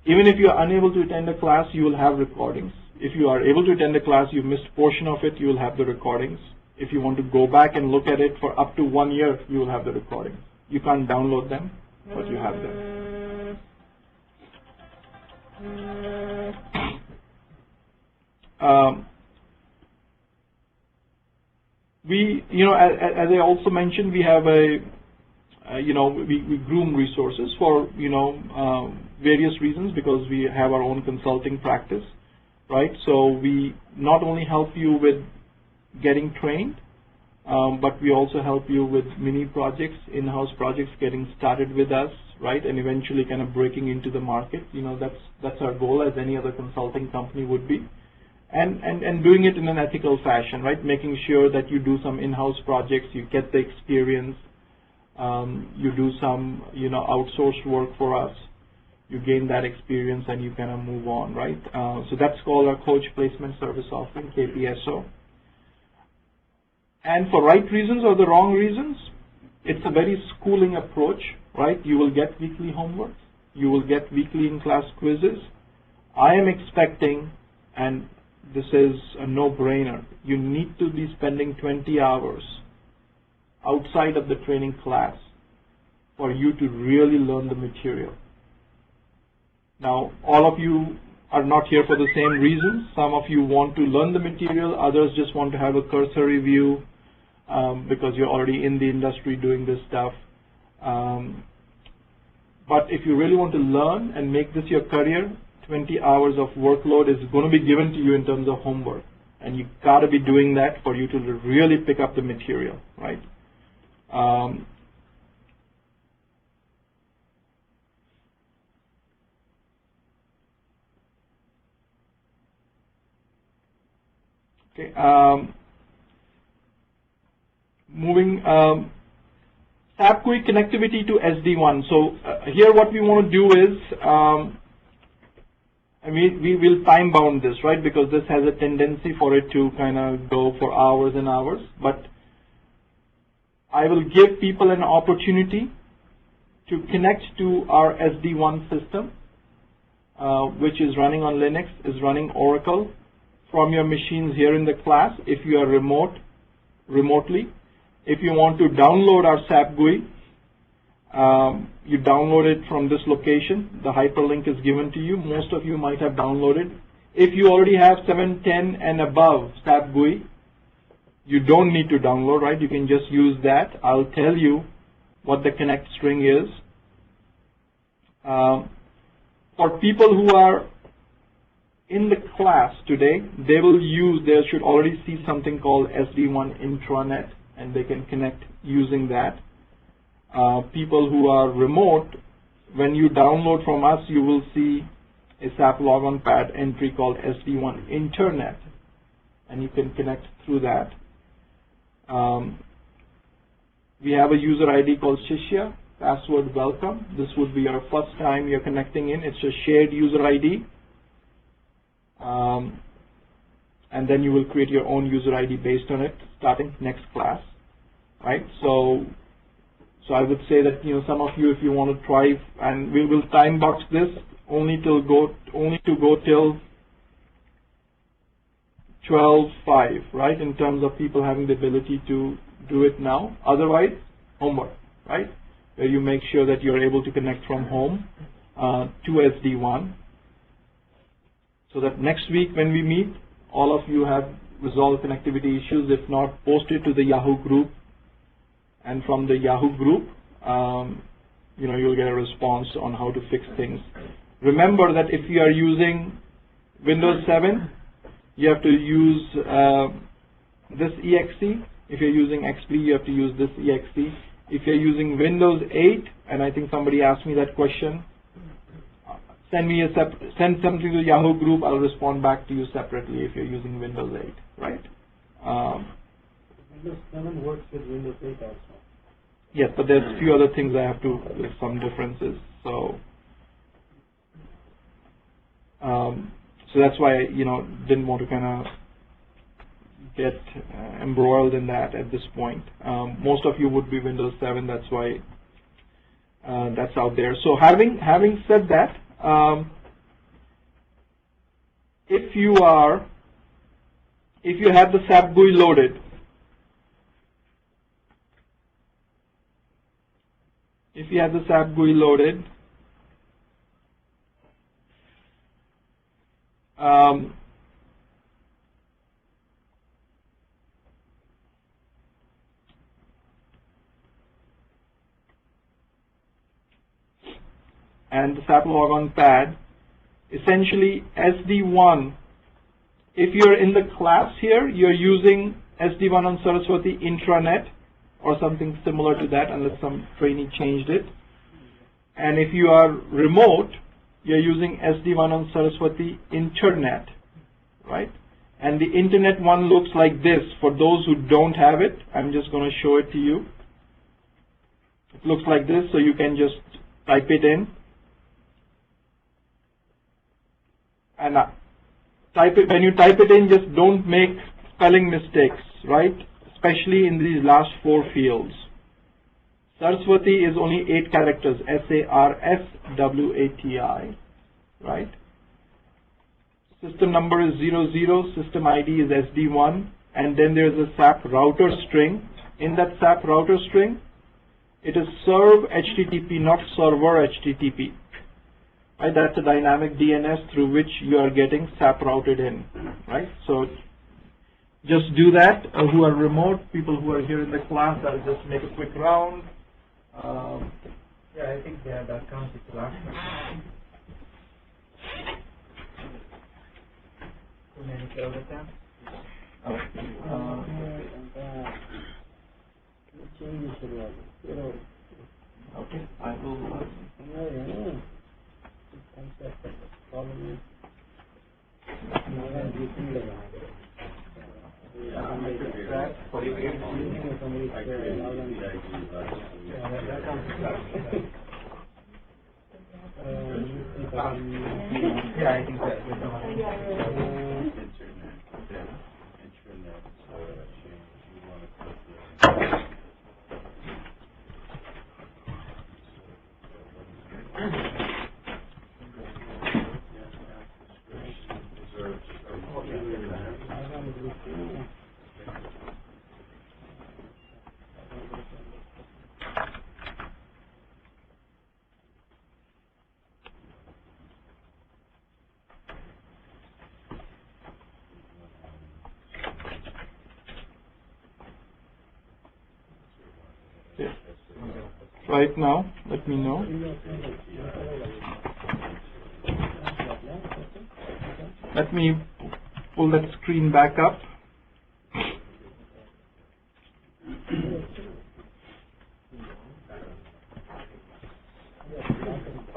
Even if you are unable to attend a class, you will have recordings. If you are able to attend a class, you missed a portion of it, you will have the recordings. If you want to go back and look at it for up to 1 year, you will have the recordings, You can't download them, but you have them. As I also mentioned, we have we groom resources for, various reasons, because we have our own consulting practice, right? So we not only help you with getting trained, but we also help you with mini projects, in-house projects, getting started with us, right? And eventually kind of breaking into the market. That's our goal, as any other consulting company would be. And doing it in an ethical fashion, right? Making sure that you do some in-house projects, you get the experience, you do some, outsourced work for us, you gain that experience, and you kind of move on, right? So that's called our Coach Placement Service Offering, KPSO. And for right reasons or the wrong reasons, it's a very schooling approach, right? You will get weekly homework, you will get weekly in-class quizzes. I am expecting, and this is a no-brainer, you need to be spending 20 hours outside of the training class for you to really learn the material. Now, all of you are not here for the same reasons. Some of you want to learn the material, others just want to have a cursory view because you're already in the industry doing this stuff. But if you really want to learn and make this your career, 20 hours of workload is going to be given to you in terms of homework. And you've got to be doing that for you to really pick up the material, right? Okay. Moving SAP GUI connectivity to SD1. So here what we want to do is, we will time bound this, right? Because this has a tendency for it to kind of go for hours and hours. But I will give people an opportunity to connect to our SD1 system, which is running on Linux, is running Oracle, from your machines here in the class if you are remotely. If you want to download our SAP GUI, you download it from this location. The hyperlink is given to you. Most of you might have downloaded. If you already have 710 and above SAP GUI, you don't need to download, right? You can just use that. I'll tell you what the connect string is. For people who are in the class today, they should already see something called SD1 intranet, and they can connect using that. People who are remote, when you download from us, you will see a SAP logon pad entry called SD1 Internet, and you can connect through that. We have a user ID called Shishya, password welcome. This would be your first time you're connecting in. It's a shared user ID. And then you will create your own user ID based on it starting next class, right? So I would say that some of you, if you want to try, and we will time box this only to go till 12:05, right? In terms of people having the ability to do it now. Otherwise, homework, right? Where you make sure that you're able to connect from home to SD1. So that next week when we meet, all of you have resolved connectivity issues. If not, post it to the Yahoo group, and from the Yahoo group, you'll get a response on how to fix things. Remember that if you are using Windows 7, you have to use this exe. If you're using XP, you have to use this exe. If you're using Windows 8, and I think somebody asked me that question, send something to the Yahoo group. I'll respond back to you separately if you're using Windows 8, right? Windows 7 works with Windows 8 also. Yes, but there's a few other things I have to, there's some differences. So that's why didn't want to kind of get embroiled in that at this point. Most of you would be Windows 7. That's why that's out there. So having said that, if you have the SAP GUI loaded, if you have the SAP GUI loaded, and the SAP logon pad, essentially SD1, if you're in the class here, you're using SD1 on Saraswati intranet or something similar to that, unless some trainee changed it. And if you are remote, you're using SD1 on Saraswati internet, right? And the internet one looks like this. For those who don't have it, I'm just going to show it to you. It looks like this, so you can just type it in. And when you type it in, just don't make spelling mistakes, right? Especially in these last 4 fields. Saraswati is only 8 characters, SARSWATI, right? System number is 00, system ID is SD1, and then there's a SAP router string. In that SAP router string, it is serve HTTP, not server HTTP. Right? That's a dynamic DNS through which you are getting SAP routed in, right? So just do that. Who are remote, people who are here in the class, I'll just make a quick round. Yeah, I think that counts as the last one. Too many fill it down? Okay, I will. Yeah, I think that's Right now, let me know. Let me pull that screen back up.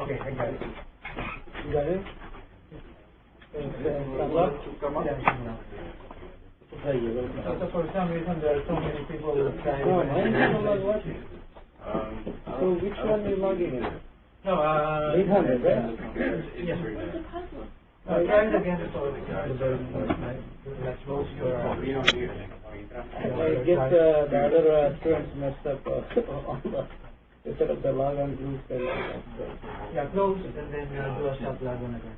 okay, I got it. You got it? So for some reason there are so many people who try. So which one are you logging in? No, 800, right? Yes. Try it again so let's move your I guess the other students messed up on the instead of the logon group and yeah, close and then do a sub logon again.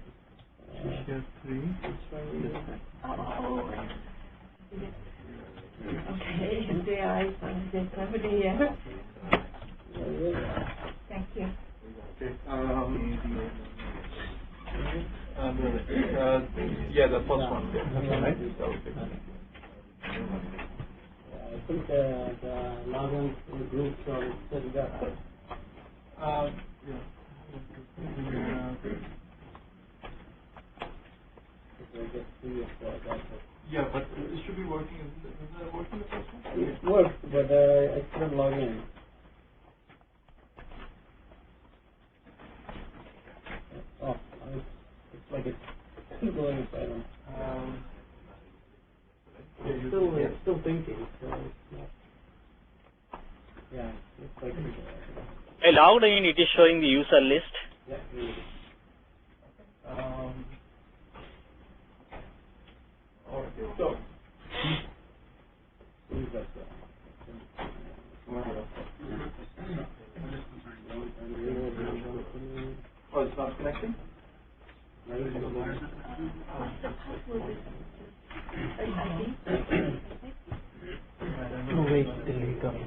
Share 3. Okay, there is somebody here. Thank you. Okay. Yeah, the first one. Right? I think the logon group are set up. Yeah, but it should be working. Is that working the first one? It works, but I couldn't log in. Oh, it's like it's going silent. It's still thinking, so it's not. Yeah, it's like. I logged in, it is showing the user list. Yeah. So. Oh, it's not connecting? The password is Wait till he comes.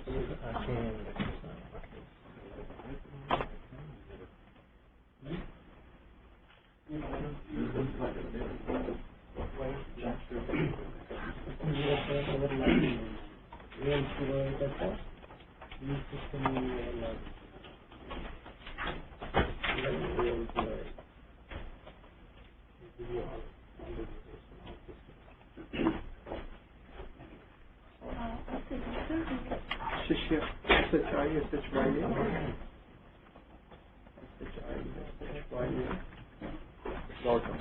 give you all the Shishya, S-H-I-S-H-Y-A. S-H-I-S-H-Y-A. Welcome.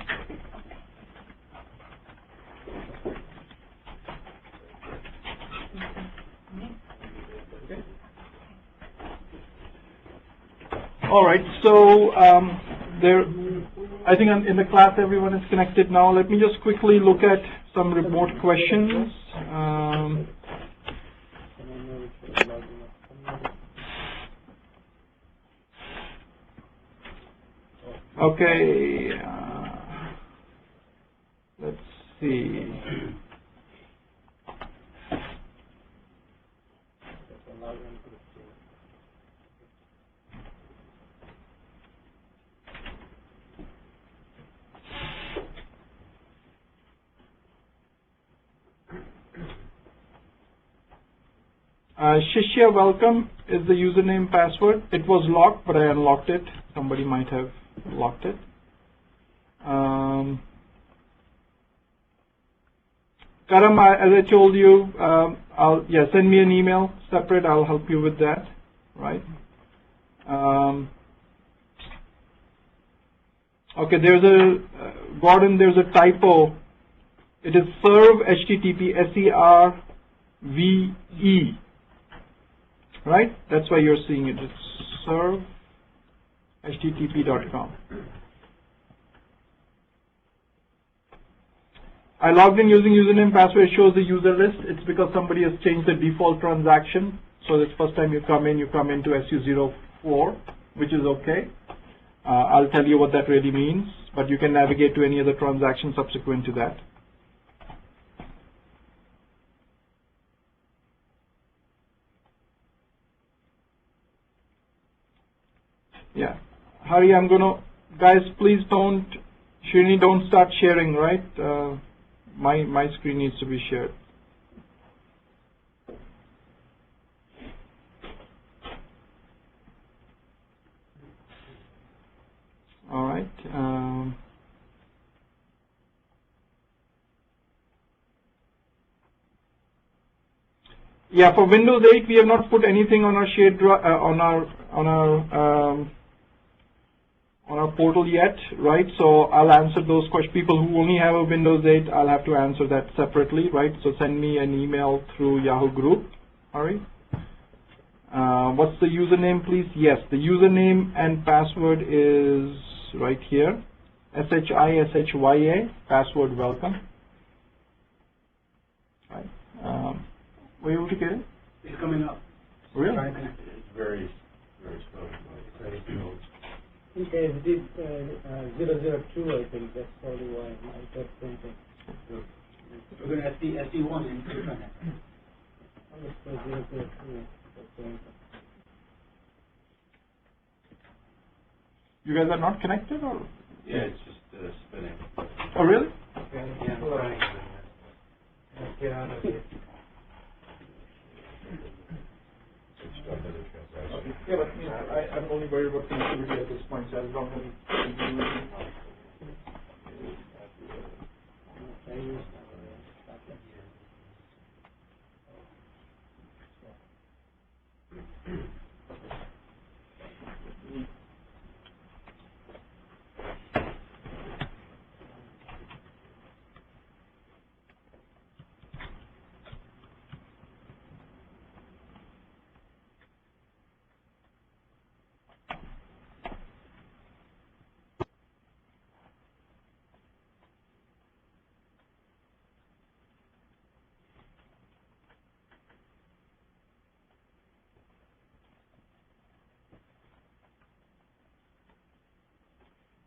Okay. All right, so I think in the class everyone is connected now. Let me just quickly look at some remote questions. Okay, let's see. Shishya, welcome is the username password. It was locked, but I unlocked it. Somebody might have locked it. Karam, as I told you, send me an email separate. I'll help you with that, right? Okay, Gordon, there's a typo. It is serve HTTP SERVE, right? That's why you're seeing it. It's serve http.com. I logged in using username password. It shows the user list. It's because somebody has changed the default transaction. So this first time you come into SU04, which is okay. I'll tell you what that really means, but you can navigate to any other transaction subsequent to that. Yeah. Hari, guys, please don't start sharing, right? My screen needs to be shared. All right. Yeah, for Windows 8, we have not put anything on our shared on our portal yet, right? So I'll answer those questions. People who only have a Windows 8, I'll have to answer that separately, right? So send me an email through Yahoo Group. All right. What's the username, please? Yes, the username and password is right here. SHISHYA, password welcome. Right. Were you able to get it? It's coming up. Really? It's very, very slow. Very slow. Okay, we did 002, I think. That's probably why I got something. We're going to SE1 and let's go 002. You guys are not connected, or? Yeah, it's just spinning. Oh, really? Yeah, Get out of here. Yeah, but I'm only worried about connectivity at this point, so as long as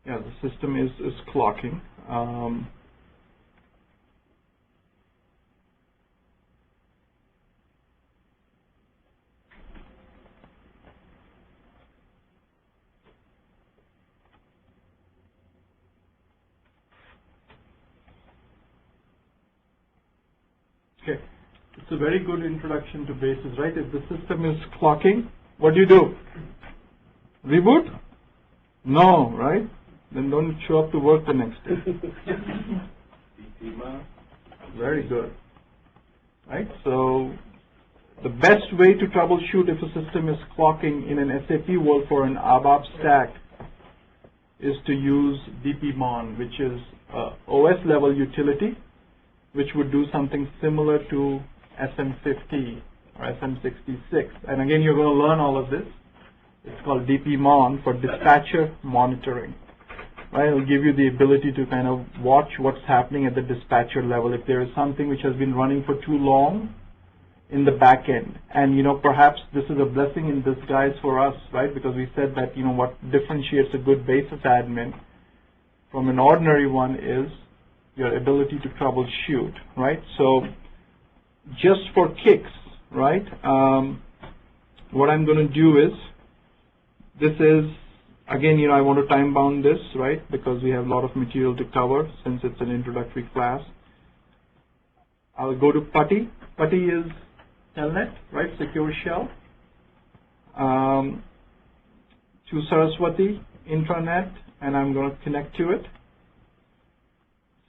yeah, the system is clocking. Okay, it's a very good introduction to BASIS, right? If the system is clocking, what do? Reboot? No, right? Then don't show up to work the next day. Very good. Right? So the best way to troubleshoot if a system is clocking in an SAP world for an ABAP stack is to use DPMon, which is OS level utility, which would do something similar to SM50 or SM66. And again, you're going to learn all of this. It's called DPMon for dispatcher monitoring. Right? It'll give you the ability to kind of watch what's happening at the dispatcher level. If there is something which has been running for too long in the back end. And, perhaps this is a blessing in disguise for us, right? Because we said that, what differentiates a good basis admin from an ordinary one is your ability to troubleshoot, right? So just for kicks, right, what I'm going to do is, this is, again, I want to time bound this, right, because we have a lot of material to cover since it's an introductory class. I'll go to PuTTY. PuTTY is Telnet, right, secure shell. To Saraswati, intranet, and I'm going to connect to it.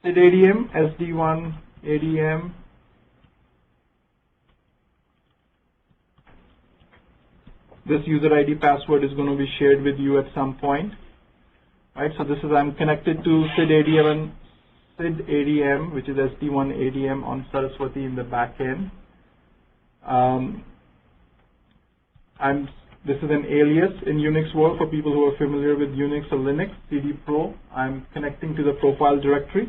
SID ADM, SD1 ADM. This user ID password is going to be shared with you at some point. Right, so this is, I'm connected to SID ADM, which is SD1 ADM on Saraswati in the back end. This is an alias in Unix world for people who are familiar with Unix or Linux, CD Pro. I'm connecting to the profile directory.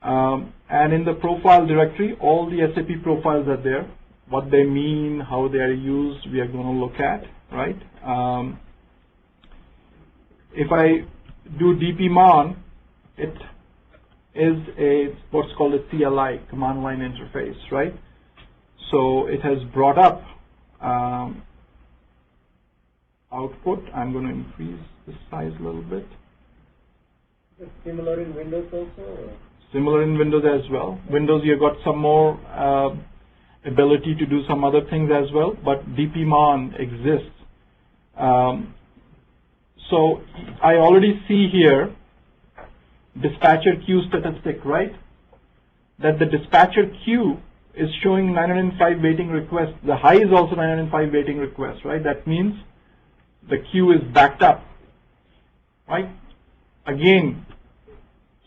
And in the profile directory, all the SAP profiles are there. What they mean, how they are used, we are going to look at, right? If I do DPMon, it is what's called a CLI, command line interface, right? So it has brought up output. I'm going to increase the size a little bit. Is it similar in Windows also? Or? Similar in Windows as well. Windows, you've got some more ability to do some other things as well, but DPMon exists. So I already see here dispatcher queue statistic, right? That the dispatcher queue is showing 905 waiting requests. The high is also 905 waiting requests, right? That means the queue is backed up, right? Again,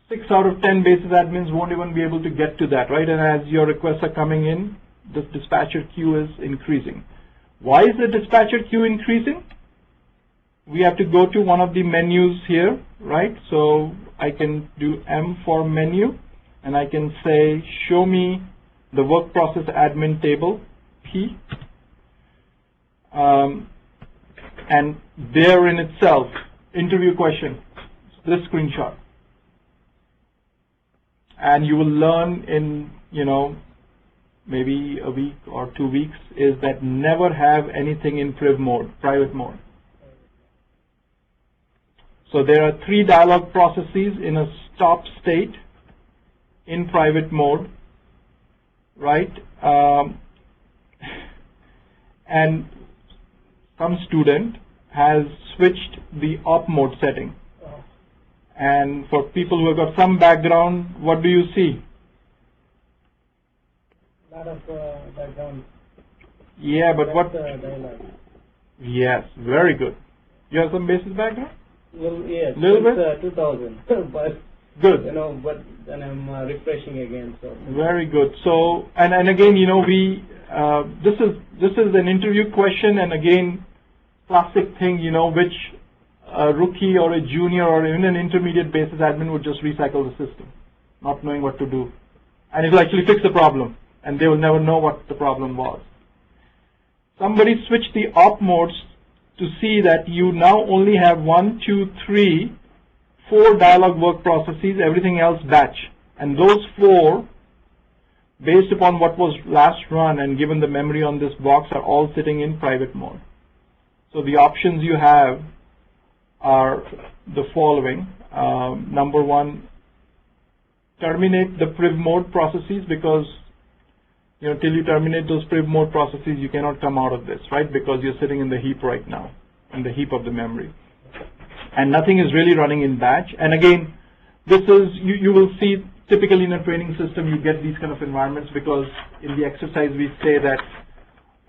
6 out of 10 basis admins won't even be able to get to that, right? And as your requests are coming in, this dispatcher queue is increasing. Why is the dispatcher queue increasing? We have to go to one of the menus here, right? So I can do M for menu, and I can say, show me the work process admin table, P. And there in itself, interview question, this screenshot. And you will learn in, maybe a week or 2 weeks, is that never have anything in private mode. So there are 3 dialog processes in a stop state in private mode, right? And some student has switched the op mode setting. And for people who have got some background, what do you see? A lot of background. Yeah, but what? Dialogue. Yes, very good. You have some basis background? Well, yes. Little bit? 2000, but good. But then I'm refreshing again. So very good. So, and again, we this is an interview question, and again, classic thing, which a rookie or a junior or even an intermediate basis admin would just recycle the system, not knowing what to do, and it will actually fix the problem, and they will never know what the problem was. Somebody switched the op modes to see that you now only have 1, 2, 3, 4 dialog work processes, everything else batch. And those 4, based upon what was last run and given the memory on this box, are all sitting in private mode. So the options you have are the following. Number 1, terminate the priv mode processes, because till you terminate those priv mode processes, you cannot come out of this, right? Because you're sitting in the heap right now, in the heap of the memory. and nothing is really running in batch. And again, this is, you will see typically in a training system you get these kind of environments, because in the exercise we say that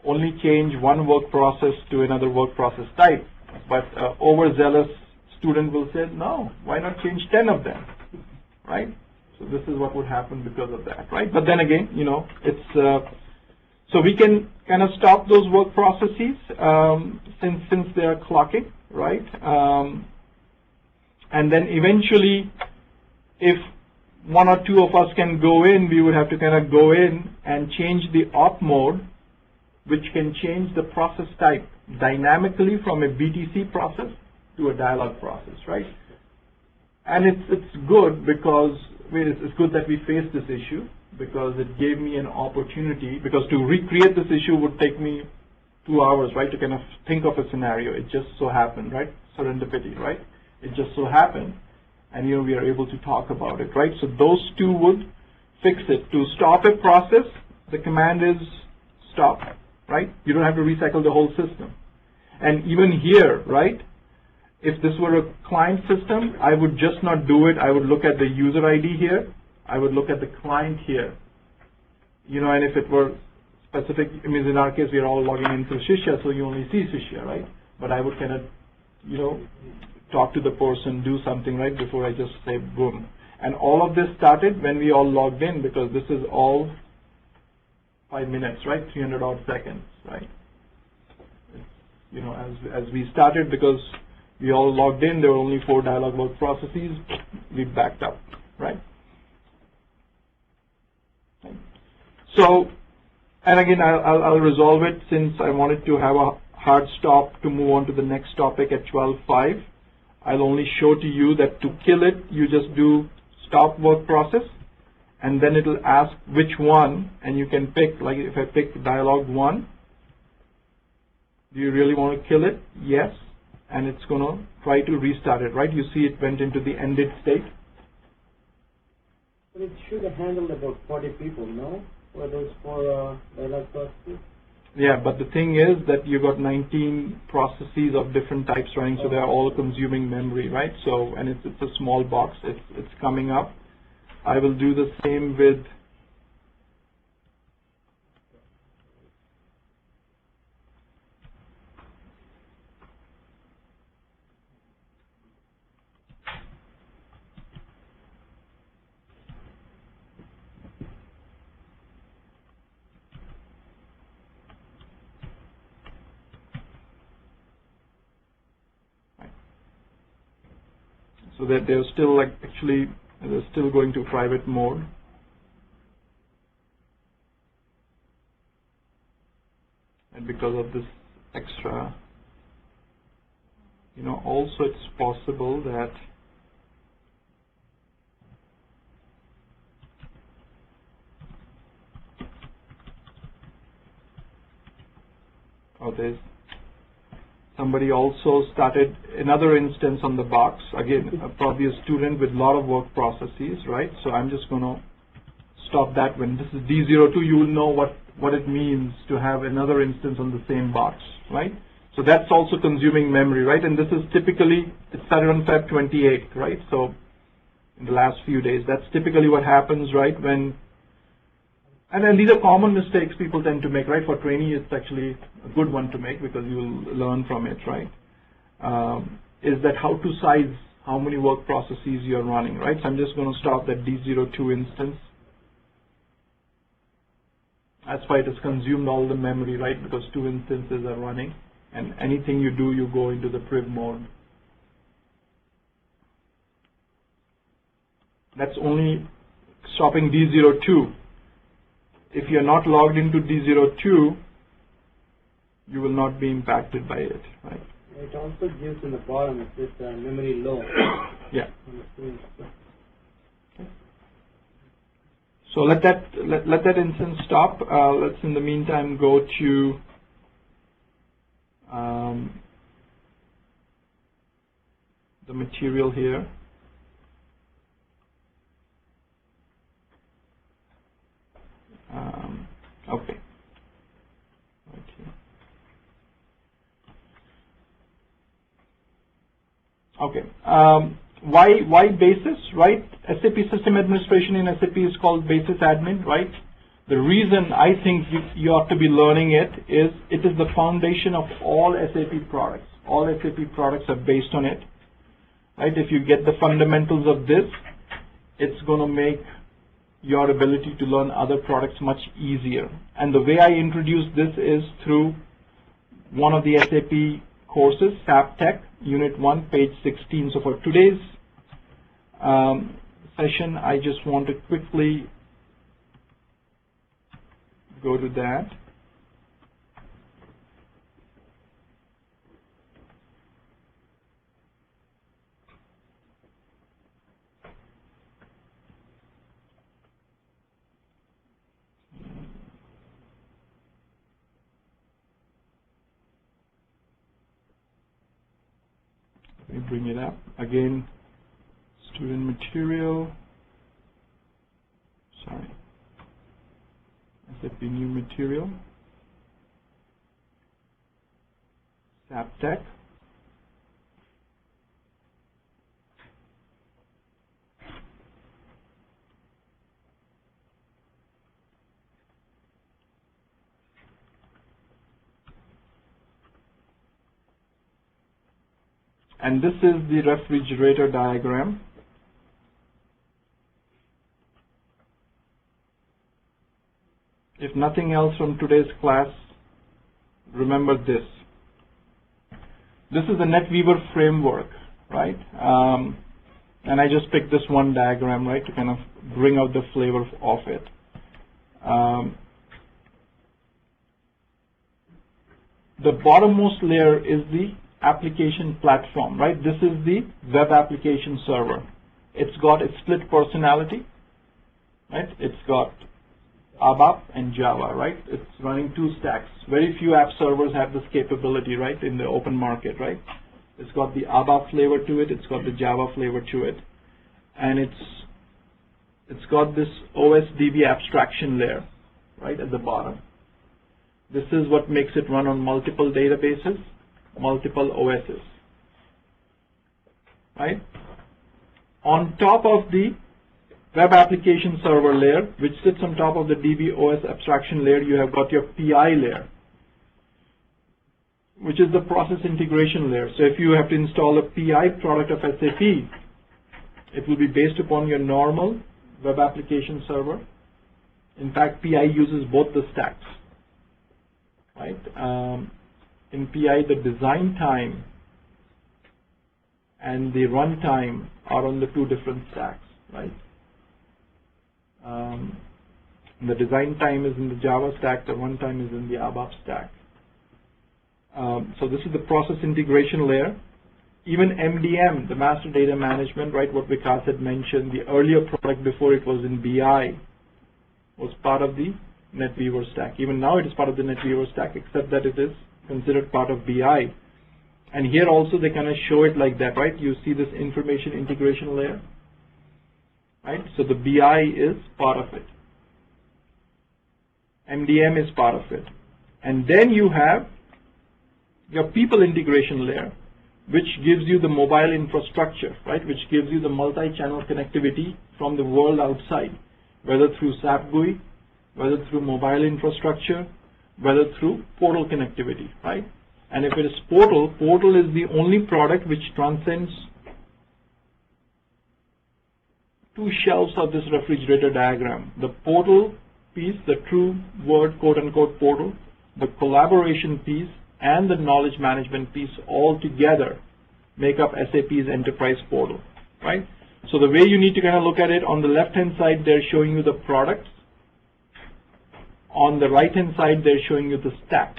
only change one work process to another work process type. But overzealous student will say, no, why not change 10 of them, right? So this is what would happen because of that, right? But then again, you know, it's so we can kind of stop those work processes since they are clocking, right? And then eventually, if one or two of us can go in, we would have to kind of go in and change the op mode, which can change the process type dynamically from a BTC process to a dialog process, right? And it's good because it's good that we faced this issue, because it gave me an opportunity, because to recreate this issue would take me 2 hours, right, to kind of think of a scenario. It just so happened, right? Serendipity, right? It just so happened, and you know, we are able to talk about it, right? So those two would fix it. To stop a process, the command is stop, right? You don't have to recycle the whole system. And even here, right, if this were a client system, I would just not do it. I would look at the user ID here. I would look at the client here. You know, and if it were specific, I mean, in our case, we are all logging in through Shishya, so you only see Shishya, right? But I would kind of, you know, talk to the person, do something, right, before I just say boom. And all of this started when we all logged in, because this is all 5 minutes, right, 300 odd seconds, right? You know, as we started, because we all logged in, there were only 4 dialog work processes, we backed up, right? So, and again, I'll resolve it, since I wanted to have a hard stop to move on to the next topic at 12:05. I'll only show to you that to kill it, you just do stop work process, and then it'll ask which one, and you can pick, like if I pick dialog 1, do you really want to kill it? Yes. And it's going to try to restart it, right? You see it went into the ended state. But it should have handled about 40 people, no? For those 4 dialog processes? Yeah, but the thing is that you got 19 processes of different types running, so they're all consuming memory, right? So, and it's a small box. It's coming up. I will do the same with so that they're still they're still going to private mode. And because of this extra, you know, also it's possible that there's somebody also started another instance on the box, again, probably a student with a lot of work processes, right? So I'm just going to stop that. When this is D02, you will know what it means to have another instance on the same box, right? So that's also consuming memory, right? And this is typically, it started on Feb 28th, right? So in the last few days, that's typically what happens, right? When, and then these are common mistakes people tend to make, right? For trainee, it's actually a good one to make, because you will learn from it, right? Is that how to size how many work processes you're running, right? So I'm just going to stop that D02 instance. That's why it has consumed all the memory, right? Because 2 instances are running, and anything you do, you go into the priv mode. That's only stopping D02. If you're not logged into D02, you will not be impacted by it, right? It also gives in the bottom, it says memory low. Yeah. So let that instance stop. Let's in the meantime go to the material here. Okay. Okay. Why BASIS, right? SAP System Administration in SAP is called BASIS Admin, right? The reason I think you ought to be learning it is the foundation of all SAP products. All SAP products are based on it, right? If you get the fundamentals of this, it's going to make your ability to learn other products much easier. And the way I introduce this is through one of the SAP courses, SAP Tech, Unit 1, page 16. So for today's session, I just want to quickly go to that. Let me bring it up. Again, student material. Sorry. SAP new material. SAP Tech. And this is the refrigerator diagram. If nothing else from today's class, remember this. This is the NetWeaver framework, right? And I just picked this one diagram, right, to kind of bring out the flavor of it. The bottommost layer is the application platform, right? This is the web application server. It's got a split personality, right? It's got ABAP and Java, right? It's running two stacks. Very few app servers have this capability, right, in the open market, right? It's got the ABAP flavor to it. It's got the Java flavor to it. And it's got this OSDB abstraction layer, right, at the bottom. This is what makes it run on multiple databases, multiple OSs, right? On top of the web application server layer, which sits on top of the DB-OS abstraction layer, you have got your PI layer, which is the process integration layer. So if you have to install a PI product of SAP, it will be based upon your normal web application server. In fact, PI uses both the stacks, right? In PI, the design time and the run time are on the two different stacks, right? The design time is in the Java stack, the run time is in the ABAP stack. So this is the process integration layer. Even MDM, the master data management, right, what Vikas had mentioned, the earlier product before it was in BI was part of the NetWeaver stack. Even now it is part of the NetWeaver stack, except that it is considered part of BI. And here also they kind of show it like that, right? You see this information integration layer, right? So the BI is part of it. MDM is part of it. And then you have your people integration layer, which gives you the mobile infrastructure, right? Which gives you the multi-channel connectivity from the world outside, whether through SAP GUI, whether through mobile infrastructure, whether through portal connectivity, right? And if it is portal, portal is the only product which transcends two shelves of this refrigerator diagram. The portal piece, the true word, quote unquote, portal, the collaboration piece, and the knowledge management piece all together make up SAP's enterprise portal, right? So the way you need to kind of look at it, on the left-hand side, they're showing you the products. On the right-hand side, they're showing you the stack.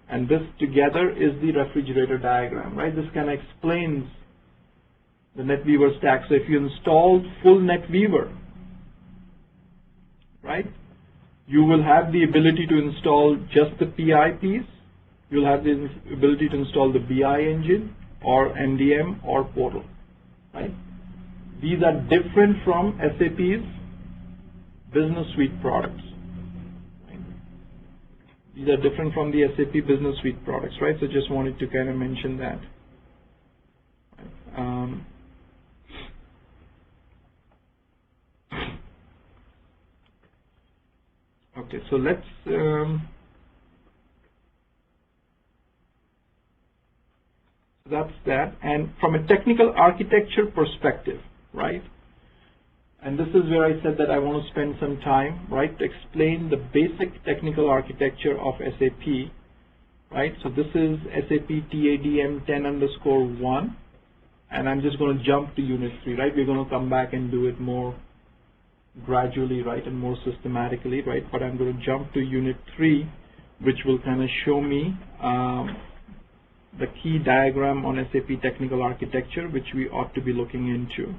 And this together is the refrigerator diagram, right? This kind of explains the NetWeaver stack. So if you installed full NetWeaver, right, you will have the ability to install just the PI piece. You'll have the ability to install the BI engine or MDM or portal, right? These are different from SAP's Business Suite products. Right? These are different from the SAP Business Suite products, right? So just wanted to kind of mention that. Okay, so let's that's that. And from a technical architecture perspective, right? And this is where I said that I want to spend some time, right, to explain the basic technical architecture of SAP, right? So this is SAP TADM 10_1, and I'm just going to jump to Unit 3, right? We're going to come back and do it more gradually, right, and more systematically, right? But I'm going to jump to Unit 3, which will kind of show me the key diagram on SAP technical architecture, which we ought to be looking into.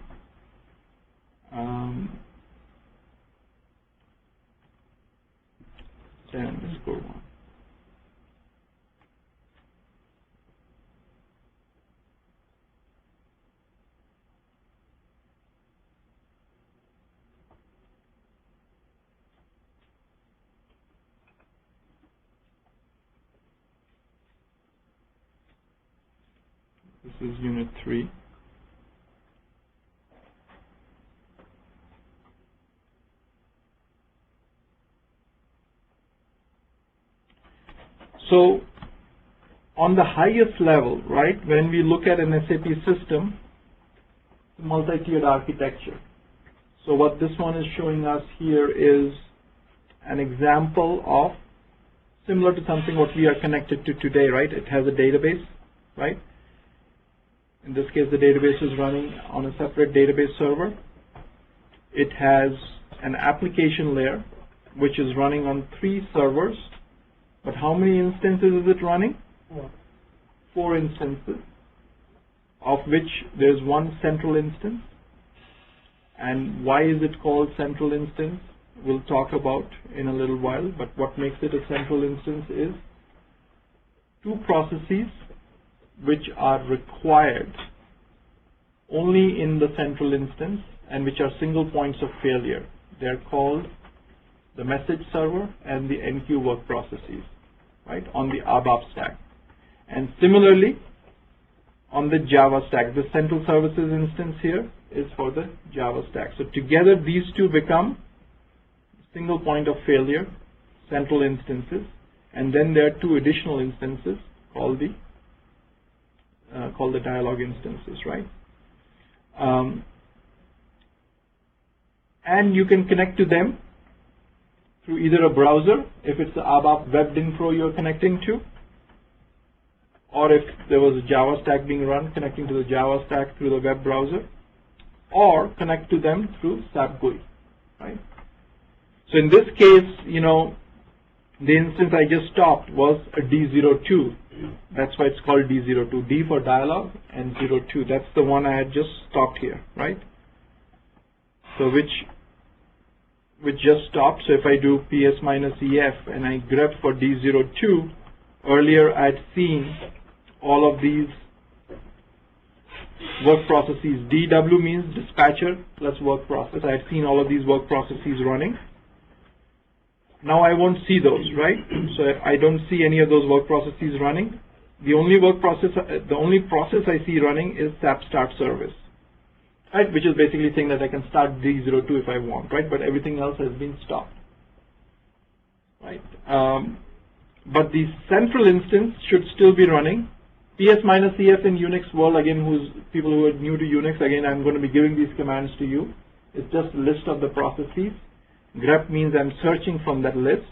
10_1. This is Unit 3. So on the highest level, right, when we look at an SAP system, multi-tiered architecture. So what this one is showing us here is an example of similar to something what we are connected to today, right? It has a database, right? In this case, the database is running on a separate database server. It has an application layer, which is running on 3 servers. But how many instances is it running? 4 instances, of which there's one central instance. And why is it called central instance? We'll talk about in a little while. But what makes it a central instance is 2 processes which are required only in the central instance and which are single points of failure. They're called the message server and the NQ work processes, right, on the ABAP stack. And similarly, on the Java stack, the central services instance here is for the Java stack. So together these two become single point of failure, central instances, and then there are 2 additional instances called the dialog instances, right? And you can connect to them through either a browser, if it's the ABAP WebDynPro you're connecting to, or if there was a Java stack being run, connecting to the Java stack through the web browser, or connect to them through SAP GUI, right? So in this case, you know, the instance I just stopped was a D02. That's why it's called D02. D for dialog and 02. That's the one I had just stopped here, right? So which just stopped. So if I do PS-EF and I grep for D02, earlier I had seen all of these work processes. DW means dispatcher plus work process. I had seen all of these work processes running. Now I won't see those, right? So if I don't see any of those work processes running, the only process I see running is SAP start service, right? Which is basically saying that I can start D02 if I want, right? But everything else has been stopped, right? But the central instance should still be running. PS-EF in Unix world, again, people who are new to Unix, again, I'm going to be giving these commands to you. It's just a list of the processes. Grep means I'm searching from that list.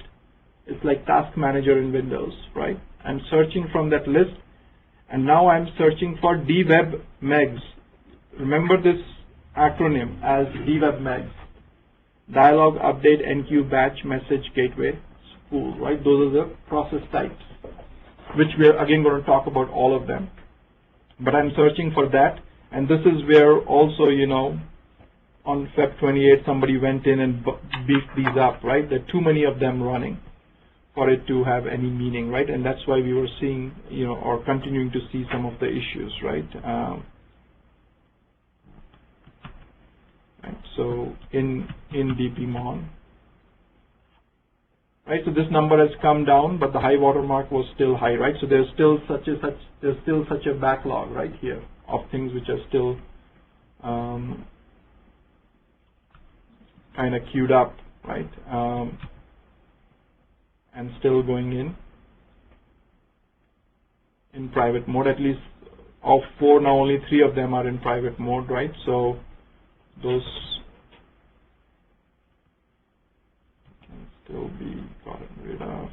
It's like task manager in Windows, right? I'm searching from that list, and now I'm searching for dwebmegs. Remember this acronym as dwebmegs. Dialog, update, NQ, batch, message, gateway, spool, right? Those are the process types, which we're again going to talk about all of them. But I'm searching for that, and this is where also, you know, on Feb 28, somebody went in and beefed these up, right? There are too many of them running for it to have any meaning, right? And that's why we were seeing, you know, or continuing to see some of the issues, right? Right. So in DPMon, right? So this number has come down, but the high water mark was still high, right? So there's still such a backlog right here of things which are still kind of queued up, right? And still going in private mode. At least of 4 now, only 3 of them are in private mode, right? So those can still be gotten rid of.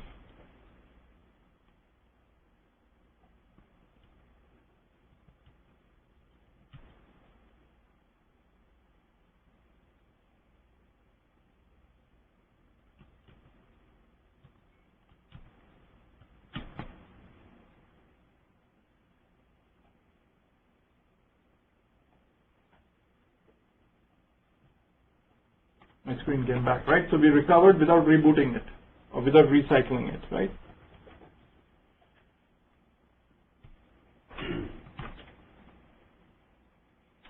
My screen came back, right? So we recovered without rebooting it or without recycling it, right?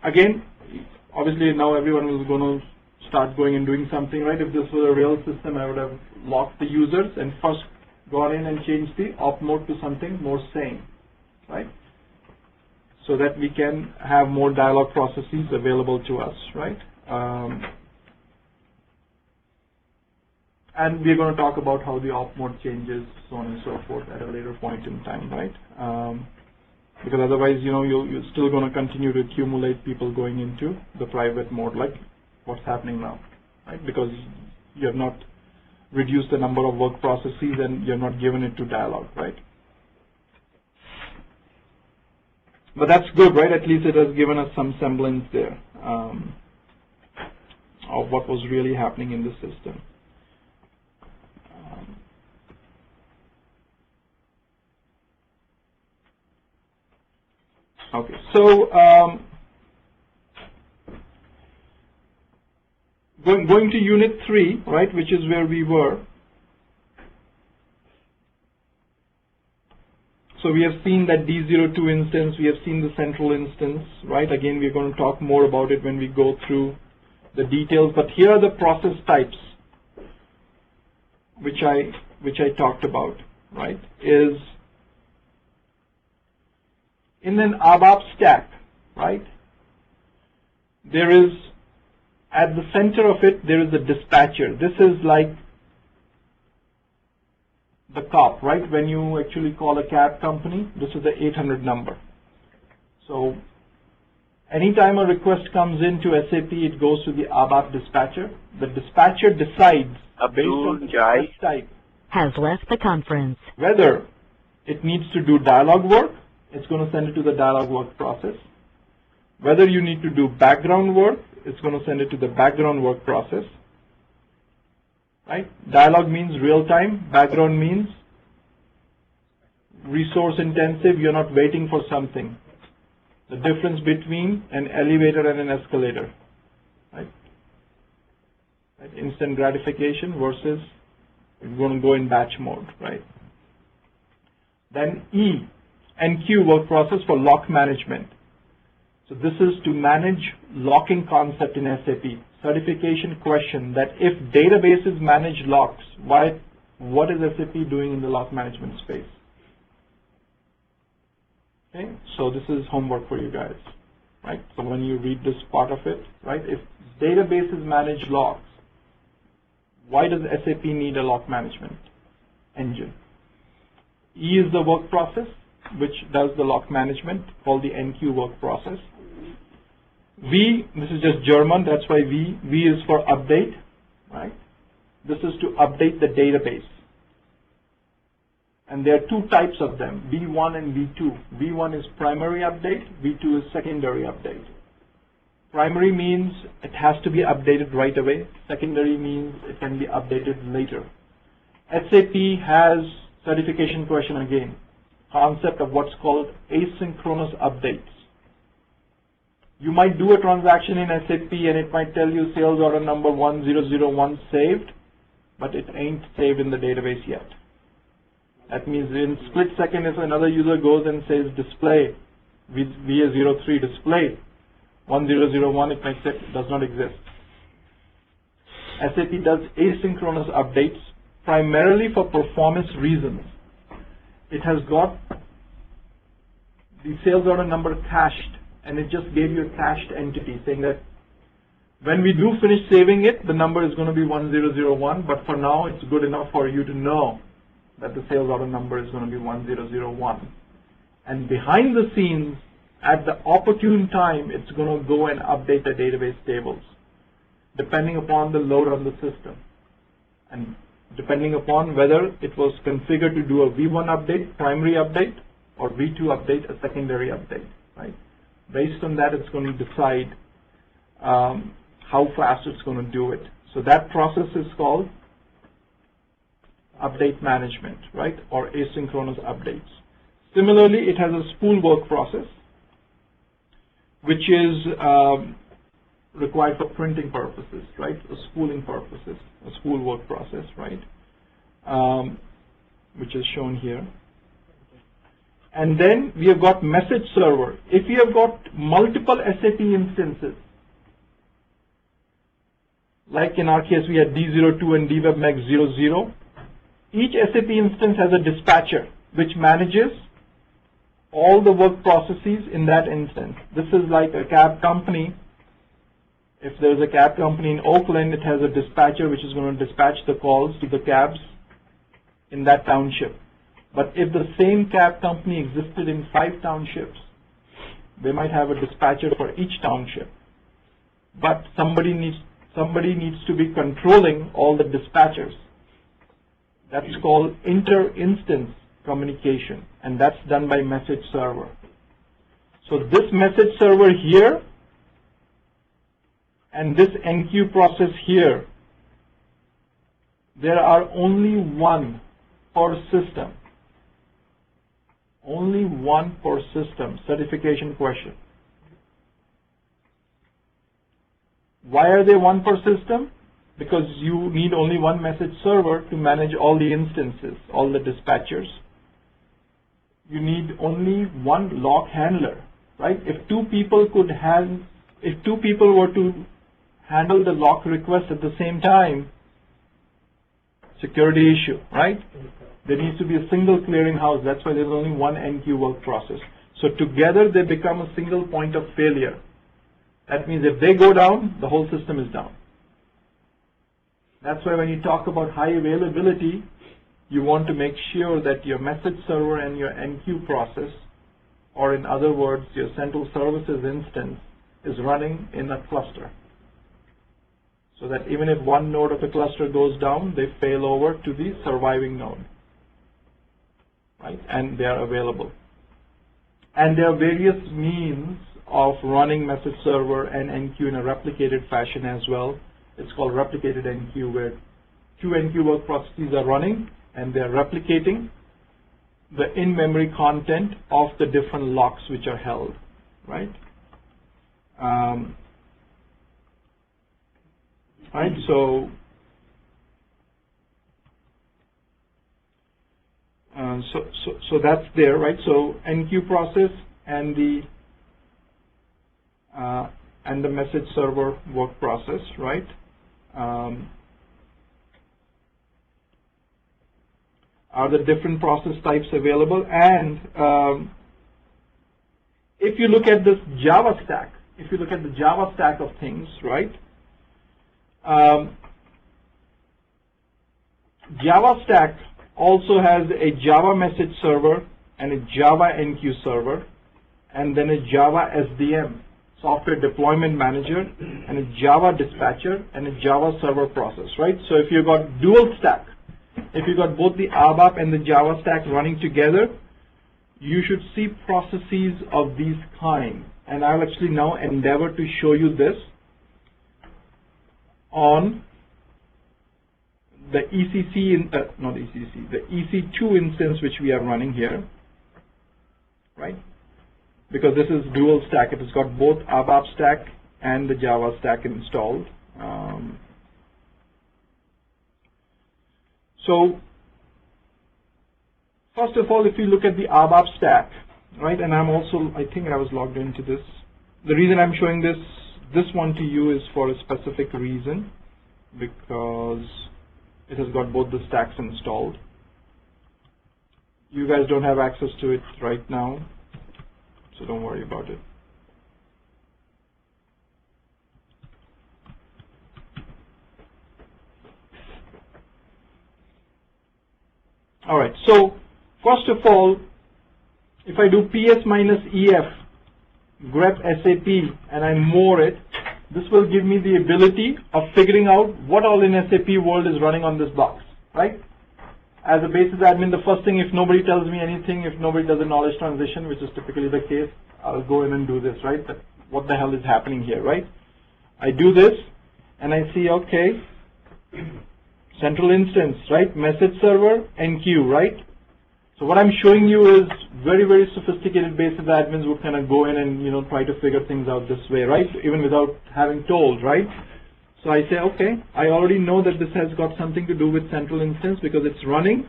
Again, obviously now everyone is going to start going and doing something, right? If this was a real system, I would have locked the users and first gone in and changed the op mode to something more sane, right? So that we can have more dialog processes available to us, right? And we're going to talk about how the op mode changes, so on and so forth, at a later point in time, right? Because otherwise, you know, you're still going to continue to accumulate people going into the private mode, like what's happening now, right? Because you have not reduced the number of work processes and you're not given it to dialog, right? But that's good, right? At least it has given us some semblance there of what was really happening in the system. Okay, so going to Unit 3, right, which is where we were. So we have seen that D02 instance, we have seen the central instance, right? Again, we're going to talk more about it when we go through the details. But here are the process types, which I talked about, right? Is in an ABAP stack, right? There is, at the center of it, there is a dispatcher. This is like the COP, right? When you actually call a cab company, this is the 800 number. So anytime a request comes into SAP, it goes to the ABAP dispatcher. The dispatcher decides based on the request type has left the conference. Whether it needs to do dialog work, it's going to send it to the dialog work process. Whether you need to do background work, it's going to send it to the background work process. Right? Dialog means real time. Background means resource intensive. You're not waiting for something. The difference between an elevator and an escalator. Right? Instant gratification versus it's going to go in batch mode. Right? Then E and Q work process for lock management. So this is to manage locking concept in SAP. Certification question that if databases manage locks, what is SAP doing in the lock management space? Okay, so this is homework for you guys, right? So when you read this part of it, right, if databases manage locks, why does SAP need a lock management engine? E is the work process, which does the lock management, called the NQ work process. V, this is just German, that's why V. V is for update, right? This is to update the database. And there are 2 types of them, V1 and V2. V1 is primary update, V2 is secondary update. Primary means it has to be updated right away. Secondary means it can be updated later. SAP has certification question again. Concept of what's called asynchronous updates. You might do a transaction in SAP and it might tell you sales order number 1001 saved, but it ain't saved in the database yet. That means in split second if another user goes and says display VA03 display 1001, it makes it does not exist. SAP does asynchronous updates primarily for performance reasons. It has got the sales order number cached and it just gave you a cached entity saying that when we do finish saving it, the number is going to be 1001, but for now it's good enough for you to know that the sales order number is going to be 1001. And behind the scenes, at the opportune time, it's going to go and update the database tables, depending upon the load on the system, and depending upon whether it was configured to do a V1 update, primary update, or V2 update, a secondary update, right? Based on that, it's going to decide how fast it's going to do it. So that process is called update management, right, or asynchronous updates. Similarly, it has a spool work process, which is required for printing purposes, right, or spooling purposes, a spool work process, right, which is shown here. And then we have got message server. If you have got multiple SAP instances, like in our case we had D02 and DWebMex00, each SAP instance has a dispatcher which manages all the work processes in that instance. This is like a cab company. If there's a cab company in Oakland, it has a dispatcher which is going to dispatch the calls to the cabs in that township. But if the same cab company existed in 5 townships, they might have a dispatcher for each township. But somebody needs to be controlling all the dispatchers. That's called inter-instance communication, and that's done by message server. So this message server here and this NQ process here, there are only one per system. Only one per system. Certification question. Why are they one per system? Because you need only one message server to manage all the instances, all the dispatchers. You need only one lock handler, right? If two people were to handle the lock request at the same time, security issue, right? There needs to be a single clearinghouse. That's why there's only one NQ work process. So together they become a single point of failure. That means if they go down, the whole system is down. That's why when you talk about high availability, you want to make sure that your message server and your NQ process, or in other words, your central services instance, is running in a cluster. So that even if one node of the cluster goes down, they fail over to the surviving node, right? And they are available. And there are various means of running message server and NQ in a replicated fashion as well. It's called replicated NQ, where 2 NQ work processes are running and they're replicating the in-memory content of the different locks which are held, right? Right, so that's there, right? So NQ process and the message server work process, right? Are the different process types available? And if you look at this Java stack, if you look at the Java stack of things, right? Java stack also has a Java message server and a Java NQ server, and then a Java SDM, software deployment manager, and a Java dispatcher, and a Java server process, right? So if you've got dual stack, if you've got both the ABAP and the Java stack running together, you should see processes of these kind. And I'll actually now endeavor to show you this on the the EC2 instance which we are running here, right? Because this is dual stack. It has got both ABAP stack and the Java stack installed. So first of all, if you look at the ABAP stack, right, and I think I was logged into this. The reason I'm showing this one to you is for a specific reason, because it has got both the stacks installed. You guys don't have access to it right now, so don't worry about it. All right, so first of all, if I do PS minus EF, grep SAP, and I more it, this will give me the ability of figuring out what all in SAP world is running on this box, right? As a basis admin, the first thing, if nobody tells me anything, if nobody does a knowledge transition, which is typically the case, I'll go in and do this, right? But what the hell is happening here, right? I do this, and I see, okay, central instance, right? Message server, NQ, right? So what I'm showing you is very, very sophisticated basis admins would kind of go in and, you know, try to figure things out this way, right? Even without having told, right? So I say, okay, I already know that this has got something to do with central instance because it's running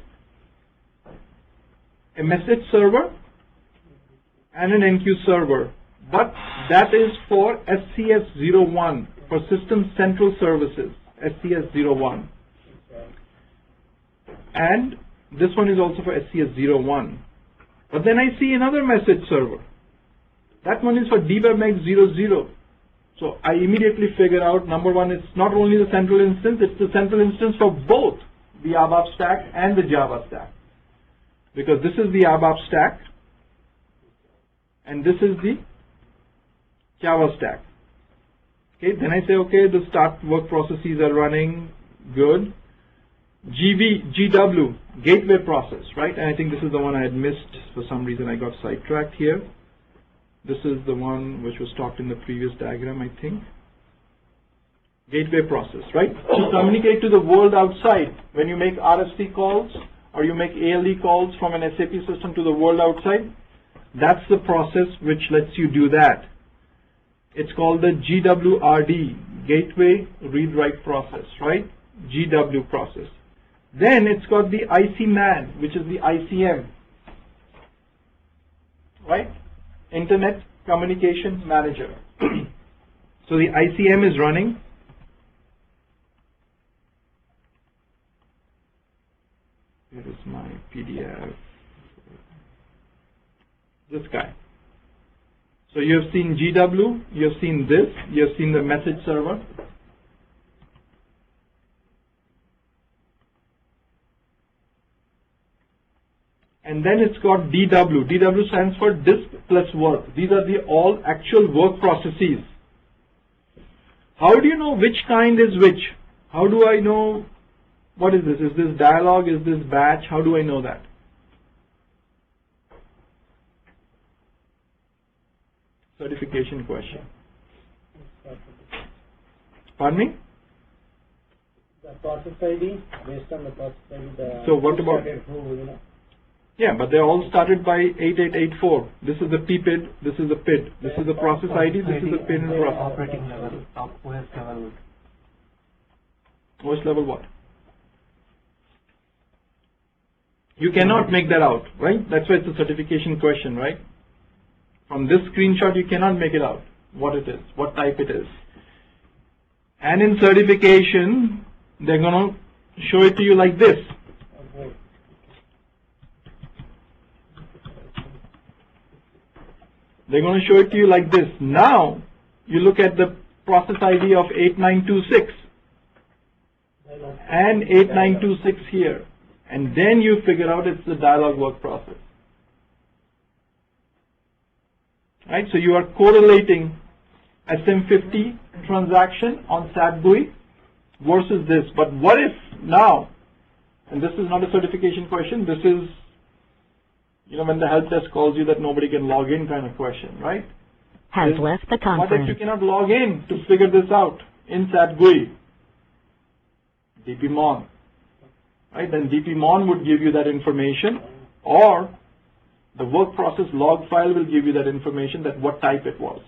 a message server and an NQ server. But that is for SCS01, for System Central Services, SCS01. And this one is also for SCS01. But then I see another message server. That one is for debugMex 00. So I immediately figure out, number one, it's not only the central instance, it's the central instance for both the ABAP stack and the Java stack. Because this is the ABAP stack, and this is the Java stack. Okay, then I say, okay, the start work processes are running, good. GW, gateway process, right? And I think this is the one I had missed. For some reason I got sidetracked here. This is the one which was talked in the previous diagram, I think. Gateway process, right? To communicate to the world outside, when you make RFC calls or you make ALE calls from an SAP system to the world outside, that's the process which lets you do that. It's called the GWRD, Gateway Read-Write Process, right? GW process. Then it's got the ICMAN, which is the ICM, right? Internet Communication Manager. So the ICM is running. Here is my PDF. This guy. So you have seen GW, you have seen this, you have seen the message server. And then it's got DW. DW stands for disk plus work. These are the all actual work processes. How do you know which kind is which? How do I know what is this? Is this dialogue? Is this batch? How do I know that? Certification question. Pardon me? The process ID, based on the process ID, so what about? Yeah, but they all started by 8884. This is the PPID, this is the PID, this is the process ID, this is the PIN and process. Operating level, OS level. OS level what? You cannot make that out, right? That's why it's a certification question, right? From this screenshot, you cannot make it out, what it is, what type it is. And in certification, they're going to show it to you like this. They're going to show it to you like this. Now, you look at the process ID of 8926 and 8926 here. And then you figure out it's the dialog work process. Right? So you are correlating SM50 transaction on SAP GUI versus this. But what if now, and this is not a certification question, this is, you know, when the help desk calls you that nobody can log in kind of question, right? Has left the conference. What if you cannot log in to figure this out in SAP GUI? DPMon. Right? Then DPMon would give you that information, or the work process log file will give you that information that what type it was.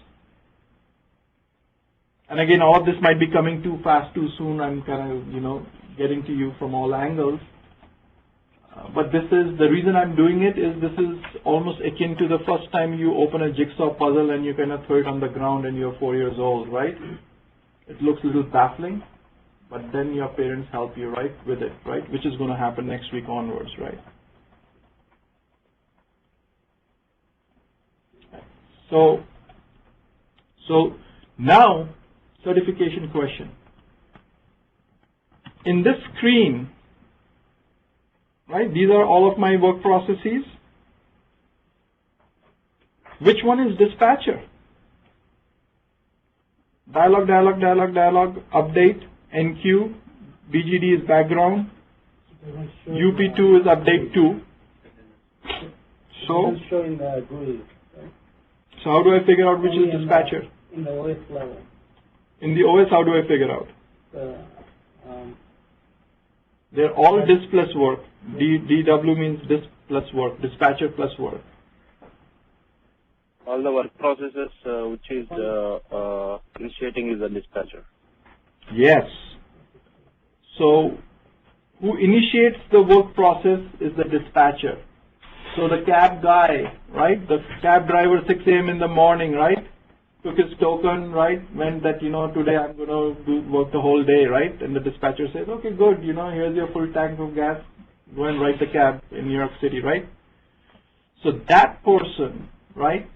And again, all of this might be coming too fast, too soon. I'm kind of, you know, getting to you from all angles. But this is, the reason I'm doing it is this is almost akin to the first time you open a jigsaw puzzle and you kind of throw it on the ground and you're 4 years old, right? It looks a little baffling, but then your parents help you, right, with it, right? Which is going to happen next week onwards, right? So now, certification question. In this screen, right? These are all of my work processes. Which one is dispatcher? Dialog, dialog, dialog, dialog, update, NQ, BGD is background, UP2 is update 2. So, show in the GUI, right? So how do I figure out which is dispatcher? In the OS level. In the OS, how do I figure out? They're all dis plus work. DW means dis plus work, dispatcher plus work. All the work processes which is initiating is the dispatcher. Yes. So who initiates the work process is the dispatcher. So the cab guy, right? The cab driver 6 a.m. in the morning, right? Took his token, right? Went that, today I'm going to work the whole day, right? And the dispatcher says, okay, good, here's your full tank of gas. Go and ride the cab in New York City, right? So that person, right,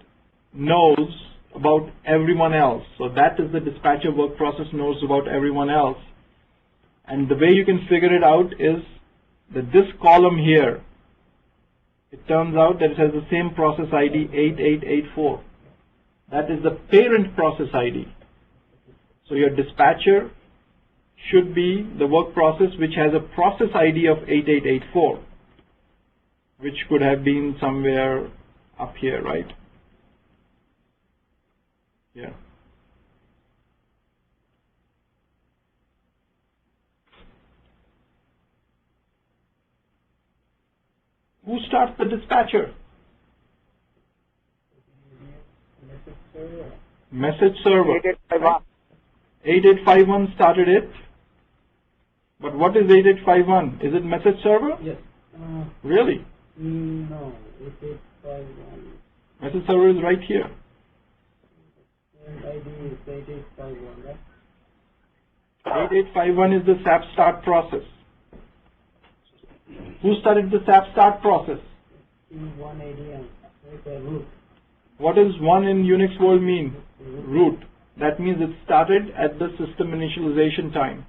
knows about everyone else. So that is the dispatcher work process, knows about everyone else. And the way you can figure it out is that this column here, it turns out that it has the same process ID 8884. That is the parent process ID. So your dispatcher should be the work process which has a process ID of 8884, which could have been somewhere up here, right? Yeah. Who starts the dispatcher? Message server. 8851. 8851 started it. But what is 8851? Is it message server? Yes. Really? No, 8851. Message server is right here. And ID is 8851, right? 8851 is the SAP start process. Who started the SAP start process? 180M, with a root. What does 1 in Unix world mean? Root. That means it started at the system initialization time.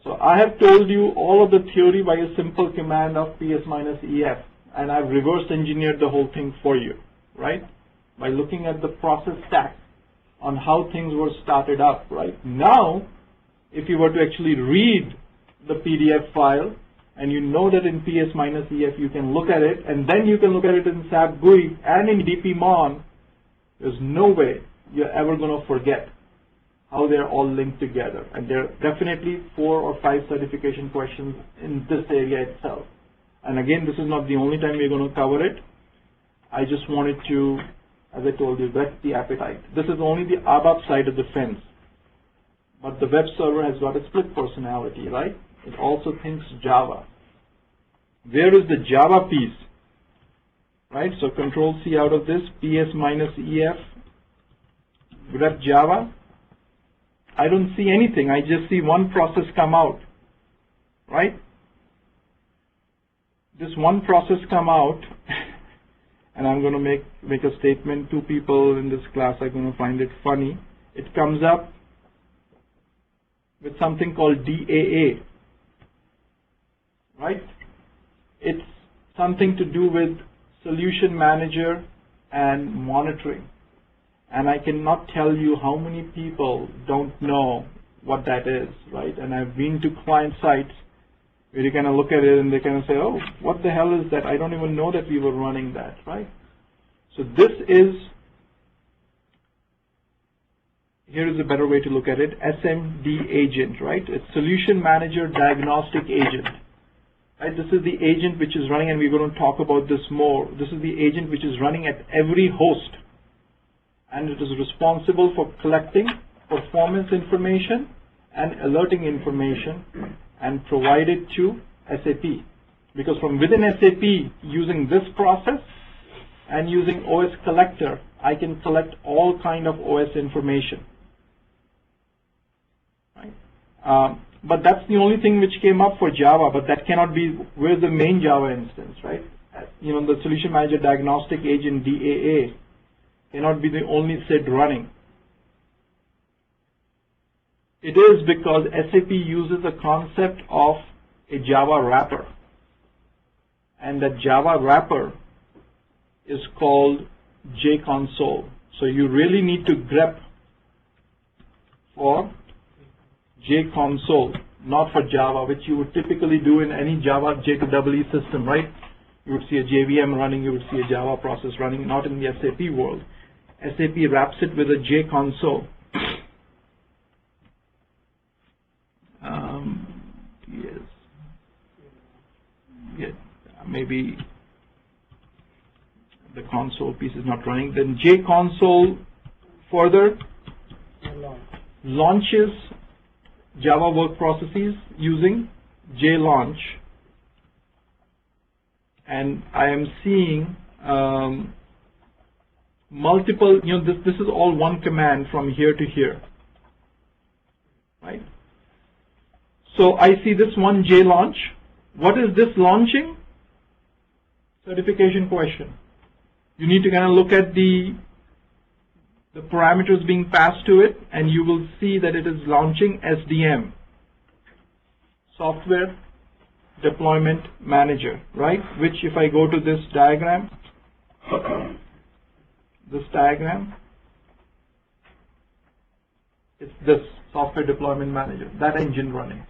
So I have told you all of the theory by a simple command of ps-ef, and I've reverse engineered the whole thing for you, right? By looking at the process stack on how things were started up, right? Now, if you were to actually read the PDF file, and you know that in ps-ef you can look at it, and then you can look at it in SAP GUI and in dpmon, there's no way you're ever going to forget how they're all linked together. And there are definitely 4 or 5 certification questions in this area itself. And again, this is not the only time we're going to cover it. I just wanted to, as I told you, whet the appetite. This is only the ABAP side of the fence. But the web server has got a split personality, right? It also thinks Java. Where is the Java piece? Right, so Control C out of this, ps-ef, grep Java. I don't see anything. I just see one process come out, right? This one process come out, and I'm going to make a statement. 2 people in this class are going to find it funny. It comes up with something called DAA, right? It's something to do with Solution Manager and monitoring. And I cannot tell you how many people don't know what that is, right? And I've been to client sites where you kind of look at it and they kind of say, oh, what the hell is that? I don't even know that we were running that, right? So this is, here is a better way to look at it, SMD agent, right? It's Solution Manager Diagnostic Agent. Right, this is the agent which is running, and we're going to talk about this more. This is the agent which is running at every host, and it is responsible for collecting performance information and alerting information and provide it to SAP. Because from within SAP, using this process and using OS Collector, I can collect all kind of OS information. Right? But that's the only thing which came up for Java, but that cannot be, where's the main Java instance, right? The Solution Manager Diagnostic Agent, DAA, cannot be the only SID running. It is because SAP uses a concept of a Java wrapper. and the Java wrapper is called JConsole. So you really need to grep for JConsole, not for Java, which you would typically do in any Java J2EE system, right? You would see a JVM running, you would see a Java process running, not in the SAP world. SAP wraps it with a JConsole. Yes. Yeah, maybe the console piece is not running. Then JConsole further launches Java work processes using JLaunch. And I am seeing multiple, this is all one command from here to here, right? So I see this one JLaunch. What is this launching? Certification question. You need to kind of look at the parameters being passed to it, and you will see that it is launching SDM, Software Deployment Manager, right? Which, if I go to this diagram, it's this Software Deployment Manager, that engine running.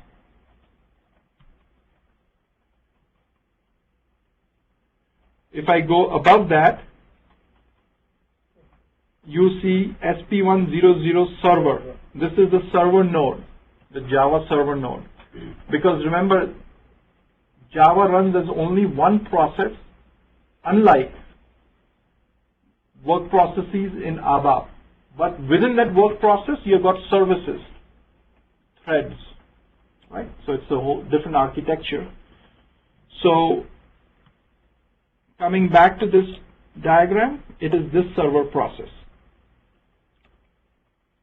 If I go above that, you see SP100 server. This is the server node, the Java server node. Because remember, Java runs as only one process, unlike work processes in ABAP. But within that work process, you've got services, threads, right? So it's a whole different architecture. So coming back to this diagram, it is this server process.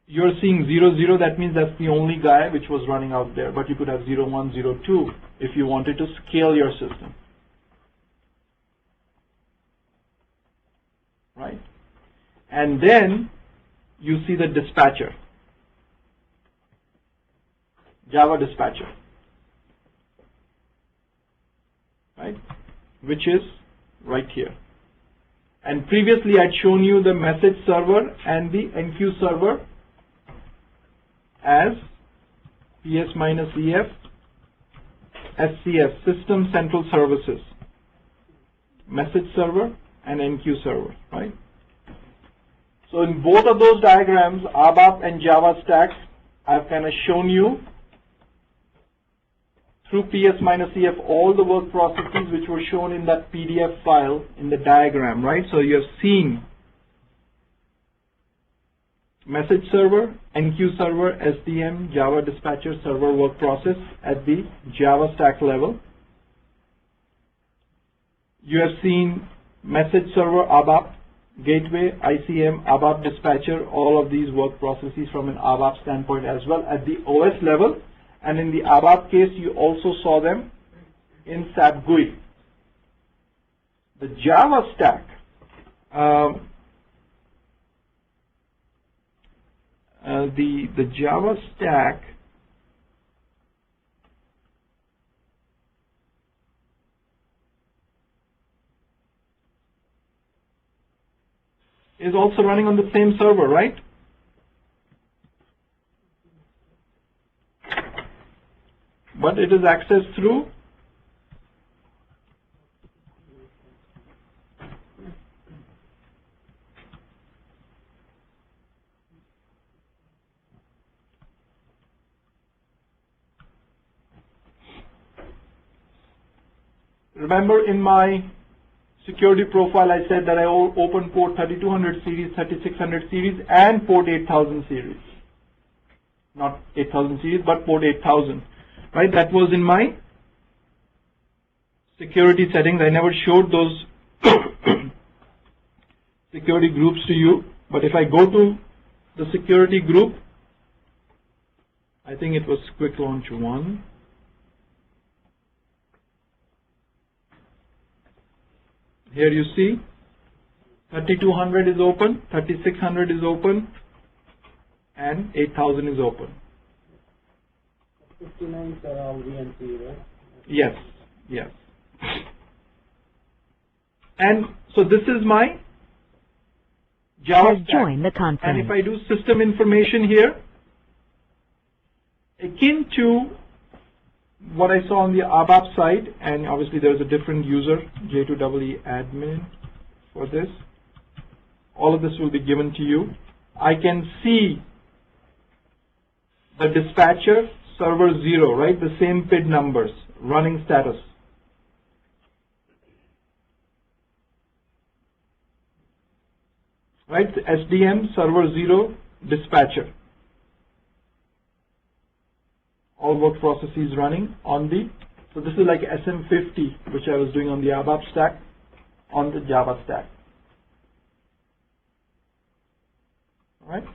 You're seeing 00, that means that's the only guy which was running out there, but you could have 01, 02 if you wanted to scale your system. Right? And then you see the dispatcher, Java dispatcher, right? Which is right here. And previously I'd shown you the message server and the enqueue server as PS-EF SCS, System Central Services, message server and enqueue server, right? So in both of those diagrams, ABAP and Java stack, I've kind of shown you through PS-EF all the work processes which were shown in that PDF file in the diagram, right? So you have seen message server, enqueue server, SDM, Java dispatcher, server work process at the Java stack level. You have seen message server, ABAP, gateway, ICM, ABAP dispatcher, all of these work processes from an ABAP standpoint as well at the OS level. And in the ABAP case, you also saw them in SAP GUI. The Java stack, the Java stack is also running on the same server, right? But it is accessed through remember in my security profile I said that I open port 3200 series, 3600 series and port 8000 series. Not 8000 series but port 8000. Right, that was in my security settings. I never showed those security groups to you, but if I go to the security group, I think it was quick launch 1. Here you see 3200 is open, 3600 is open, and 8000 is open. 59s are all VNC, right? Yes, yes. And so this is my Java Has stack. joined the And conference. if I do system information here, akin to what I saw on the ABAP side, and obviously there's a different user, J2EE admin for this. All of this will be given to you. I can see the dispatcher server 0, right? The same PID numbers, running status. Right? SDM server 0 dispatcher. All work processes running on the, so this is like SM50, which I was doing on the ABAP stack, on the Java stack. All right?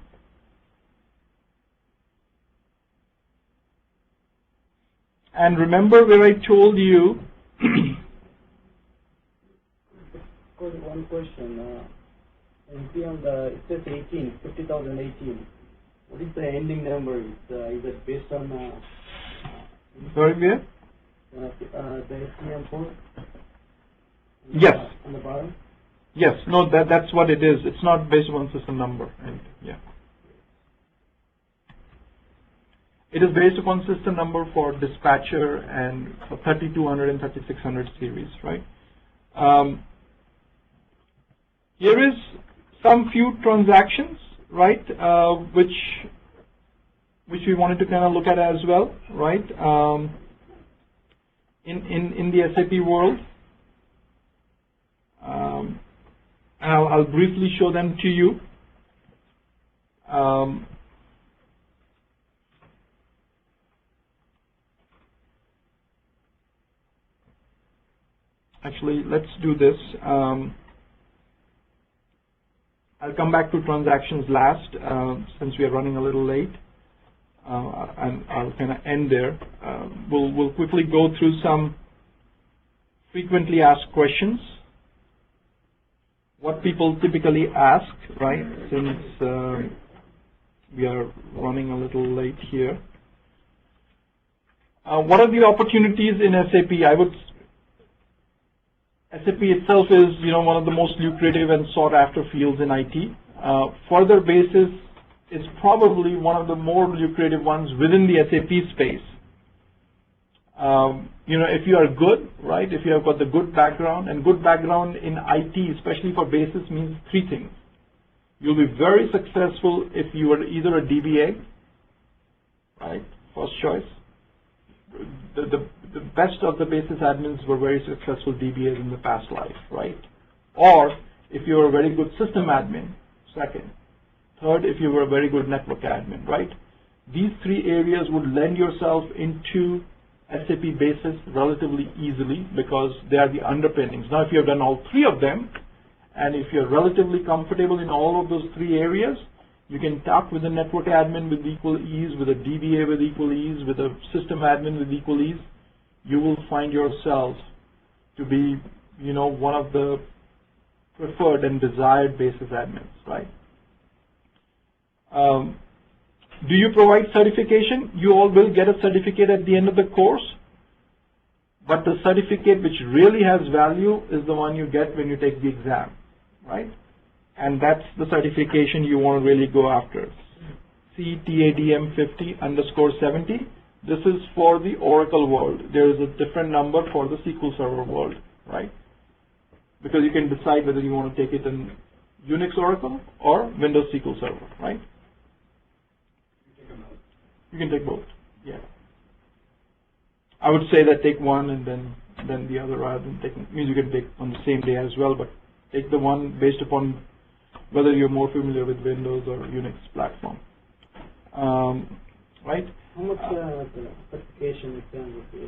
And remember where I told you. One question. You see on the, it says 18, 50,018. What is the ending number? Is it based on Sorry, where? the STM port? Yes. On the bottom? Yes. No, that's what it is. It's not based on system number. And yeah. It is based upon system number for dispatcher and for 3200 and 3600 series, right? Here is some few transactions, right, which we wanted to kind of look at as well, right? In the SAP world, I'll briefly show them to you. Actually, let's do this. I'll come back to transactions last, since we are running a little late, and I'll kind of end there. We'll quickly go through some frequently asked questions, what people typically ask, right, since we are running a little late here. What are the opportunities in SAP? SAP itself is, one of the most lucrative and sought-after fields in IT. Further basis is probably one of the more lucrative ones within the SAP space. If you are good, right, if you have got the good background, and good background in IT, especially for basis, means three things. You'll be very successful if you are either a DBA, right, first choice. The best of the basis admins were very successful DBAs in the past life, right? Or if you were a very good system admin, second. Third, if you were a very good network admin, right? These three areas would lend yourself into SAP basis relatively easily because they are the underpinnings. Now, if you have done all three of them, and if you're relatively comfortable in all of those three areas, you can talk with a network admin with equal ease, with a DBA with equal ease, with a system admin with equal ease. You will find yourself to be, one of the preferred and desired basis admins, right? Do you provide certification? You all will get a certificate at the end of the course, but the certificate which really has value is the one you get when you take the exam, right? And that's the certification you want to really go after. CTADM 50_70. This is for the Oracle world. There is a different number for the SQL Server world, right? Because you can decide whether you want to take it in Unix Oracle or Windows SQL Server, right? You can take both, yeah. I would say that take one and then the other rather than taking, means you can take on the same day as well, but take the one based upon whether you're more familiar with Windows or Unix platform, right? How much the certification exam would be?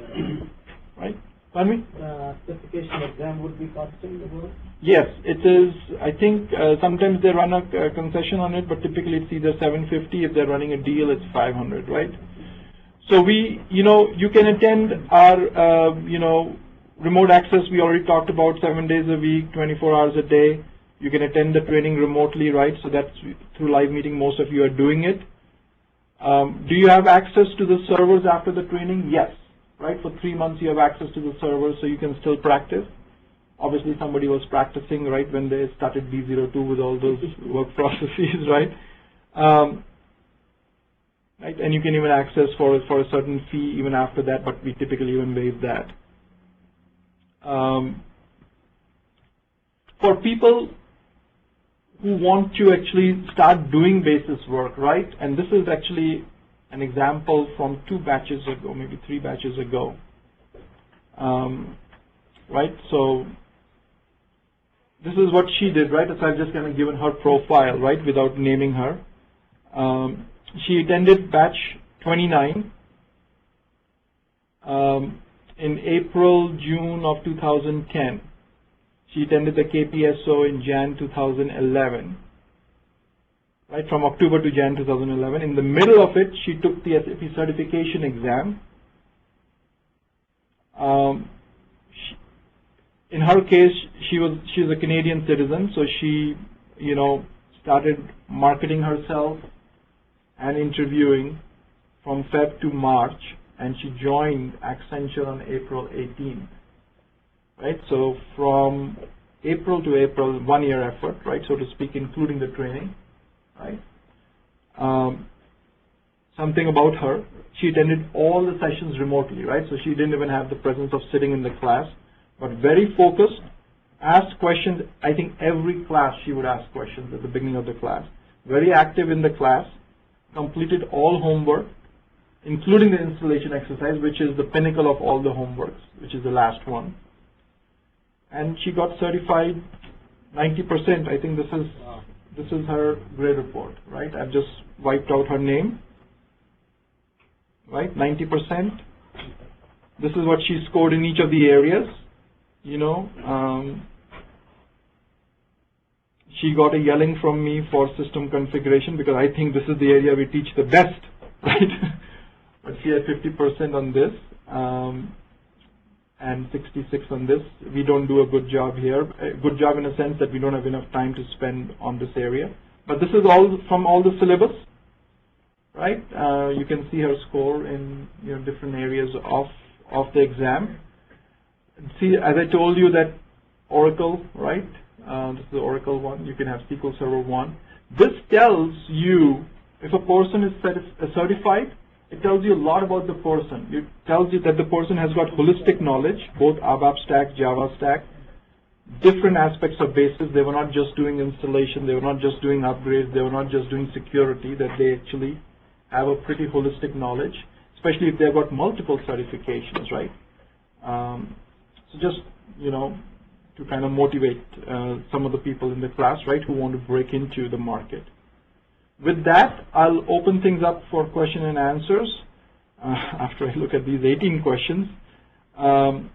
Right? Pardon me? Certification exam would be costing about? Yes, it is. I think sometimes they run a concession on it, but typically it's either $750. If they're running a deal, it's $500, right? So you can attend our, remote access. We already talked about 7 days a week, 24 hours a day. You can attend the training remotely, right? So that's through live meeting. Most of you are doing it. Do you have access to the servers after the training? Yes, right? For 3 months you have access to the servers, so you can still practice. Obviously, somebody was practicing, right, when they started B02 with all those work processes, right? Right, and you can even access for a certain fee even after that, but we typically even waive that. For people who want to actually start doing basis work, right, and this is actually an example from 2 batches ago, maybe 3 batches ago, right, so this is what she did, right, so I've just kind of given her profile, right, without naming her. She attended batch 29 in April, June of 2010. She attended the KPSO in Jan 2011, right, from October to Jan 2011. In the middle of it, she took the SAP certification exam. In her case, she's a Canadian citizen, so she, started marketing herself and interviewing from Feb to March, and she joined Accenture on April 18th. Right, so from April to April, 1 year effort, right, so to speak, including the training, right. Something about her, she attended all the sessions remotely, right, so she didn't even have the presence of sitting in the class, but very focused, asked questions. I think every class she would ask questions at the beginning of the class. Very active in the class, completed all homework, including the installation exercise, which is the pinnacle of all the homeworks, which is the last one. And she got certified 90%. I think this is her grade report, right? I've just wiped out her name, right? 90%. This is what she scored in each of the areas. She got a yelling from me for system configuration because I think this is the area we teach the best, right? But she had 50% on this. And 66 on this. We don't do a good job here. A good job in a sense that we don't have enough time to spend on this area. But this is all from all the syllabus, right? You can see her score in different areas of the exam. See, as I told you that Oracle, right? This is the Oracle one. You can have SQL Server 1. This tells you if a person is certified. It tells you a lot about the person. It tells you that the person has got holistic knowledge, both ABAP stack, Java stack, different aspects of basis. They were not just doing installation. They were not just doing upgrades. They were not just doing security. That they actually have a pretty holistic knowledge, especially if they've got multiple certifications, right? So just, to kind of motivate some of the people in the class, right, who want to break into the market. With that, I'll open things up for question and answers after I look at these 18 questions. Okay,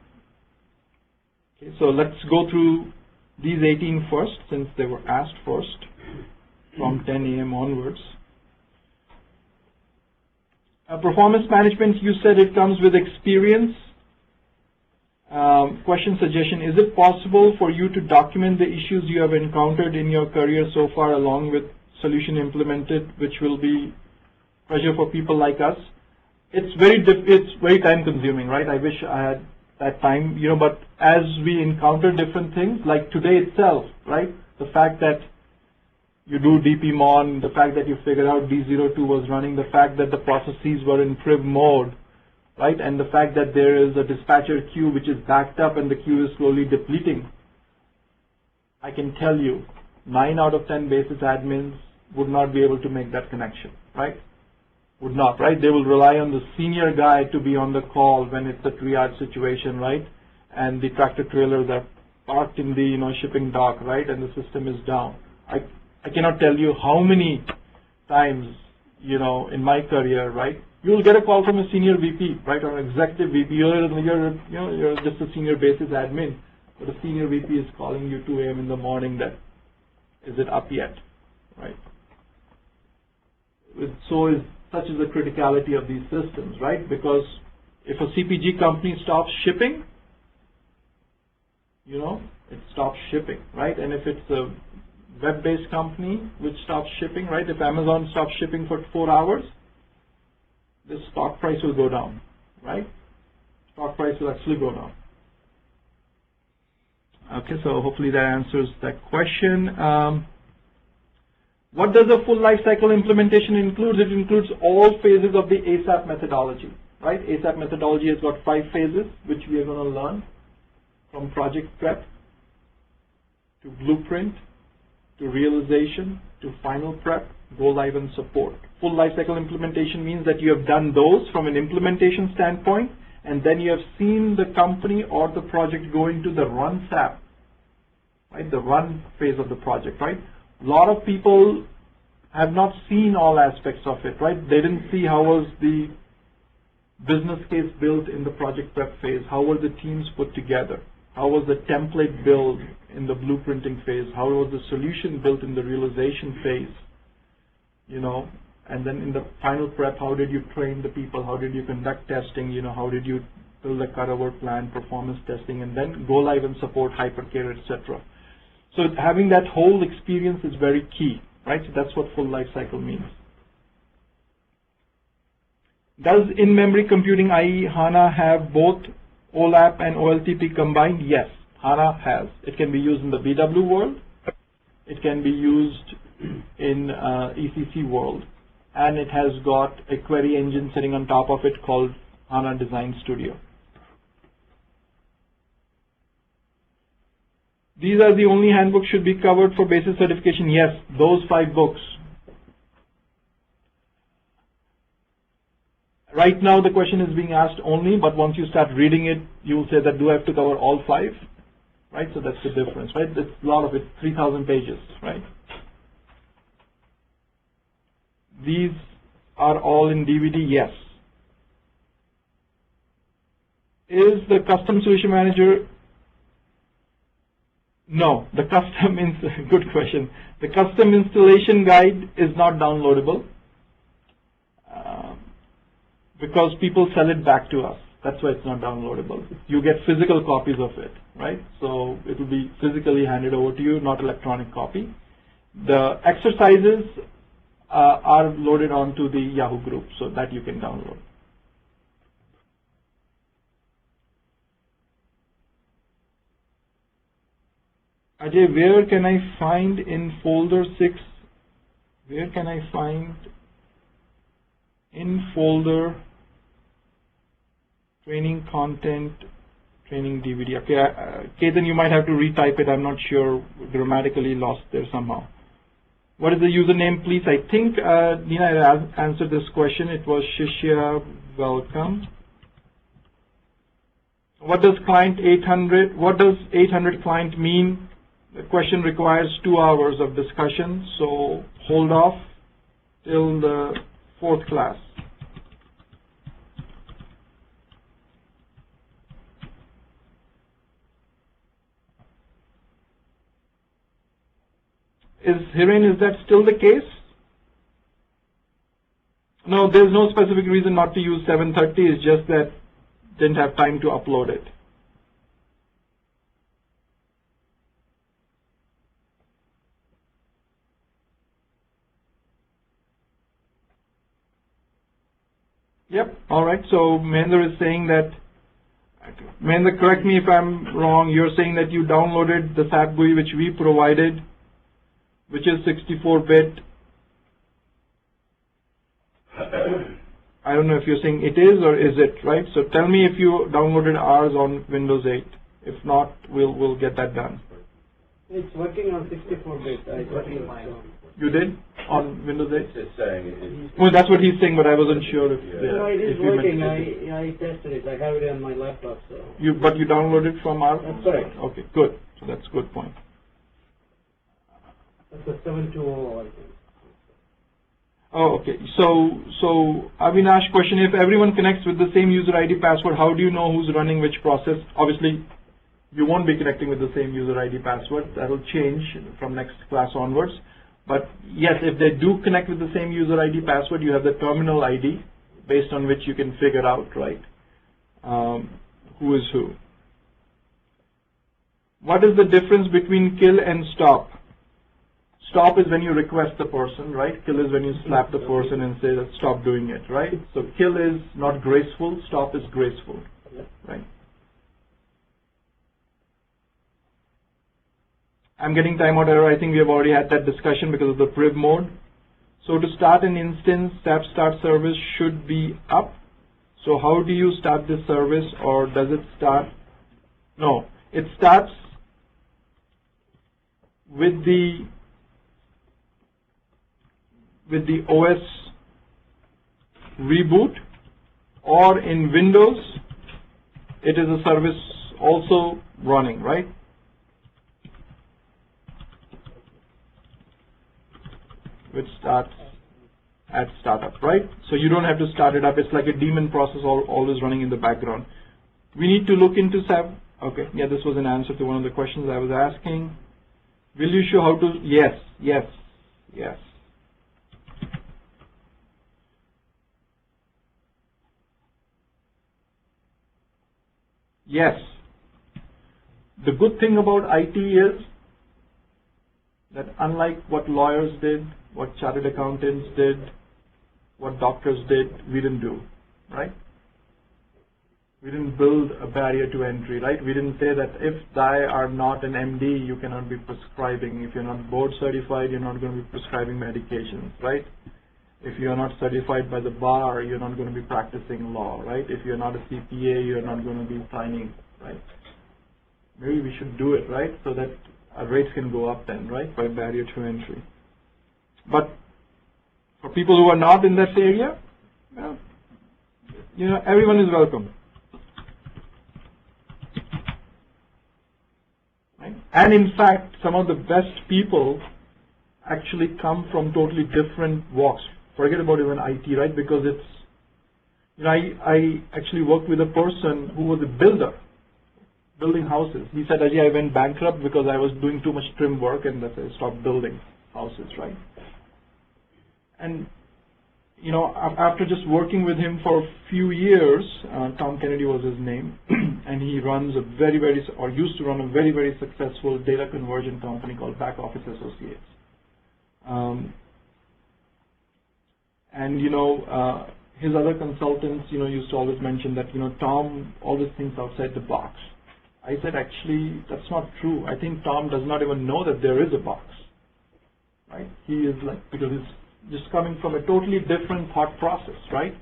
so let's go through these 18 first, since they were asked first from 10 a.m. onwards. Performance management, you said it comes with experience. Question suggestion, is it possible for you to document the issues you have encountered in your career so far along with solution implemented, which will be pressure for people like us? It's very time consuming, right? I wish I had that time, but as we encounter different things, like today itself, right? The fact that you do DPMon, the fact that you figured out D02 was running, the fact that the processes were in priv mode, right? And the fact that there is a dispatcher queue which is backed up and the queue is slowly depleting. I can tell you, 9 out of 10 basis admins would not be able to make that connection, right? Would not, right? They will rely on the senior guy to be on the call when it's a triage situation, right? And the tractor trailers are parked in the shipping dock, right? And the system is down. I cannot tell you how many times, in my career, right? You'll get a call from a senior VP, right, or an executive VP. You're just a senior basis admin, but a senior VP is calling you 2 a.m. in the morning that, is it up yet, right? Such is the criticality of these systems, right? Because if a CPG company stops shipping, it stops shipping, right? And if it's a web-based company which stops shipping, right? If Amazon stops shipping for 4 hours, the stock price will go down, right? Stock price will actually go Okay, so hopefully that answers that question. What does a full life cycle implementation include? It includes all phases of the ASAP methodology, right? ASAP methodology has got 5 phases, which we are going to learn from project prep to blueprint to realization to final prep, go live and support. Full life cycle implementation means that you have done those from an implementation standpoint, and then you have seen the company or the project go into the run SAP, right? The run phase of the project, right? A lot of people have not seen all aspects of it, right? They didn't see how was the business case built in the project prep phase, how were the teams put together, how was the template built in the blueprinting phase, how was the solution built in the realization phase, you know, and then in the final prep, how did you train the people, how did you conduct testing, you know, how did you build a cutover plan, performance testing, and then go live and support hypercare, etc. So having that whole experience is very key, right? So that's what full life cycle means. Does in-memory computing, i.e. HANA, have both OLAP and OLTP combined? Yes, HANA has. It can be used in the BW world. It can be used in ECC world. And it has got a query engine sitting on top of it called HANA Design Studio. These are the only handbooks should be covered for BASIS certification. Yes, those 5 books. Right now the question is being asked only, but once you start reading it, you will say that do I have to cover all 5? Right, so that's the difference, right? That's a lot of it, 3,000 pages, right? These are all in DVD, yes. Is the custom solution manager? No, the custom, good question. The custom installation guide is not downloadable because people sell it back to us. That's why it's not downloadable. You get physical copies of it, right? So it will be physically handed over to you, not electronic copy. The exercises are loaded onto the Yahoo group, so that you can download. Ajay, where can I find in folder 6? Where can I find in folder training content, training DVD? Okay, Ketan, you might have to retype it. I'm not sure, grammatically lost there somehow. What is the username, please? I think Nina answered this question. It was Shishya. Welcome. What does client 800? What does 800 client mean? The question requires 2 hours of discussion, so hold off till the 4th class. Hiren, is that still the case? No, there's no specific reason not to use 730. It's just that didn't have time to upload it. Yep. All right. So Mahendra is saying that. Mahendra, correct me if I'm wrong. You're saying that you downloaded the SAP GUI which we provided, which is 64-bit. I don't know if you're saying it is or is it, right? So tell me if you downloaded ours on Windows 8. If not, we'll get that done. It's working on 64-bit. You did on Windows 8? It's saying Well, that's what he's saying, but I wasn't sure if. No, it is working. I tested it. I have it on my laptop. So. But you downloaded from our. That's correct. Okay, good. So that's a good point. That's a 720, I think. Oh, okay. So Avinash question, if everyone connects with the same user ID password, how do you know who's running which process? Obviously, you won't be connecting with the same user ID password. That will change from next class onwards. But yes, if they do connect with the same user ID password, you have the terminal ID based on which you can figure out, right, who is who. What is the difference between kill and stop? Stop is when you request the person, right? Kill is when you slap the person and say that stop doing it, right? So kill is not graceful, stop is graceful, right? I'm getting timeout error. I think we have already had that discussion because of the priv mode. So to start an instance, SAP start service should be up. So how do you start this service, or does it start? No, it starts with the OS reboot, or in Windows, it is a service also running, right? Which starts at startup, right? So you don't have to start it up. It's like a daemon process always running in the background. We need to look into SAP. Okay, yeah, this was an answer to one of the questions I was asking. Will you show how to? Yes, yes, yes. Yes. The good thing about IT is that unlike what lawyers did, what chartered accountants did, what doctors did, we didn't do, right? We didn't build a barrier to entry, right? We didn't say that if they are not an MD, you cannot be prescribing. If you're not board certified, you're not going to be prescribing medications, right? If you're not certified by the bar, you're not going to be practicing law, right? If you're not a CPA, you're not going to be signing, right? Maybe we should do it, right? So that our rates can go up then, right? By barrier to entry. But for people who are not in that area, well, you know, everyone is welcome. Right? And in fact, some of the best people actually come from totally different walks. Forget about even IT, right? Because it's, you know, I actually worked with a person who was a builder, building houses. He said, Ajay, I went bankrupt because I was doing too much trim work, and that's why I stopped building houses, right? And, you know, after just working with him for a few years, Tom Kennedy was his name, and he runs a used to run a very, very successful data conversion company called Back Office Associates. And, you know, his other consultants, you know, used to always mention that, you know, Tom always thinks outside the box. I said, actually, that's not true. I think Tom does not even know that there is a box, right? He is like, because it's just coming from a totally different thought process, right?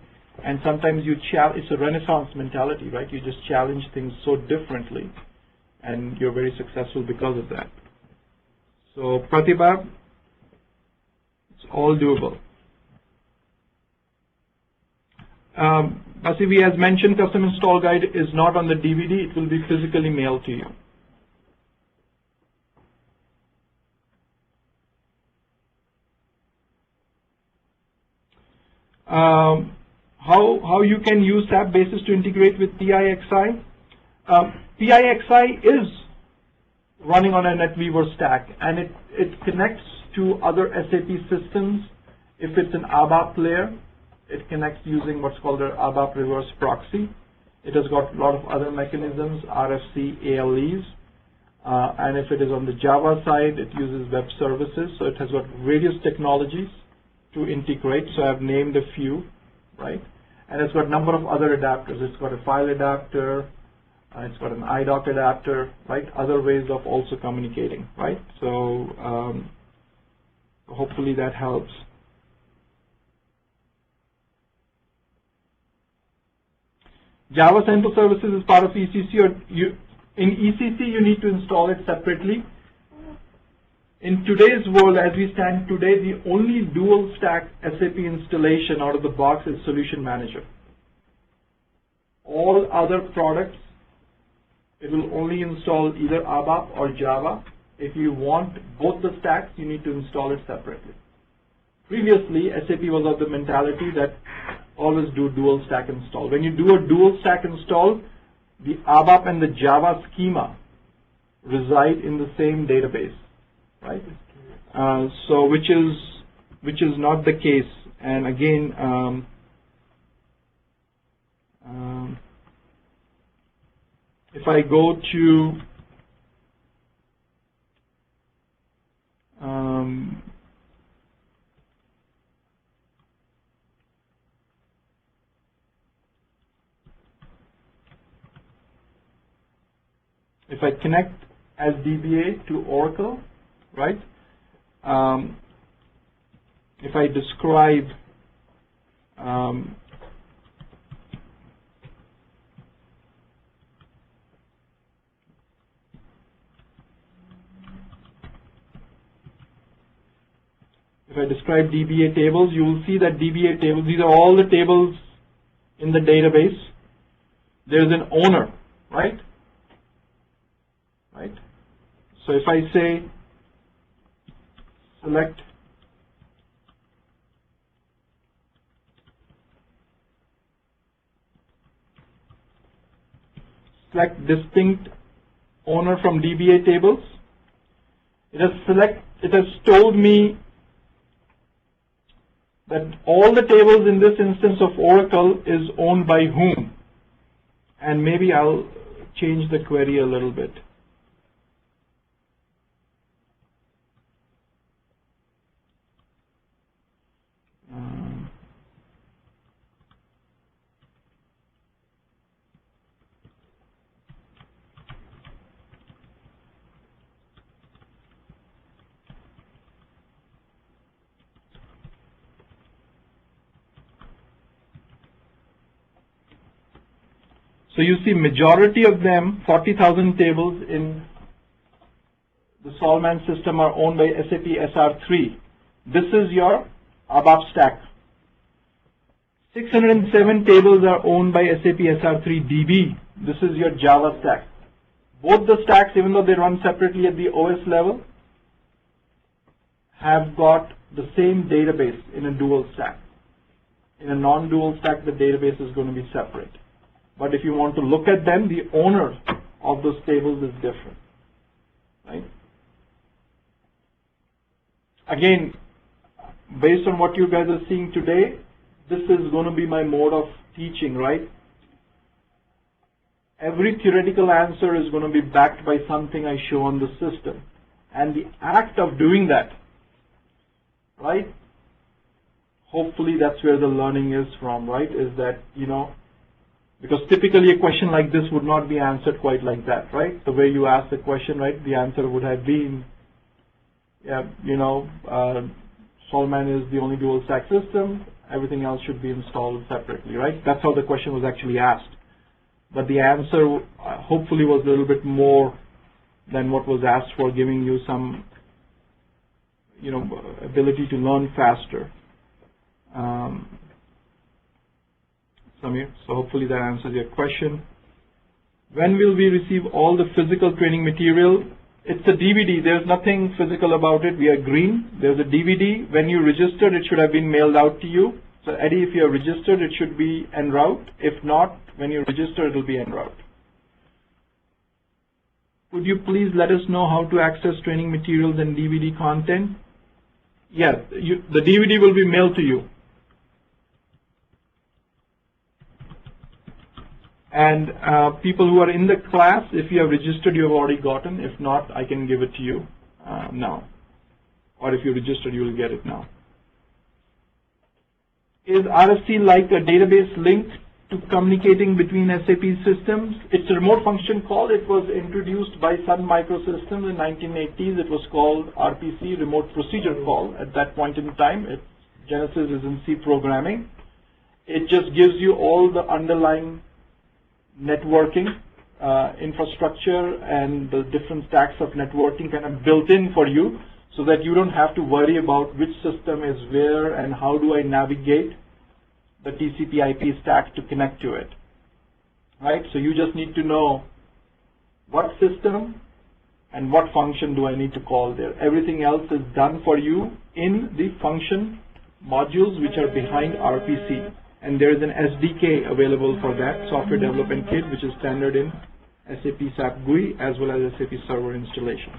And sometimes it's a Renaissance mentality, right? You just challenge things so differently, and you're very successful because of that. So, Pratibha, it's all doable. Basivi, as mentioned, custom install guide is not on the DVD. It will be physically mailed to you. How you can use SAP Basis to integrate with PIXI? PIXI is running on a NetWeaver stack, and it connects to other SAP systems. If it's an ABAP layer, it connects using what's called an ABAP reverse proxy. It has got a lot of other mechanisms, RFC, ALEs, and if it is on the Java side, it uses web services. So it has got various technologies to integrate. So I've named a few, right? And it's got a number of other adapters. It's got a file adapter, it's got an iDoc adapter, right? Other ways of also communicating, right? So hopefully that helps. Java Central Services is part of ECC. In ECC, you need to install it separately. In today's world, as we stand today, the only dual stack SAP installation out of the box is Solution Manager. All other products, it will only install either ABAP or Java. If you want both the stacks, you need to install it separately. Previously, SAP was of the mentality that always do dual stack install. When you do a dual stack install, the ABAP and the Java schema reside in the same database, right? So which is not the case. And again, if I go to if I connect as DBA to Oracle, right? If I describe DBA tables, you will see that DBA tables, these are all the tables in the database. There's an owner, right? Right? So if I say select distinct owner from DBA tables, it has told me that all the tables in this instance of Oracle is owned by whom. And maybe I'll change the query a little bit. So you see majority of them, 40,000 tables in the Solman system are owned by SAP SR3. This is your ABAP stack. 607 tables are owned by SAP SR3 DB. This is your Java stack. Both the stacks, even though they run separately at the OS level, have got the same database in a dual stack. In a non-dual stack, the database is going to be separate. But if you want to look at them, the owner of those tables is different, right? Again, based on what you guys are seeing today, this is going to be my mode of teaching, right? Every theoretical answer is going to be backed by something I show on the system. And the act of doing that, right? Hopefully that's where the learning is from, right? Is that, because typically a question like this would not be answered quite like that, right? The way you ask the question, right, the answer would have been, Solman is the only dual stack system, everything else should be installed separately, right? That's how the question was actually asked. But the answer hopefully was a little bit more than what was asked for, giving you some, ability to learn faster. Samir, so hopefully that answers your question. When will we receive all the physical training material? It's a DVD. There's nothing physical about it. We are green. There's a DVD. When you registered, it should have been mailed out to you. So Eddie, if you're registered, it should be en route. If not, when you register, it will be en route. Would you please let us know how to access training materials and DVD content? Yes, the DVD will be mailed to you. And people who are in the class, if you have registered, you have already gotten. If not, I can give it to you now. Or if you registered, you will get it now. Is RFC like a database link to communicating between SAP systems? It's a remote function call. It was introduced by Sun Microsystems in 1980s. It was called RPC, Remote Procedure Call. At that point in time, Genesis is in C programming. It just gives you all the underlying networking infrastructure and the different stacks of networking kind of built in for you, so that you don't have to worry about which system is where and how do I navigate the TCP/IP stack to connect to it. Right? So you just need to know what system and what function do I need to call there. Everything else is done for you in the function modules which are behind RPC. And there is an SDK available for that, Software Development Kit, which is standard in SAP SAP GUI as well as SAP Server installations.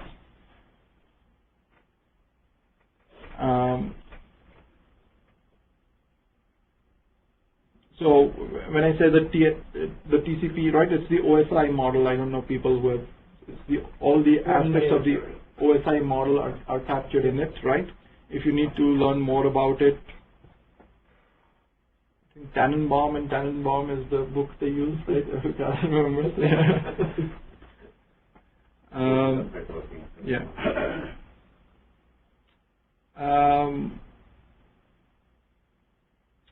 So when I say the TCP, right, it's the OSI model. I don't know people who have, all the aspects of the OSI model are captured in it, right? If you need to learn more about it, Tannenbaum is the book they use, right? I can't remember. Yeah.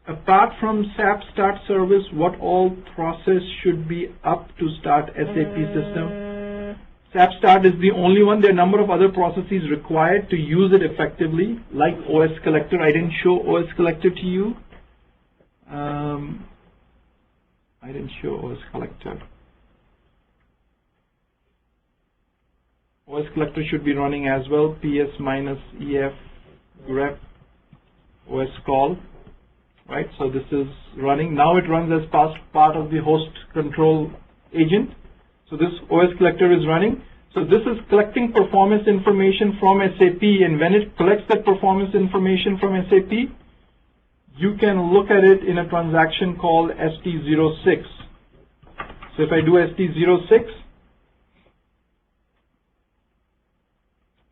Apart from SAP Start Service, what all process should be up to start SAP system? SAP Start is the only one. There are a number of other processes required to use it effectively, like OS Collector. I didn't show OS Collector to you. I didn't show OS Collector. OS Collector should be running as well. PS minus EF grep OS call. Right, so this is running. Now it runs as part of the host control agent. So this OS Collector is running. So this is collecting performance information from SAP, and when it collects that performance information from SAP, you can look at it in a transaction called ST06. So if I do ST06,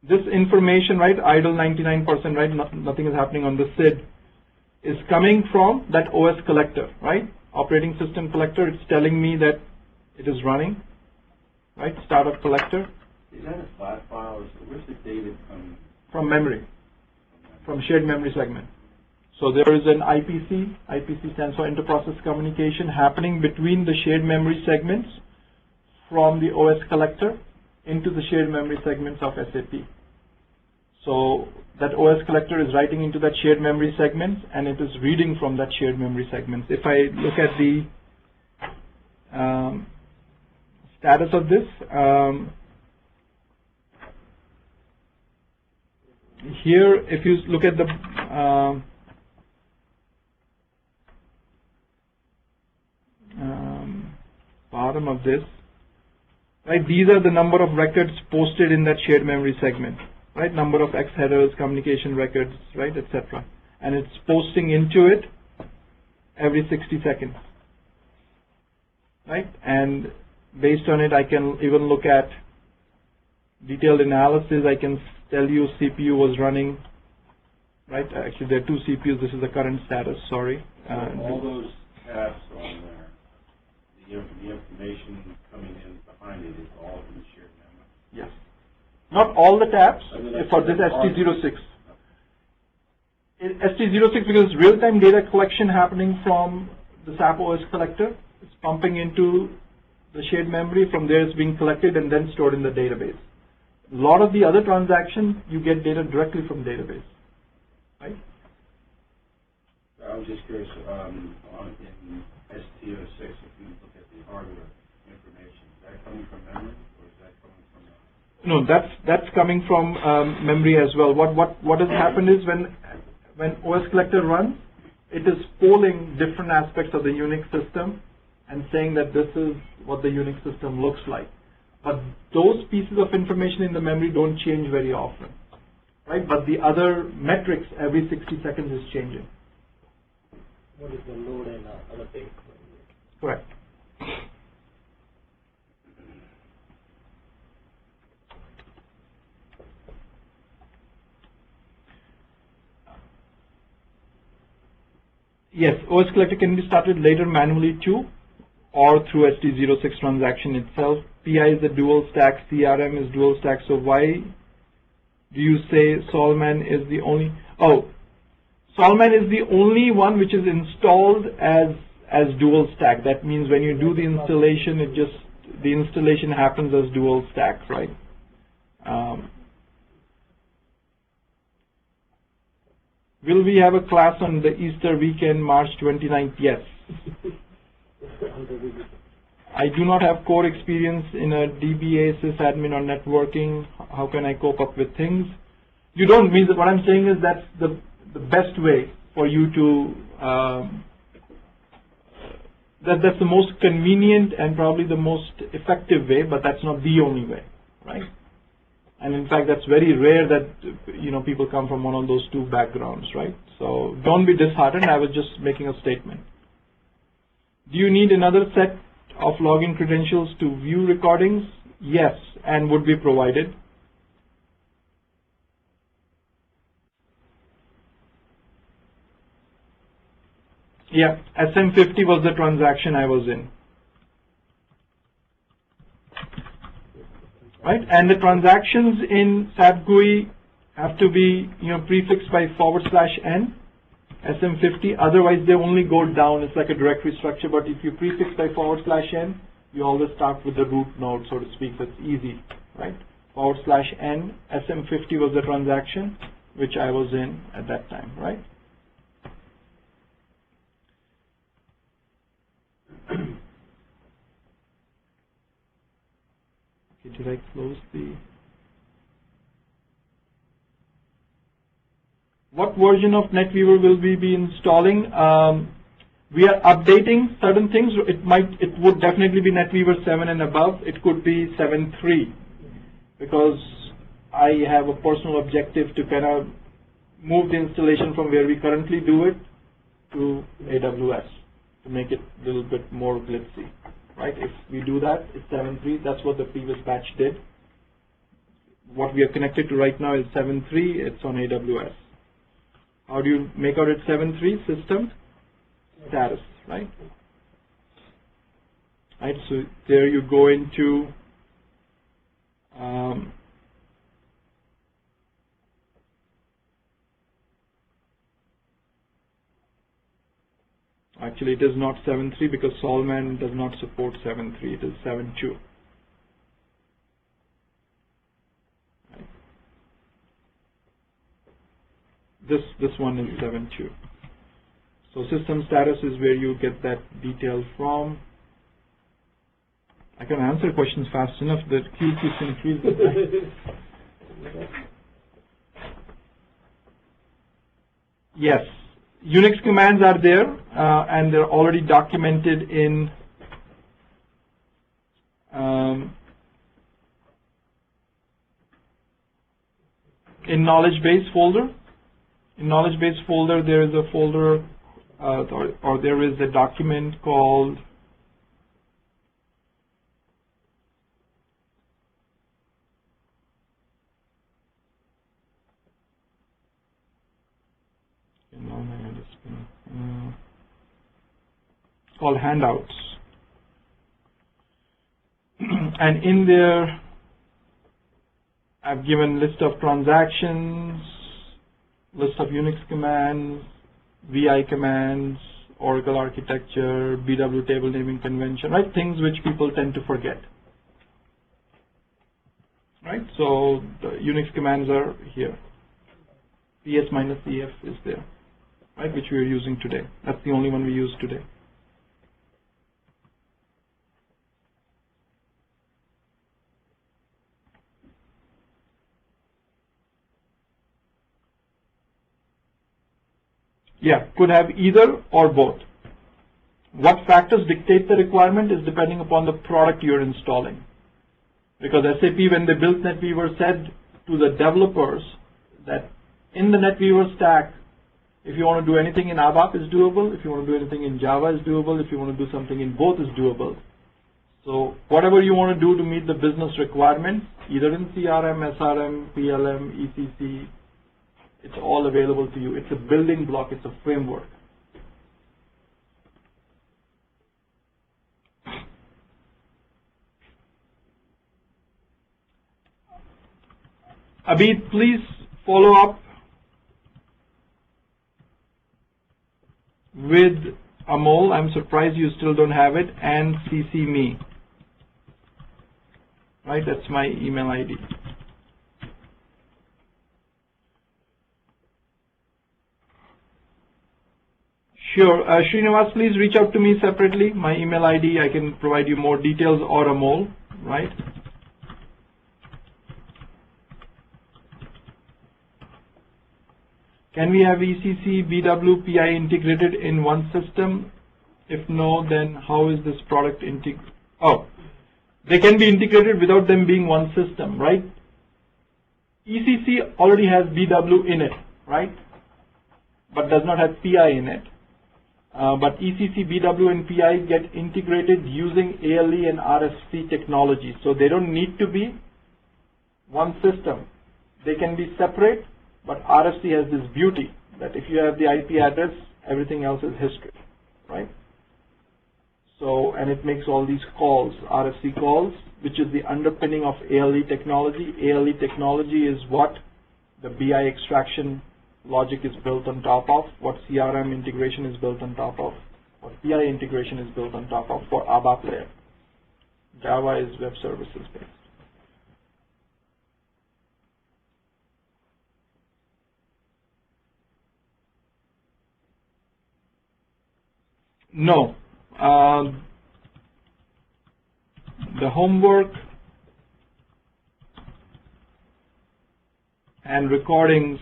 this information, right, idle 99%, right, nothing is happening on the SID, is coming from that OS Collector, right? Operating System Collector, it's telling me that it is running, right? Startup Collector. Is that a flat file, or where's the data coming? From memory, from shared memory segment. So there is an IPC, IPC stands for Inter-Process Communication, happening between the shared memory segments from the OS Collector into the shared memory segments of SAP. So that OS Collector is writing into that shared memory segment, and it is reading from that shared memory segment. If I look at the status of this, here, if you look at the bottom of this, right, these are the number of records posted in that shared memory segment. Right, number of X headers, communication records, right, etc. And it's posting into it every 60 seconds. Right, and based on it, I can even look at detailed analysis. I can tell you CPU was running. Right, actually there are two CPUs. This is the current status. Sorry. So all those tabs on there, the information coming in behind it is all in the shared memory. Yes. Not all the tabs for this ST06. ST06, because it's real-time data collection happening from the SAP OS Collector. It's pumping into the shared memory. From there, it's being collected and then stored in the database. A lot of the other transactions, you get data directly from database. Right? I was just curious, in ST06, if you look at the hardware information, is that coming from memory? No, that's coming from memory as well. What has happened is when OS Collector runs, it is polling different aspects of the Unix system and saying that this is what the Unix system looks like. But those pieces of information in the memory don't change very often, right? But the other metrics every 60 seconds is changing. What is the load and other things? Correct. Yes, OS Collector can be started later manually too, or through ST06 transaction itself. PI is a dual stack, CRM is dual stack. So why do you say Solman is the only? Oh, Solman is the only one which is installed as dual stack. That means when you do the installation, the installation happens as dual stack, right? Will we have a class on the Easter weekend, March 29th? Yes. I do not have core experience in a DBA, sysadmin, or networking. How can I cope up with things? You don't mean that. What I'm saying is that's the best way for you to, that's the most convenient and probably the most effective way, but that's not the only way, right? And in fact, that's very rare that people come from one of those two backgrounds, right? So don't be disheartened. I was just making a statement. Do you need another set of login credentials to view recordings? Yes, and would be provided. Yeah, SM50 was the transaction I was in. right? And the transactions in SAP GUI have to be, prefixed by /n, SM50. Otherwise, they only go down. It's like a directory structure. But if you prefix by /n, you always start with the root node, so to speak. That's easy, right? /n, SM50 was the transaction which I was in at that time, right? Okay, did I close the... What version of NetWeaver will we be installing? We are updating certain things. It would definitely be NetWeaver 7 and above. It could be 7.3 because I have a personal objective to kind of move the installation from where we currently do it to AWS to make it a little bit more glitzy, right? If we do that, it's 7.3. That's what the previous batch did. What we are connected to right now is 7.3. It's on AWS. How do you make out it 7.3? System status, right? Right. So there you go into actually it is not 7.3 because Solman does not support 7.3. It is 7.2. This one is 7.2. So system status is where you get that detail from. I can answer questions fast enough. The queue keeps increasing. Yes, Unix commands are there, and they're already documented in knowledge base folder. In knowledge base folder, there is a folder, or there is a document called handouts, and in there I've given list of transactions, list of Unix commands, VI commands, Oracle architecture, BW table naming convention, right? Things which people tend to forget, right? So the Unix commands are here. PS-EF is there, right? Which we are using today. That's the only one we use today. Yeah, could have either or both. What factors dictate the requirement is depending upon the product you're installing. Because SAP, when they built NetWeaver, said to the developers that in the NetWeaver stack, if you want to do anything in ABAP is doable, if you want to do anything in Java is doable, if you want to do something in both is doable. So whatever you want to do to meet the business requirements, either in CRM, SRM, PLM, ECC, it's all available to you. It's a building block. It's a framework. Abid, please follow up with Amol. I'm surprised you still don't have it, and CC me. Right, that's my email ID. Sure. Srinivas, please reach out to me separately. My email ID, I can provide you more details, or Amol, right? Can we have ECC, BW, PI integrated in one system? If no, then how is this product integrated? Oh, they can be integrated without them being one system, right? ECC already has BW in it, right? But does not have PI in it. But ECC, BW, and PI get integrated using ALE and RFC technology. So they don't need to be one system. They can be separate, but RFC has this beauty that if you have the IP address, everything else is history, right? So, and it makes all these calls, RFC calls, which is the underpinning of ALE technology. ALE technology is what the BI extraction logic is built on top of, what CRM integration is built on top of, what PI integration is built on top of for ABAP layer. Java is web services based. No. The homework and recordings.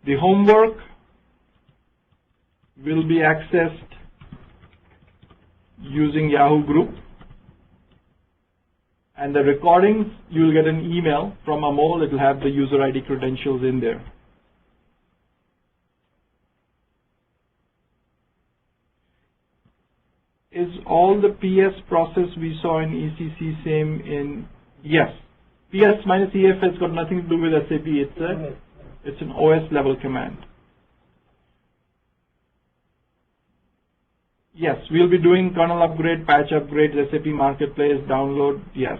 The homework will be accessed using Yahoo Group, and the recordings, you will get an email from Amol. It will have the user ID credentials in there. Is all the PS process we saw in ECC same in? Yes. PS minus EF has got nothing to do with SAP. It's an OS level command. Yes, we'll be doing kernel upgrade, patch upgrade, SAP Marketplace, download, yes.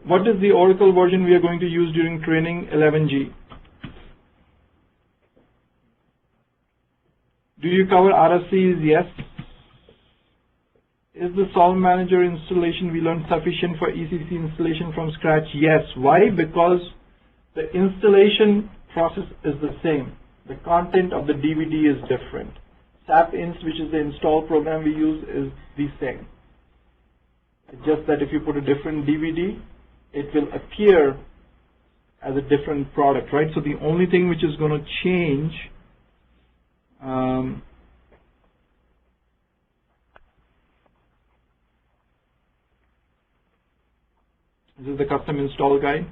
What is the Oracle version we are going to use during training? 11G. Do you cover RFCs? Yes. Is the Solve Manager installation we learned sufficient for ECC installation from scratch? Yes. Why? Because the installation process is the same. The content of the DVD is different. SAP Inst, which is the install program we use, is the same. It's just that if you put a different DVD, it will appear as a different product, right? So the only thing which is going to change this is the custom install guide.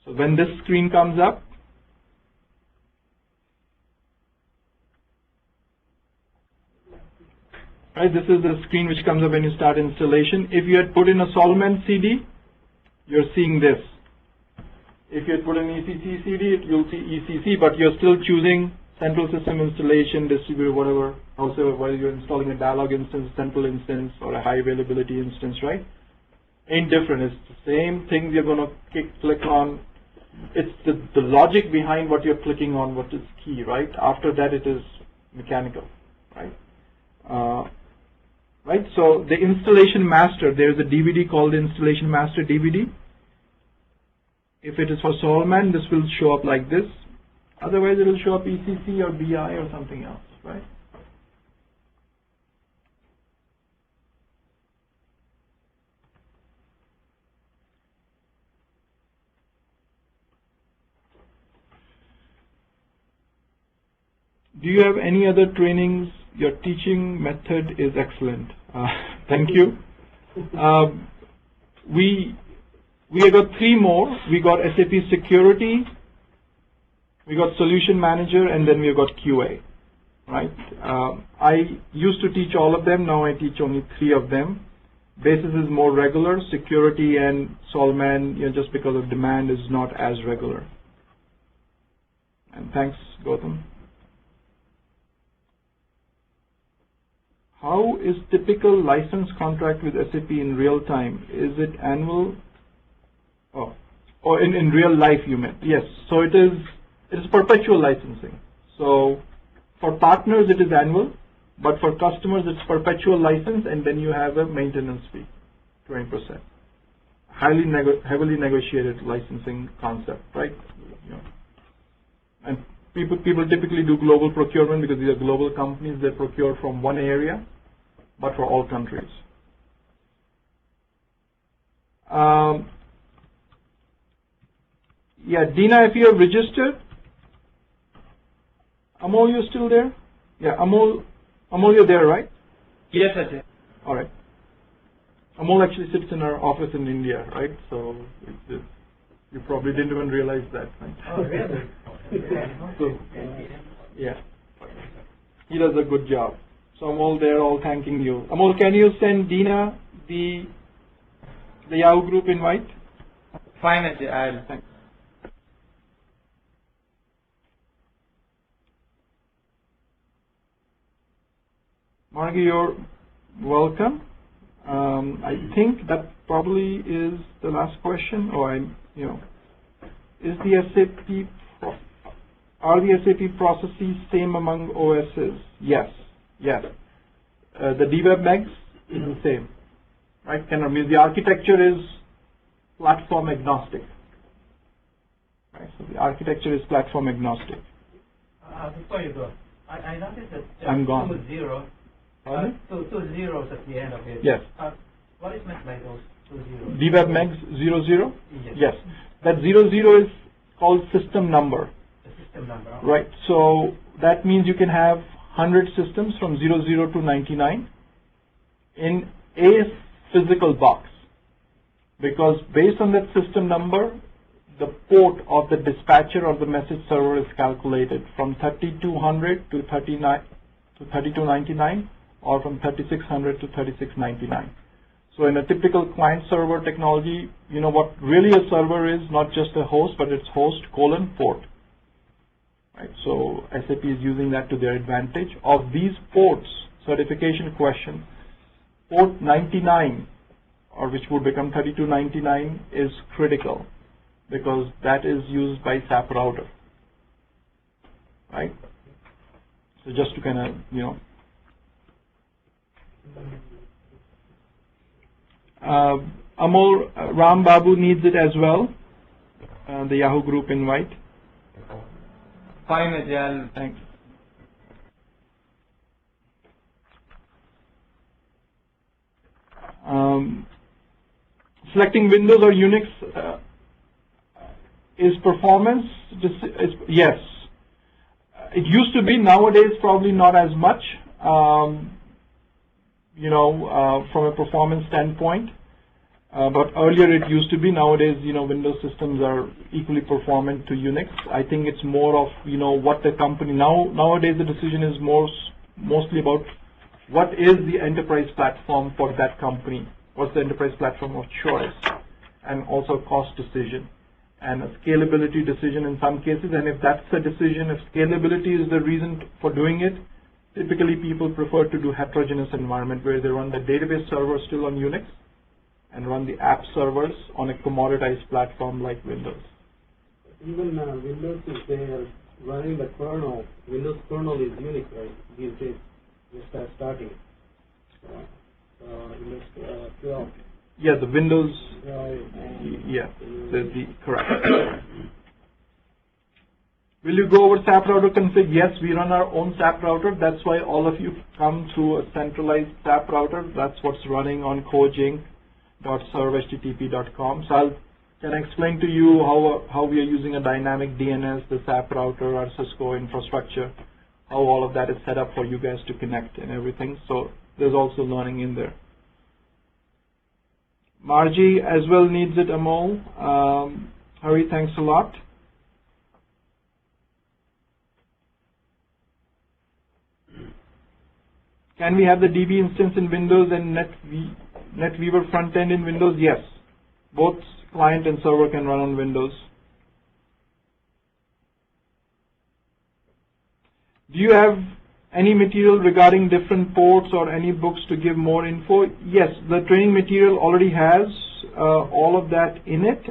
So when this screen comes up, right, this is the screen which comes up when you start installation. If you had put in a Solman CD, you're seeing this. If you had put an ECC CD, you'll see ECC, but you're still choosing central system installation, distributor, whatever, however, while you're installing a dialog instance, central instance, or a high availability instance, right? Ain't different. It's the same thing you're going to click on. It's the logic behind what you're clicking on, what is key, right? After that, it is mechanical, right? Right. So the installation master, there's a DVD called the installation master DVD. If it is for Solman, this will show up like this. Otherwise, it will show up ECC or BI or something else, right? Do you have any other trainings? Your teaching method is excellent. Thank you. We have got 3 more. We got SAP Security, we got Solution Manager, and then we've got QA. Right? I used to teach all of them. Now I teach only 3 of them. Basis is more regular. Security and Solman, just because of demand, is not as regular. And thanks, Gautam. How is typical license contract with SAP in real time? Is it annual? Or in real life you meant? Yes. So it is perpetual licensing. So for partners it is annual, but for customers it's perpetual license, and then you have a maintenance fee, 20%. Heavily negotiated licensing concept, right? And people typically do global procurement because these are global companies. They procure from one area, but for all countries. Yeah, Dina, if you have registered, Amol, you still there? Yeah, Amol, you're there, right? Yes, sir. All right. Amol actually sits in our office in India, right? So you probably didn't even realize that, right? Oh, really? So, yeah, he does a good job. So Amol, they're all thanking you. Amol, can you send Dina the The Yahoo group invite? Fine, I'll. Thanks. Margie, you're welcome. I think that probably is the last question, or is the SAP, are the SAP processes same among OSs? Yes, yes. The DWeb Megs is the same, right? The architecture is platform agnostic, right? So the architecture is platform agnostic. Before you go, I noticed that I'm gone. 2 zeros. Two zeros at the end of it. Yes. What is meant by those 2 zeros? DWeb Megs 00? Yes. Yes. That 00 is called system number. The system number. Okay. Right. So that means you can have 100 systems from 00 to 99 in a physical box. Because based on that system number, the port of the dispatcher or the message server is calculated from 3200 to 3299 or from 3600 to 3699. So in a typical client server technology, what really a server is, not just a host, but it's host : port. Right? So SAP is using that to their advantage. Of these ports, certification question, port 99, or which would become 3299, is critical because that is used by SAP router. Right? So just to kind of, Amol Ram Babu needs it as well, the Yahoo group invite. Fine, Ajay. Thanks. Selecting Windows or Unix is performance? Yes. It used to be. Nowadays, probably not as much. From a performance standpoint. But earlier it used to be. Nowadays, Windows systems are equally performant to Unix. I think it's more of, what the company, nowadays the decision is mostly about what is the enterprise platform for that company. What's the enterprise platform of choice? And also cost decision. And a scalability decision in some cases. And if that's the decision, if scalability is the reason for doing it, typically people prefer to do heterogeneous environment where they run the database server still on Unix and run the app servers on a commoditized platform like Windows. Even Windows, if they are running the kernel, Windows kernel is Unix, right? These days, just starting. Windows 12. Yeah, the Windows. Yeah, correct. Will you go over SAP router config? Yes, we run our own SAP router. That's why all of you come through a centralized SAP router. That's what's running on cojing.servhttp.com. So can I explain to you how we are using a dynamic DNS, the SAP router, our Cisco infrastructure, how all of that is set up for you guys to connect and everything. So there's also learning in there. Margie as well needs it, Amol. Hari, thanks a lot. Can we have the DB instance in Windows and NetWeaver front end in Windows? Yes. Both client and server can run on Windows. Do you have any material regarding different ports or any books to give more info? Yes, the training material already has all of that in it.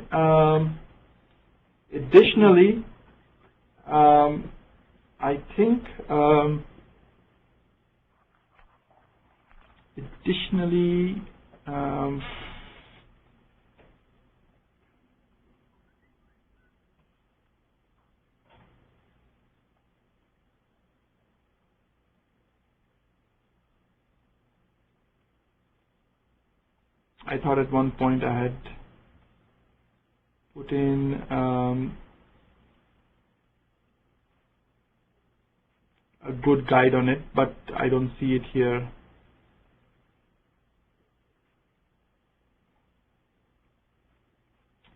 Additionally, I think I thought at one point I had put in a good guide on it, but I don't see it here.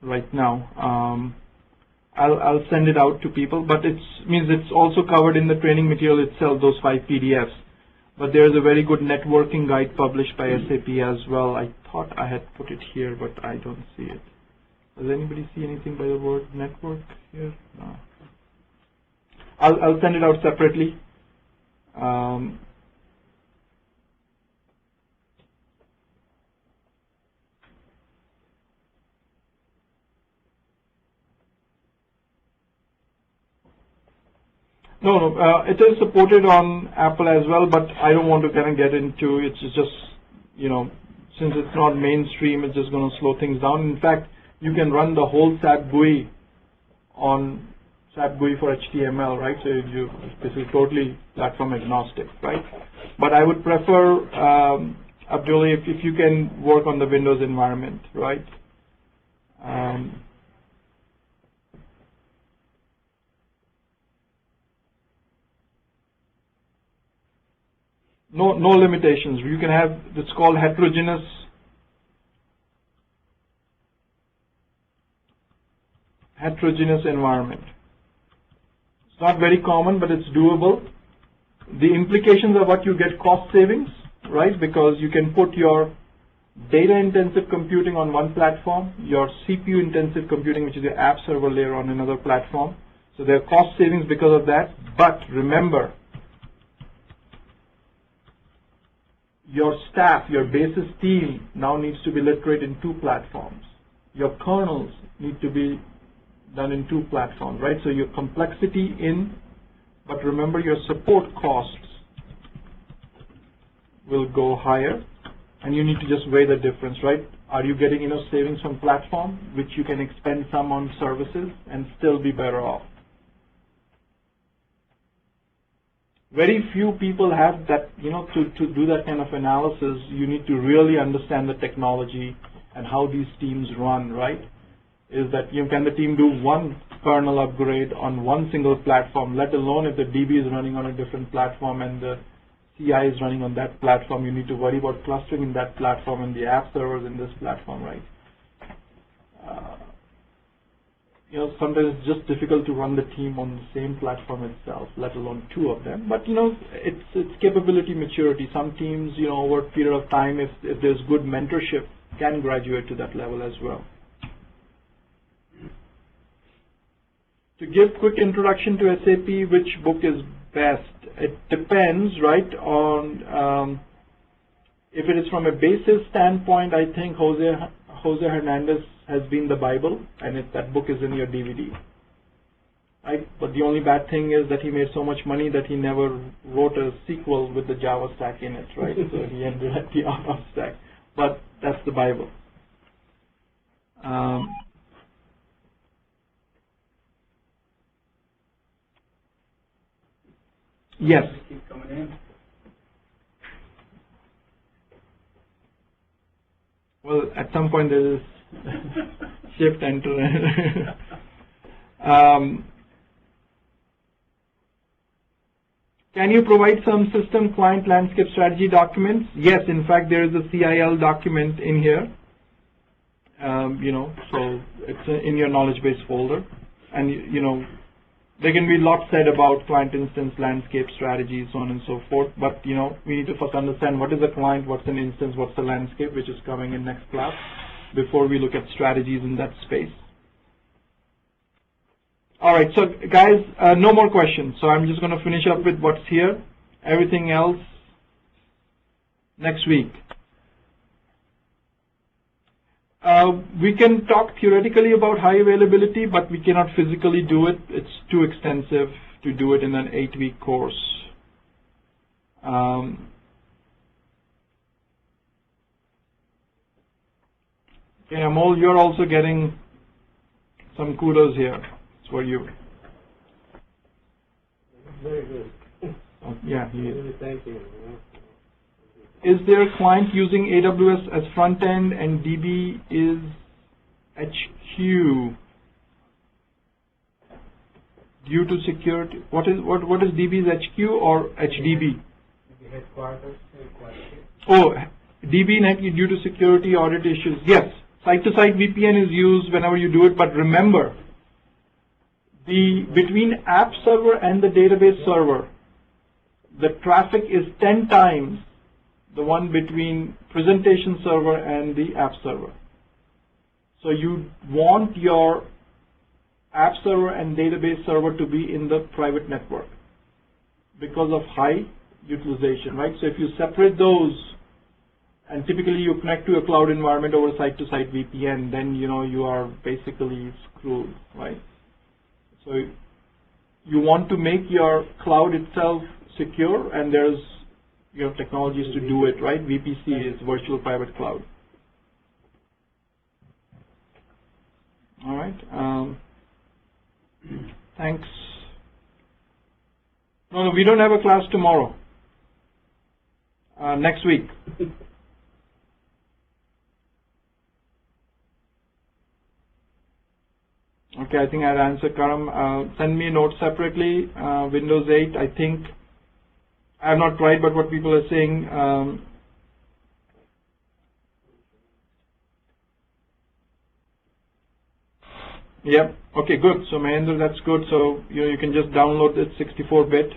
Right now. I'll send it out to people, but it means it's also covered in the training material itself, those 5 PDFs. But there's a very good networking guide published by SAP as well. I thought I had put it here, but I don't see it. Does anybody see anything by the word network here? No. I'll send it out separately. No, it is supported on Apple as well, but I don't want to kind of get into it. It's just, you know, since it's not mainstream, it's just going to slow things down. In fact, you can run the whole SAP GUI on SAP GUI for HTML, right? So this is totally platform agnostic, right? But I would prefer, Abdul, if you can work on the Windows environment, right? No limitations. You can have, it's called heterogeneous environment. It's not very common, but it's doable. The implications are what you get cost savings, right? Because you can put your data-intensive computing on one platform, your CPU-intensive computing, which is your app server layer, on another platform. So there are cost savings because of that. But remember, your staff, your basis team now needs to be literate in 2 platforms. Your kernels need to be done in 2 platforms, right? So your complexity but remember your support costs will go higher, and you need to just weigh the difference, right? Are you getting enough savings from platform, which you can expend some on services and still be better off? Very few people have that, you know, to do that kind of analysis. You need to really understand the technology and how these teams run, right? Is that, you know, can the team do one kernel upgrade on one single platform, let alone if the DB is running on a different platform and the CI is running on that platform. You need to worry about clustering in that platform and the app servers in this platform, right? You know, sometimes it's just difficult to run the team on the same platform itself, let alone 2 of them. But, you know, it's capability maturity. Some teams, you know, over a period of time, if there's good mentorship, can graduate to that level as well. To give quick introduction to SAP, which book is best? It depends, right, on if it is from a basis standpoint. I think Jose Hernandez has been the Bible, and that book is in your DVD. Right? But the only bad thing is that he made so much money that he never wrote a sequel with the Java stack in it, right? So he ended at the Java stack. But that's the Bible. Yes. Keep coming in. Well, at some point there is shift enter. Can you provide some system client landscape strategy documents? Yes, in fact, there is a CIL document in here. You know, so it's in your knowledge base folder, and you know, there can be lots said about client instance landscape strategies, so on and so forth. But you know, we need to first understand what is a client, what's an instance, what's the landscape, which is coming in next class, before we look at strategies in that space. All right, so guys, no more questions. So I'm just going to finish up with what's here. Everything else next week. We can talk theoretically about high availability, but we cannot physically do it. It's too extensive to do it in an 8-week course. Okay, Amol, you're also getting some kudos here. It's for you. Very good. Yeah, he is. Thank you. Is there a client using AWS as front end and DB is HQ due to security? What is DB's HQ or HDB? The headquarters. Oh, DB due to security audit issues. Yes, site-to-site VPN is used whenever you do it, but remember, between app server and the database server, the traffic is 10 times the one between presentation server and the app server. So you want your app server and database server to be in the private network because of high utilization, right? So if you separate those, and typically you connect to a cloud environment over site-to-site VPN, then you are basically screwed, right? So you want to make your cloud itself secure, and you have technologies to do it, right? VPC is virtual private cloud. All right. Thanks. No, we don't have a class tomorrow. Next week. Okay, I think I'd answer Karam. Send me a note separately. Windows 8, I think, I have not tried, but what people are saying, yep, okay, good. So Mahendra, that's good. So you can just download it 64-bit.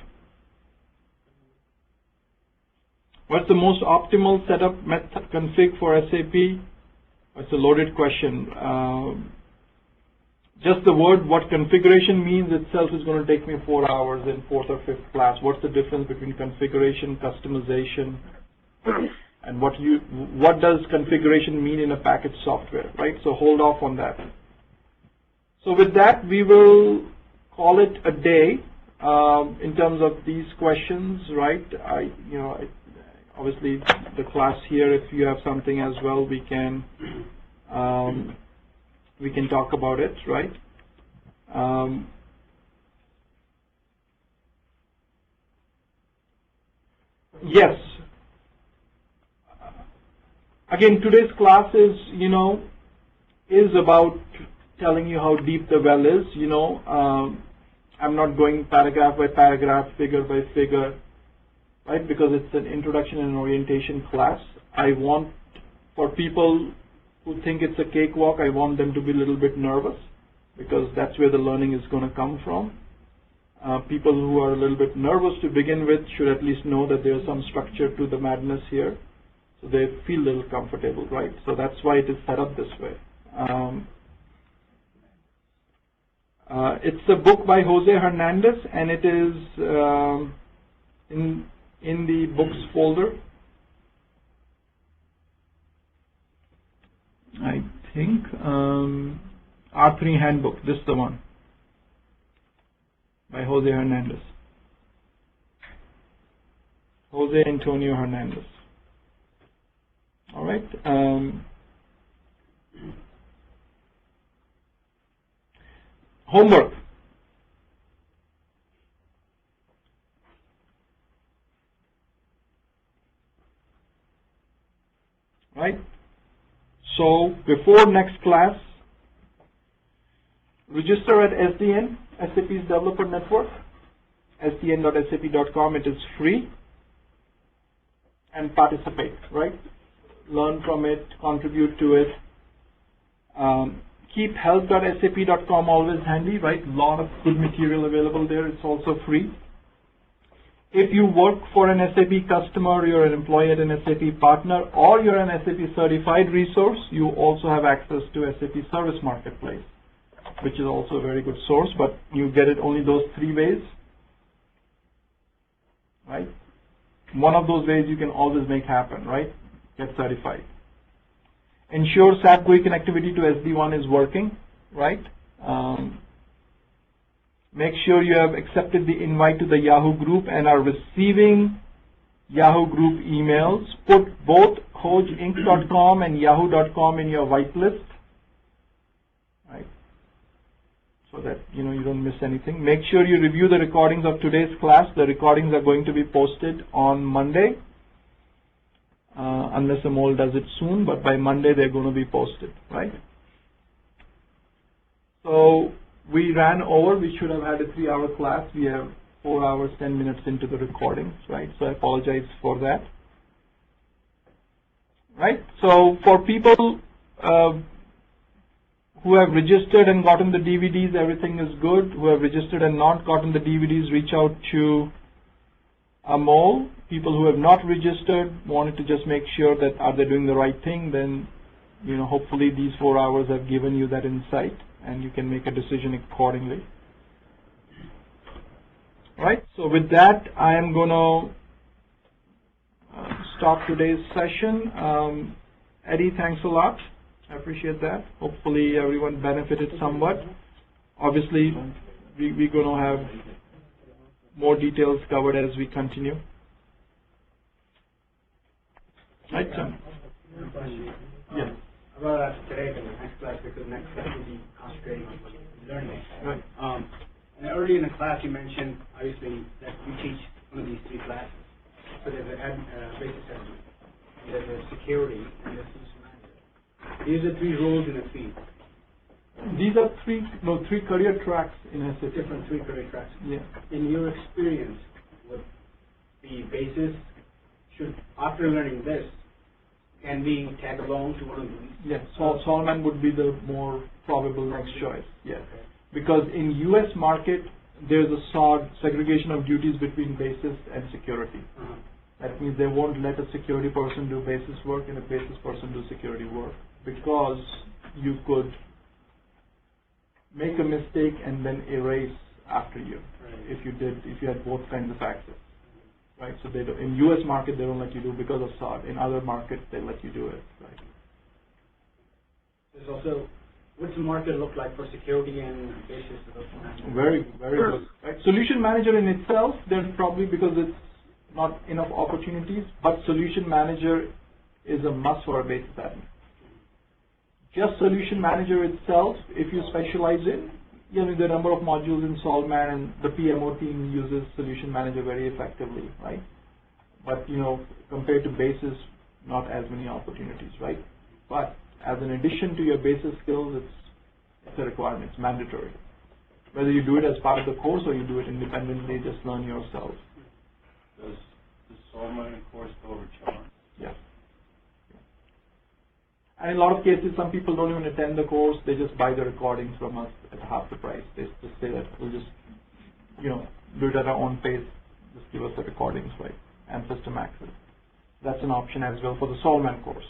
What's the most optimal setup method config for SAP? It's a loaded question. Just the word what configuration means itself is going to take me 4 hours in 4th or 5th class. What's the difference between configuration, customization, and what does configuration mean in a packaged software, right? So hold off on that. So with that, we will call it a day in terms of these questions, right? Obviously the class here, if you have something as well, we can talk about it, right? Yes. Again, today's class is about telling you how deep the well is. I'm not going paragraph by paragraph, figure by figure, right? Because it's an introduction and orientation class. I want, for people who think it's a cakewalk, I want them to be a little bit nervous, because that's where the learning is going to come from. People who are a little bit nervous to begin with should at least know that there's some structure to the madness here, so they feel a little comfortable, right? So that's why it is set up this way. It's a book by Jose Hernandez, and it is in the books folder. I think R3 Handbook, this is the one, by Jose Hernandez. Jose Antonio Hernandez. All right. Homework. Right. So before next class, register at SDN, SAP's Developer Network, sdn.sap.com. It is free, and participate, right? Learn from it, contribute to it. Keep help.sap.com always handy, right? A lot of good material available there. It's also free. If you work for an SAP customer, you're an employee at an SAP partner, or you're an SAP certified resource, you also have access to SAP Service Marketplace, which is also a very good source, but you get it only those 3 ways, right? One of those ways you can always make happen, right? Get certified. Ensure SAP GUI connectivity to SD1 is working, right? Make sure you have accepted the invite to the Yahoo group and are receiving Yahoo group emails. Put both CoachInc.com and Yahoo.com in your whitelist, right? So that you don't miss anything. Make sure you review the recordings of today's class. The recordings are going to be posted on Monday, unless Amol does it soon, but by Monday they're going to be posted, right? So we ran over. We should have had a 3-hour class. We have 4 hours, 10 minutes into the recordings, right? So I apologize for that, right? So for people who have registered and gotten the DVDs, everything is good. Who have registered and not gotten the DVDs, reach out to a mole, people who have not registered, wanted to just make sure that are they doing the right thing, then hopefully these 4 hours have given you that insight and you can make a decision accordingly. Right, so with that, I am going to stop today's session. Eddie, thanks a lot. I appreciate that. Hopefully everyone benefited somewhat. Obviously, we're going to have more details covered as we continue. Right, John? Yes. About today for the next class, because the next class will be concentrating on learning. Right. And early in the class, you mentioned obviously that you teach one of these 3 classes. So there's a basic admin, there's a security, and there's solution manager. These are 3 roles in a field. These are 3 career tracks in SAP. Different 3 career tracks. Yeah. In your experience, would the basis should, after learning this, can be tagged along to one of these? Yes, Solman would be the more probable next choice. Yes, because in U.S. market there's a SOD, segregation of duties between basis and security. That means they won't let a security person do basis work and a basis person do security work, because you could make a mistake and then erase after you if you had both kinds of access. Right, so they don't, in U.S. market they don't let you do because of SOD. In other markets they let you do it. Right. There's also, what's the market look like for security and basis? Very, very good. Right. Solution manager in itself, there's probably, because it's not enough opportunities, but solution manager is a must for a basis admin. Just solution manager itself, if you specialize in, the number of modules in Solman, and the PMO team uses solution manager very effectively, right? But compared to basis, not as many opportunities, right? But as an addition to your basis skills, it's a requirement, it's mandatory. Whether you do it as part of the course or you do it independently, just learn yourself. Does the Solman course go over charge? Yeah. And in a lot of cases, some people don't even attend the course. They just buy the recordings from us at half the price. They just say that we'll just, do it at our own pace. Just give us the recordings, right, and system access. That's an option as well for the Solman course.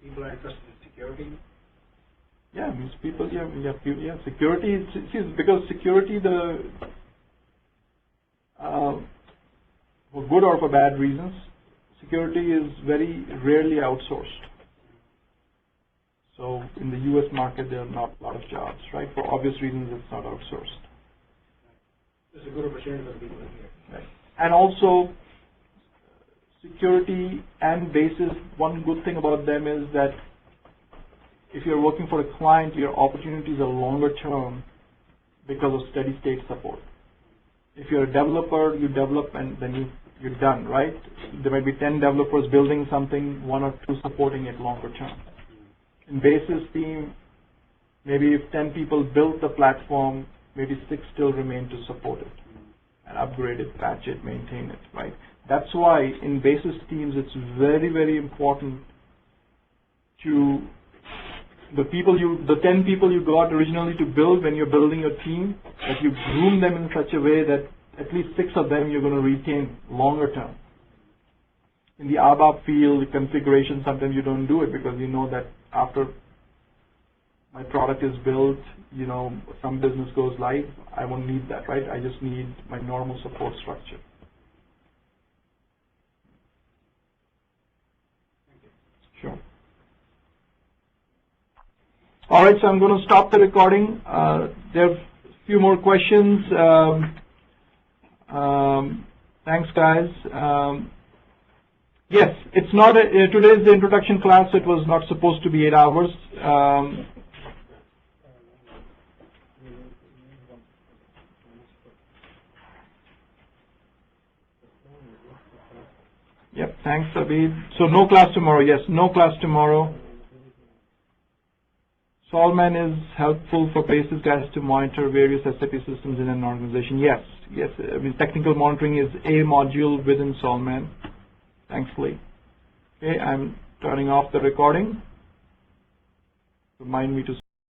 People are interested in security. Yeah, means people. Security. Because security, for good or for bad reasons, security is very rarely outsourced. So in the U.S. market, there are not a lot of jobs, right? For obvious reasons, it's not outsourced. It's a good opportunity for people here. Right. And also, security and basis, one good thing about them is that if you're working for a client, your opportunities are longer term because of steady state support. If you're a developer, you develop and then you're done, right? There might be 10 developers building something, 1 or 2 supporting it longer term. In basis team, maybe if 10 people built the platform, maybe 6 still remain to support it and upgrade it, patch it, maintain it, right? That's why in basis teams, it's very, very important to the 10 people you got originally to build when you're building your team, that you groom them in such a way that at least 6 of them you're going to retain longer term. In the ABAP field, the configuration, sometimes you don't do it because you know that after my product is built, some business goes live, I won't need that, right? I just need my normal support structure. Sure. All right, so I'm going to stop the recording. There are a few more questions. Thanks, guys. Yes, it's not today's the introduction class. It was not supposed to be 8 hours. Yep, thanks, Abid. So no class tomorrow. Yes, no class tomorrow. Solman is helpful for basis guys to monitor various SAP systems in an organization. Yes. I mean, technical monitoring is a module within Solman. Thanks, Lee. Okay, I'm turning off the recording. Remind me to